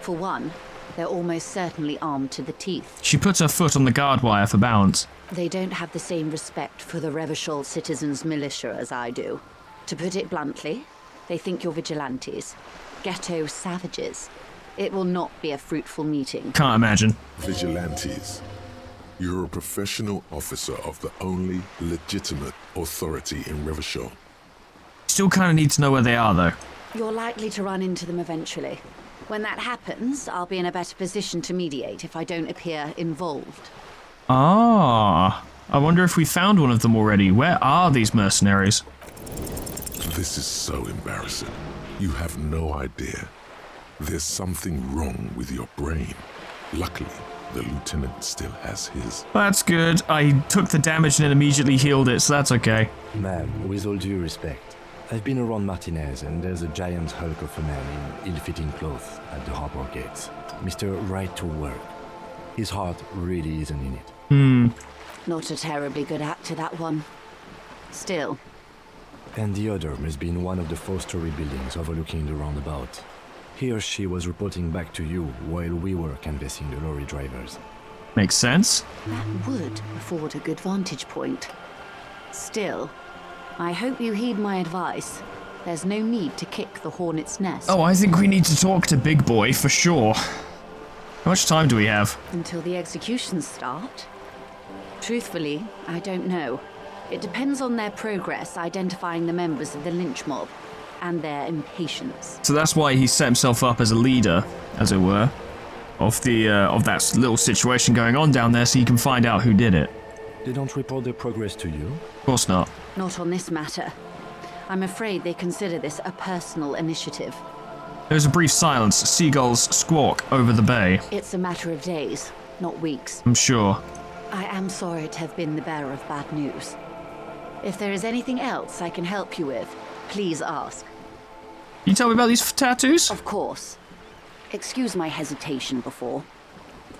For one, they're almost certainly armed to the teeth. She puts her foot on the guard wire for balance. They don't have the same respect for the Revachol citizens' militia as I do. To put it bluntly, they think you're vigilantes. Ghetto savages. It will not be a fruitful meeting. Can't imagine. Vigilantes. You're a professional officer of the only legitimate authority in Revachol. Still kind of need to know where they are, though. You're likely to run into them eventually. When that happens, I'll be in a better position to mediate if I don't appear involved. Ah, I wonder if we found one of them already. Where are these mercenaries? This is so embarrassing. You have no idea. There's something wrong with your brain. Luckily, the lieutenant still has his. That's good. I took the damage and it immediately healed it, so that's okay. Ma'am, with all due respect, I've been around Martinez and there's a giant hulk of a man in ill-fitting clothes at the harbor gates. Mr. Right to Work. His heart really isn't in it. Not a terribly good actor, that one. Still. And the other must be in one of the 4-story buildings overlooking the roundabout. He or she was reporting back to you while we were canvassing the lorry drivers. Makes sense. That would afford a good vantage point. Still, I hope you heed my advice. There's no need to kick the hornet's nest. Oh, I think we need to talk to Big Boy, for sure. How much time do we have? Until the executions start? Truthfully, I don't know. It depends on their progress identifying the members of the lynch mob, and their impatience. So that's why he set himself up as a leader, as it were, of that little situation going on down there, so he can find out who did it. They don't report their progress to you? Of course not. Not on this matter. I'm afraid they consider this a personal initiative. There's a brief silence. Seagulls squawk over the bay. It's a matter of days, not weeks. I'm sure. I am sorry to have been the bearer of bad news. If there is anything else I can help you with, please ask. Can you tell me about these tattoos? Of course. Excuse my hesitation before.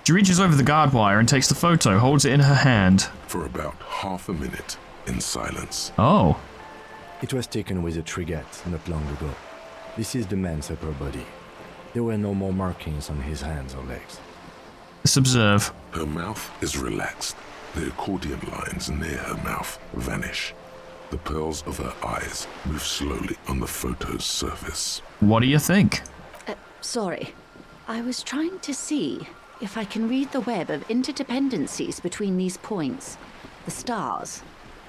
She reaches over the guard wire and takes the photo, holds it in her hand. For about half a minute, in silence. Oh. It was taken with a Trigat not long ago. This is the man's upper body. There were no more markings on his hands or legs. Let's observe. Her mouth is relaxed. The accordion lines near her mouth vanish. The pearls of her eyes move slowly on the photo's surface. What do you think? Sorry. I was trying to see if I can read the web of interdependencies between these points. The stars.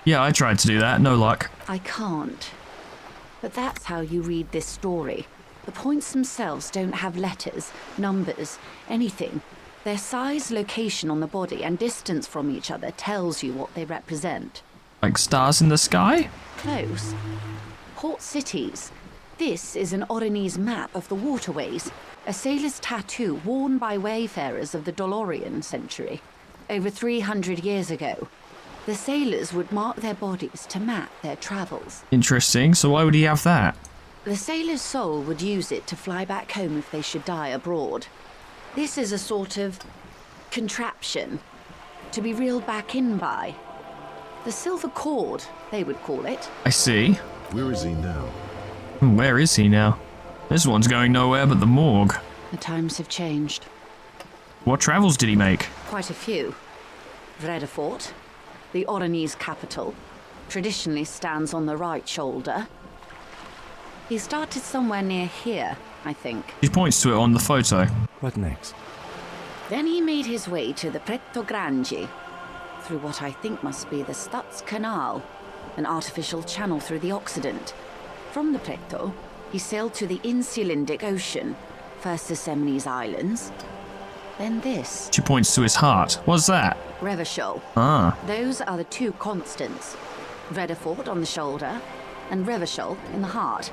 Yeah, I tried to do that. No luck. I can't. But that's how you read this story. The points themselves don't have letters, numbers, anything. Their size, location on the body, and distance from each other tells you what they represent. Like stars in the sky? Close. Port cities. This is an Oronese map of the waterways, a sailor's tattoo worn by wayfarers of the Dolorian century. Over 300 years ago, the sailors would mark their bodies to map their travels. Interesting. So why would he have that? The sailor's soul would use it to fly back home if they should die abroad. This is a sort of contraption to be reeled back in by. The silver cord, they would call it. I see. Where is he now? Where is he now? This one's going nowhere but the morgue. The times have changed. What travels did he make? Quite a few. Vredefort, the Oronese capital, traditionally stands on the right shoulder. He started somewhere near here, I think. She points to it on the photo. What next? Then he made his way to the Pretto Grande, through what I think must be the Stutz Canal, an artificial channel through the Occident. From the Pretto, he sailed to the Insulindic Ocean, first the Semines Islands, then this. She points to his heart. What's that? Revachol. Ah. Those are the two constants. Vredefort on the shoulder, and Revachol in the heart.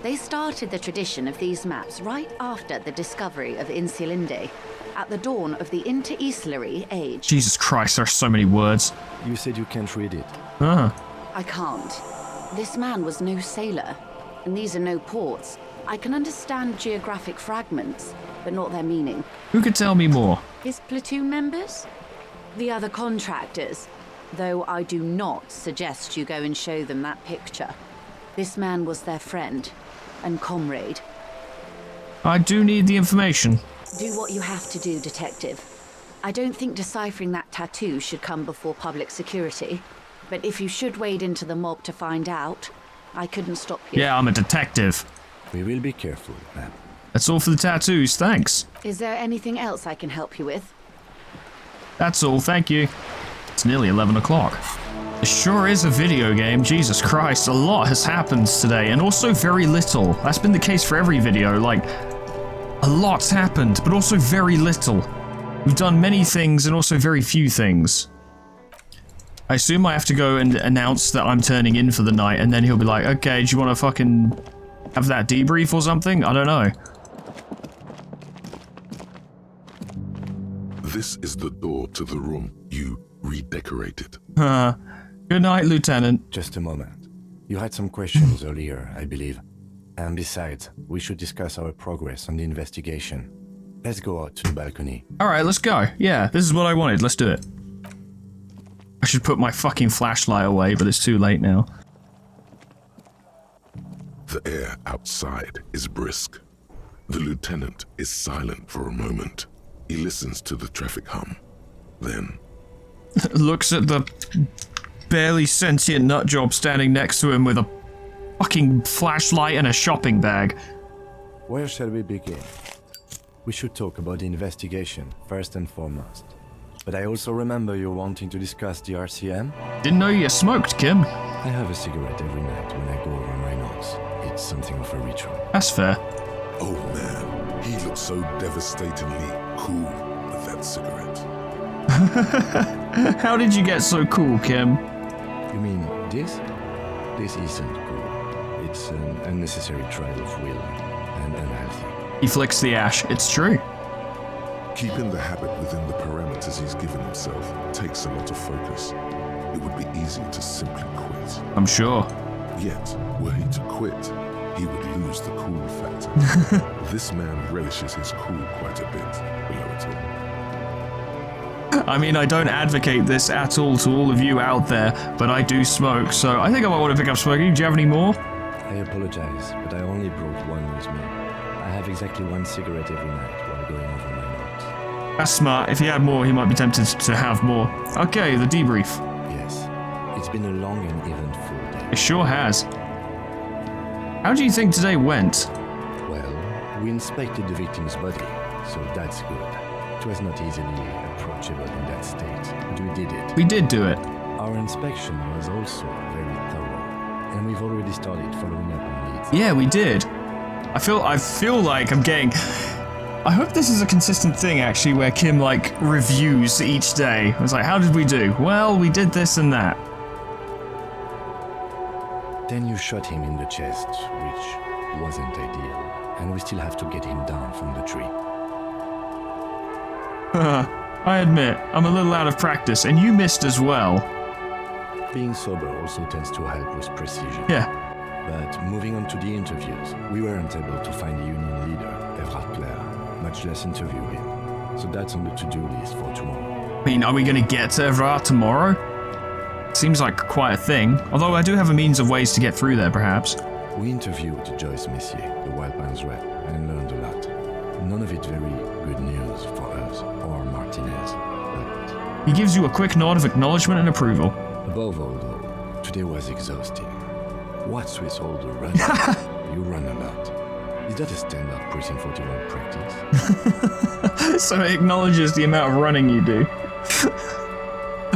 They started the tradition of these maps right after the discovery of Insulinde, at the dawn of the Interinsulary Age. Jesus Christ, there are so many words. You said you can't read it. Ah. I can't. This man was no sailor, and these are no ports. I can understand geographic fragments, but not their meaning. Who could tell me more? His platoon members? The other contractors. Though I do not suggest you go and show them that picture. This man was their friend and comrade. I do need the information. Do what you have to do, Detective. I don't think deciphering that tattoo should come before public security. But if you should wade into the mob to find out, I couldn't stop you. Yeah, I'm a detective. We will be careful, ma'am. That's all for the tattoos, thanks. Is there anything else I can help you with? That's all, thank you. It's nearly 11 o'clock. It sure is a video game, Jesus Christ. A lot has happened today, and also very little. That's been the case for every video, like, a lot's happened, but also very little. We've done many things and also very few things. I assume I have to go and announce that I'm turning in for the night, and then he'll be like, okay, do you want to fucking have that debrief or something? I don't know. This is the door to the room you redecorated. Good night, Lieutenant. Just a moment. You had some questions earlier, I believe. And besides, we should discuss our progress on the investigation. Let's go out to the balcony. Alright, let's go. Yeah, this is what I wanted. Let's do it. I should put my fucking flashlight away, but it's too late now. The air outside is brisk. The lieutenant is silent for a moment. He listens to the traffic hum. Then looks at the barely sentient nutjob standing next to him with a fucking flashlight and a shopping bag. Where shall we begin? We should talk about the investigation, first and foremost. But I also remember you wanting to discuss the RCM. Didn't know you smoked, Kim. I have a cigarette every night when I go over my notes. It's something of a ritual. That's fair. Oh man, he looks so devastatingly cool with that cigarette. How did you get so cool, Kim? You mean this? This isn't cool. It's an unnecessary trial of will. and unhealthy. He flicks the ash. It's true. Keeping the habit within the parameters he's given himself takes a lot of focus. It would be easy to simply quit. I'm sure. Yet, were he to quit, he would lose the cool factor. This man relishes his cool quite a bit, below it all. I mean, I don't advocate this at all to all of you out there, but I do smoke, so I think I might want to pick up smoking. Do you have any more? I apologize, but I only brought one with me. I have exactly one cigarette every night while going over my notes. That's smart. If he had more, he might be tempted to have more. Okay, the debrief. Yes, it's been a long and eventful day. It sure has. How do you think today went? Well, we inspected the victim's body, so that's good. It was not easily approachable in that state, but we did it. We did do it. Our inspection was also very thorough, and we've already started following up on leads. Yeah, we did. I feel like I'm getting... I hope this is a consistent thing, actually, where Kim, like, reviews each day. It's like, how did we do? Well, we did this and that. Then you shot him in the chest, which wasn't ideal, and we still have to get him down from the tree. I admit, I'm a little out of practice, and you missed as well. Being sober also tends to help with precision. Yeah. But moving on to the interviews, we weren't able to find the union leader, Everard Clare, much less interview him. So that's on the to-do list for tomorrow. I mean, are we going to get to Everard tomorrow? Seems like quite a thing, although I do have a means of ways to get through there, perhaps. We interviewed Joyce Messier, the Wild Pines rep, and learned a lot. None of it very good news for us or Martinez, but... He gives you a quick nod of acknowledgement and approval. Above all, though, today was exhausting. What's with all the running? You run a lot. Is that a standard Prison 41 practice? So it acknowledges the amount of running you do.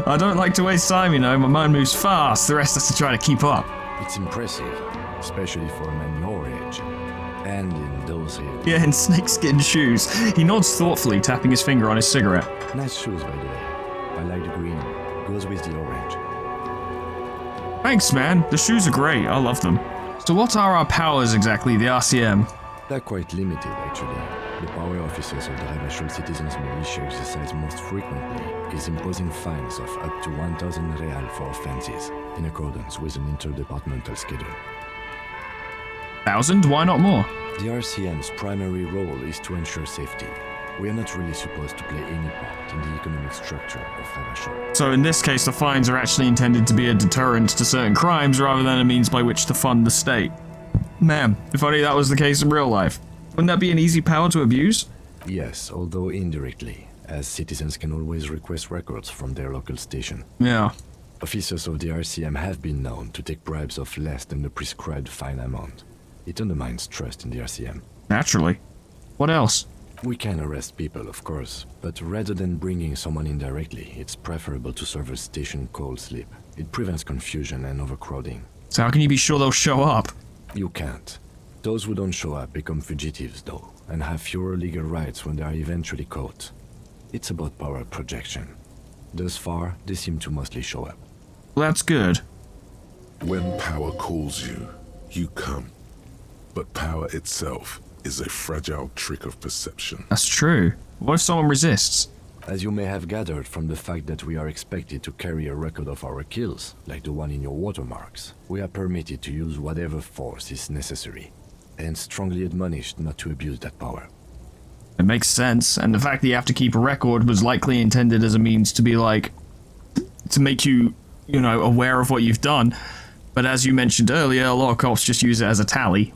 I don't like to waste time, you know. My mind moves fast. The rest has to try to keep up. It's impressive, especially for a man your age. And in those ages. Yeah, in snakeskin shoes. He nods thoughtfully, tapping his finger on his cigarette. Nice shoes, by the way. I like the green. Goes with the orange. Thanks, man. The shoes are great. I love them. So what are our powers exactly, the RCM? They're quite limited, actually. The power officers of the Rebachol Citizens Militia exercise most frequently is imposing fines of up to 1,000 real for offenses, in accordance with an interdepartmental schedule. 1,000? Why not more? The RCM's primary role is to ensure safety. We are not really supposed to play any part in the economic structure of Rebachol. So in this case, the fines are actually intended to be a deterrent to certain crimes rather than a means by which to fund the state. Man, if only that was the case in real life. Wouldn't that be an easy power to abuse? Yes, although indirectly, as citizens can always request records from their local station. Yeah. Officers of the RCM have been known to take bribes of less than the prescribed fine amount. It undermines trust in the RCM. Naturally. What else? We can arrest people, of course, but rather than bringing someone in directly, it's preferable to serve a station cold sleep. It prevents confusion and overcrowding. So how can you be sure they'll show up? You can't. Those who don't show up become fugitives, though, and have fewer legal rights when they are eventually caught. It's about power projection. Thus far, they seem to mostly show up. Well, that's good. When power calls you, you come. But power itself is a fragile trick of perception. That's true. What if someone resists? As you may have gathered from the fact that we are expected to carry a record of our kills, like the one in your watermarks, we are permitted to use whatever force is necessary, and strongly admonished not to abuse that power. It makes sense, and the fact that you have to keep a record was likely intended as a means to be like, to make you, aware of what you've done. But as you mentioned earlier, a lot of cops just use it as a tally.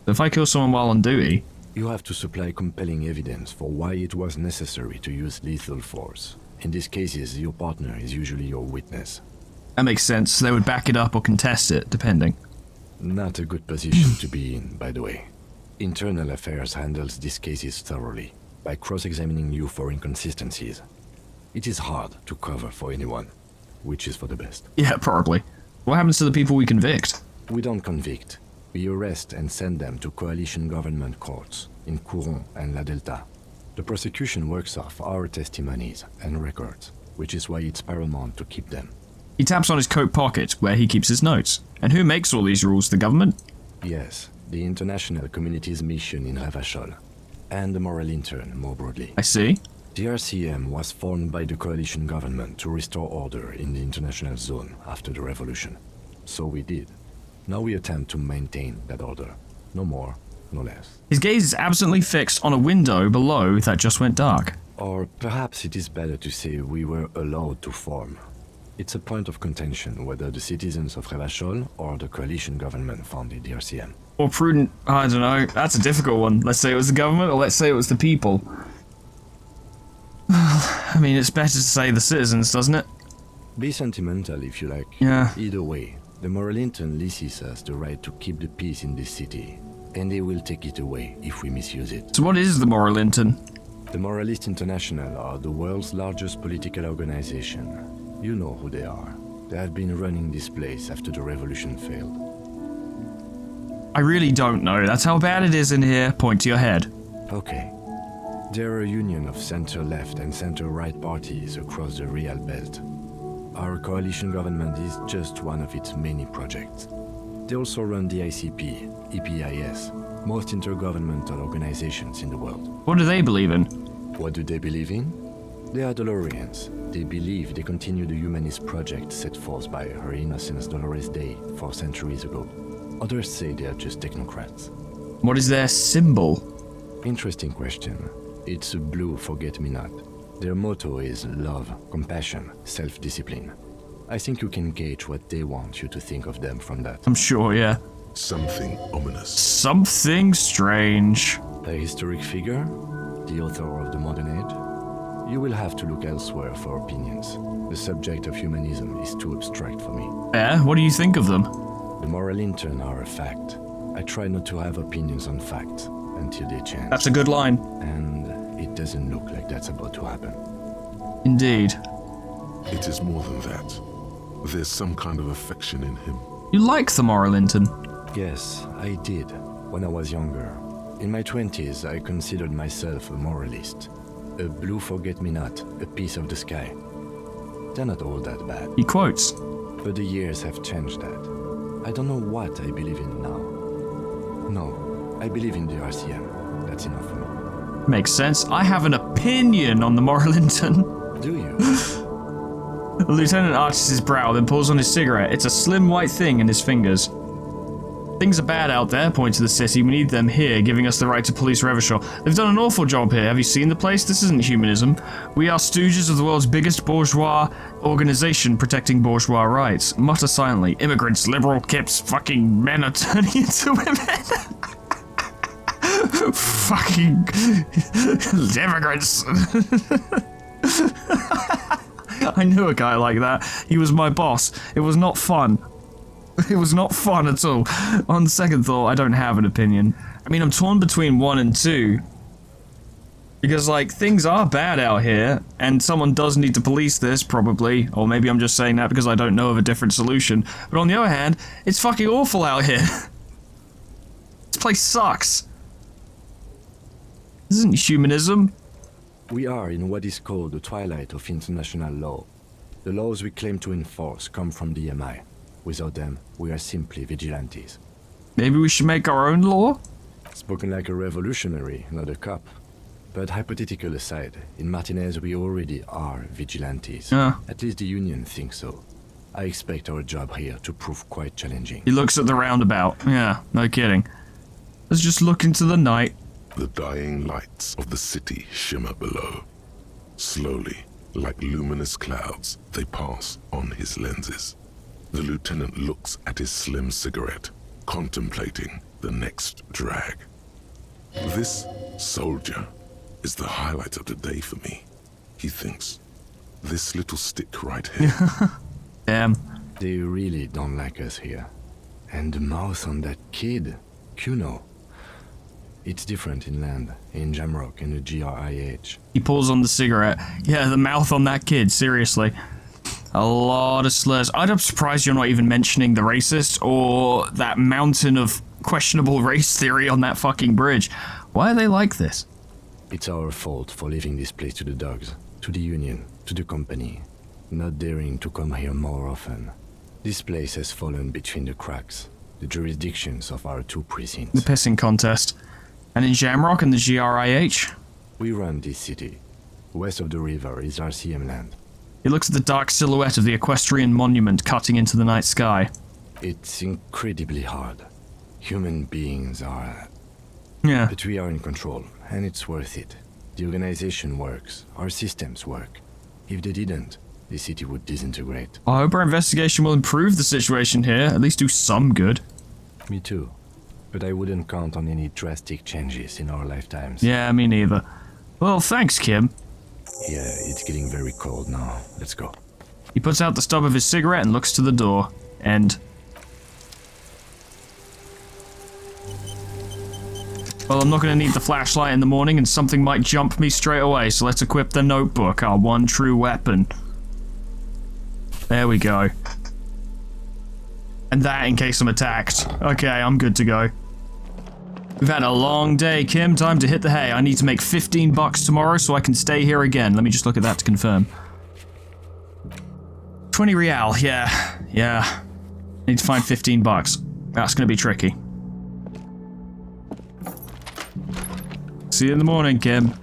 So if I kill someone while on duty... You have to supply compelling evidence for why it was necessary to use lethal force. In these cases, your partner is usually your witness. That makes sense. They would back it up or contest it, depending. Not a good position to be in, by the way. Internal Affairs handles these cases thoroughly, by cross-examining you for inconsistencies. It is hard to cover for anyone, which is for the best. Yeah, probably. What happens to the people we convict? We don't convict. We arrest and send them to coalition government courts in Couron and La Delta. The prosecution works off our testimonies and records, which is why it's paramount to keep them. He taps on his coat pocket, where he keeps his notes. And who makes all these rules? The government? Yes, the international community's mission in Revachol, and the moral intern more broadly. I see. The RCM was formed by the coalition government to restore order in the international zone after the revolution. So we did. Now we attempt to maintain that order. No more, no less. His gaze is absently fixed on a window below that just went dark. Or perhaps it is better to say we were allowed to form. It's a point of contention whether the citizens of Revachol or the coalition government founded the RCM. Or prudent, I don't know, that's a difficult one. Let's say it was the government, or let's say it was the people. I mean, it's better to say the citizens, doesn't it? Be sentimental if you like. Yeah. Either way, the moral intern leases us the right to keep the peace in this city, and they will take it away if we misuse it. So what is the moral intern? The Moralist International are the world's largest political organization. You know who they are. They have been running this place after the revolution failed. I really don't know. That's how bad it is in here. Point to your head. Okay. They're a union of center-left and center-right parties across the Real Belt. Our coalition government is just one of its many projects. They also run the ICP, EPIS, most intergovernmental organizations in the world. What do they believe in? What do they believe in? They are Dolorians. They believe they continue the humanist project set forth by Her Innocence Dolores Day 4 centuries ago. Others say they are just technocrats. What is their symbol? Interesting question. It's a blue forget-me-not. Their motto is love, compassion, self-discipline. I think you can gauge what they want you to think of them from that. I'm sure, yeah. Something ominous. Something strange. A historic figure? The author of the modern age? You will have to look elsewhere for opinions. The subject of humanism is too abstract for me. Yeah, what do you think of them? The moral intern are a fact. I try not to have opinions on facts until they change. That's a good line. And it doesn't look like that's about to happen. Indeed. It is more than that. There's some kind of affection in him. You like the moral intern? Yes, I did, when I was younger. In my 20s, I considered myself a moralist. A blue forget-me-not, a piece of the sky. They're not all that bad. He quotes. But the years have changed that. I don't know what I believe in now. No, I believe in the RCM. That's enough for me. Makes sense. I have an opinion on the moral intern. Do you? The lieutenant arches his brow, then pulls on his cigarette. It's a slim white thing in his fingers. Things are bad out there, point to the city. We need them here, giving us the right to police Revachol. They've done an awful job here. Have you seen the place? This isn't humanism. We are stooges of the world's biggest bourgeois organization protecting bourgeois rights. Mutter silently. Immigrants, liberal kips, fucking men are turning into women. Fucking immigrants. I knew a guy like that. He was my boss. It was not fun. It was not fun at all. On second thought, I don't have an opinion. I mean, I'm torn between 1 and 2. Because, like, things are bad out here, and someone does need to police this, probably. Or maybe I'm just saying that because I don't know of a different solution. But on the other hand, it's fucking awful out here. This place sucks. This isn't humanism. We are in what is called the twilight of international law. The laws we claim to enforce come from the MI. Without them, we are simply vigilantes. Maybe we should make our own law? Spoken like a revolutionary, not a cop. But hypothetical aside, in Martinez we already are vigilantes. At least the Union thinks so. I expect our job here to prove quite challenging. He looks at the roundabout. Yeah, no kidding. Let's just look into the night. The dying lights of the city shimmer below. Slowly, like luminous clouds, they pass on his lenses. The lieutenant looks at his slim cigarette, contemplating the next drag. This soldier is the highlight of the day for me, he thinks. This little stick right here. Damn. They really don't like us here. And the mouth on that kid, Kuno. It's different inland, in Jamrock and the GRIH. He pulls on the cigarette. Yeah, the mouth on that kid, seriously. A lot of slurs. I'm surprised you're not even mentioning the racist or that mountain of questionable race theory on that fucking bridge. Why are they like this? It's our fault for leaving this place to the dogs, to the Union, to the company. Not daring to come here more often. This place has fallen between the cracks. the jurisdictions of our 2 precincts. The pissing contest. And in Jamrock and the GRIH? We run this city. West of the river is RCM land. He looks at the dark silhouette of the equestrian monument cutting into the night sky. It's incredibly hard. Human beings are... Yeah. But we are in control, and it's worth it. The organization works. Our systems work. If they didn't, the city would disintegrate. I hope our investigation will improve the situation here, at least do some good. Me too. But I wouldn't count on any drastic changes in our lifetimes. Yeah, me neither. Well, thanks, Kim. Yeah, it's getting very cold now. Let's go. He puts out the stub of his cigarette and looks to the door. End. Well, I'm not going to need the flashlight in the morning, and something might jump me straight away, so let's equip the notebook, our one true weapon. There we go. And that in case I'm attacked. Okay, I'm good to go. We've had a long day, Kim. Time to hit the hay. I need to make 15 bucks tomorrow so I can stay here again. Let me just look at that to confirm. 20 real, yeah. I need to find 15 bucks. That's going to be tricky. See you in the morning, Kim.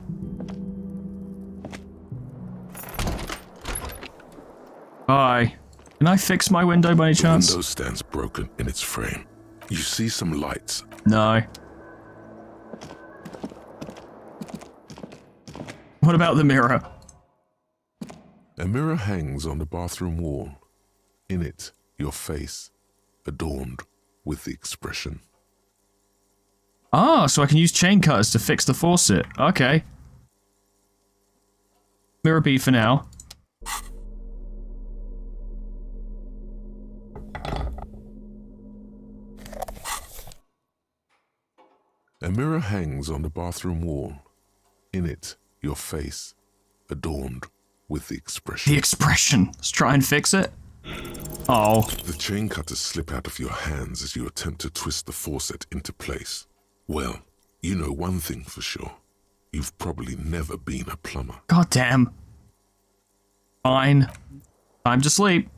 Bye. Can I fix my window by any chance? The window stands broken in its frame. You see some lights. No. What about the mirror? A mirror hangs on the bathroom wall. In it, your face, adorned with the expression. Ah, so I can use chain cutters to fix the faucet. Okay. Mirror B for now. A mirror hangs on the bathroom wall. In it, your face, adorned with the expression. The expression. Let's try and fix it. Oh. The chain cutters slip out of your hands as you attempt to twist the faucet into place. Well, you know one thing for sure. You've probably never been a plumber. God damn. Fine. Time to sleep.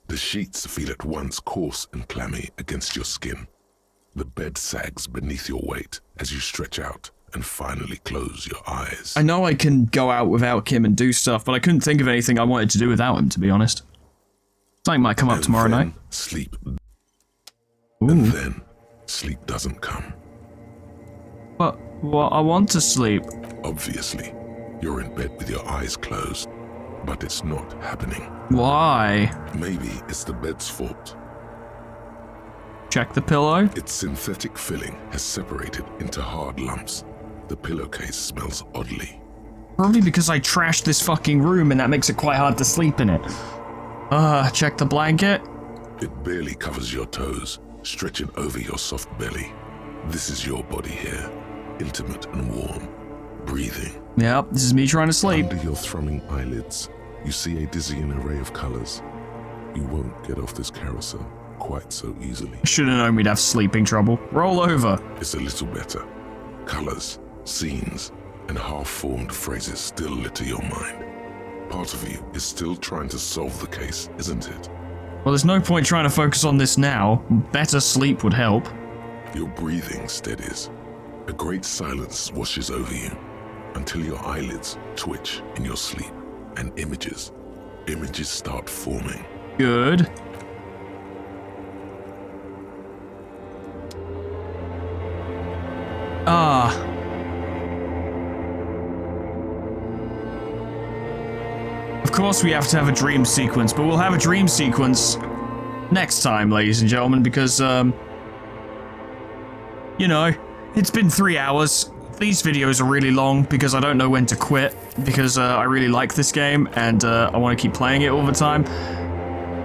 The sheets feel at once coarse and clammy against your skin. The bed sags beneath your weight as you stretch out and finally close your eyes. I know I can go out without Kim and do stuff, but I couldn't think of anything I wanted to do without him, to be honest. Something might come up tomorrow night. Sleep. Ooh. And then, sleep doesn't come. But, I want to sleep. Obviously, you're in bed with your eyes closed, but it's not happening. Why? Maybe it's the bed's fault. Check the pillow. Its synthetic filling has separated into hard lumps. The pillowcase smells oddly. Probably because I trashed this fucking room and that makes it quite hard to sleep in it. Check the blanket. It barely covers your toes, stretching over your soft belly. This is your body here, intimate and warm, breathing. Yep, this is me trying to sleep. Under your thrumming eyelids, you see a dizzying array of colors. You won't get off this carousel quite so easily. Should have known we'd have sleeping trouble. Roll over. It's a little better. Colors, scenes, and half-formed phrases still litter your mind. Part of you is still trying to solve the case, isn't it? Well, there's no point trying to focus on this now. Better sleep would help. Your breathing steadies. A great silence washes over you until your eyelids twitch in your sleep and images start forming. Good. Of course we have to have a dream sequence, but we'll have a dream sequence next time, ladies and gentlemen, because, you know, it's been 3 hours. These videos are really long because I don't know when to quit, because I really like this game and I want to keep playing it all the time.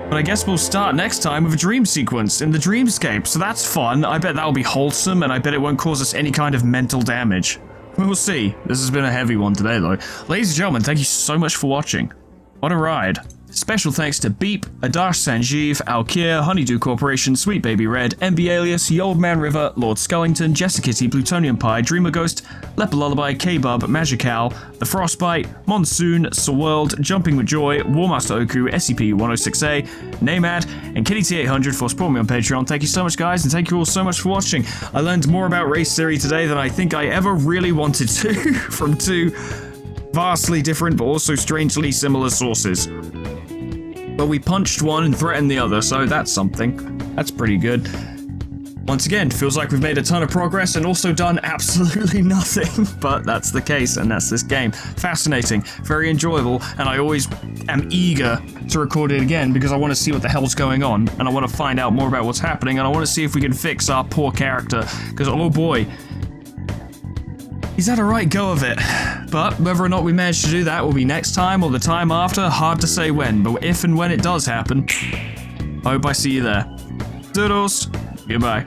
But I guess we'll start next time with a dream sequence in the dreamscape, so that's fun. I bet that'll be wholesome, and I bet it won't cause us any kind of mental damage. We'll see. This has been a heavy one today, though. Ladies and gentlemen, thank you so much for watching. What a ride. Special thanks to Beep, Adash Sanjeev, Alkir, Honeydew Corporation, Sweet Baby Red, MB Alias, Ye Old Man River, Lord Skullington, Jessicitty, Plutonium Pie, Dreamer Ghost, Leper Lullaby, K-Bub, Magical, The Frostbite, Monsoon, World, Jumping with Joy, Warmaster Oku, SCP-106A, Namad, and KittyT800 for supporting me on Patreon. Thank you so much, guys, and thank you all so much for watching. I learned more about race theory today than I think I ever really wanted to from two vastly different but also strangely similar sources. But we punched one and threatened the other, so that's something. That's pretty good. Once again, feels like we've made a ton of progress and also done absolutely nothing, but that's the case, and that's this game. Fascinating, very enjoyable, and I always am eager to record it again because I want to see what the hell's going on, and I want to find out more about what's happening, and I want to see if we can fix our poor character, because oh boy, he's had a right go of it. But whether or not we manage to do that will be next time or the time after, hard to say when, but if and when it does happen, I hope I see you there. Doodles, goodbye.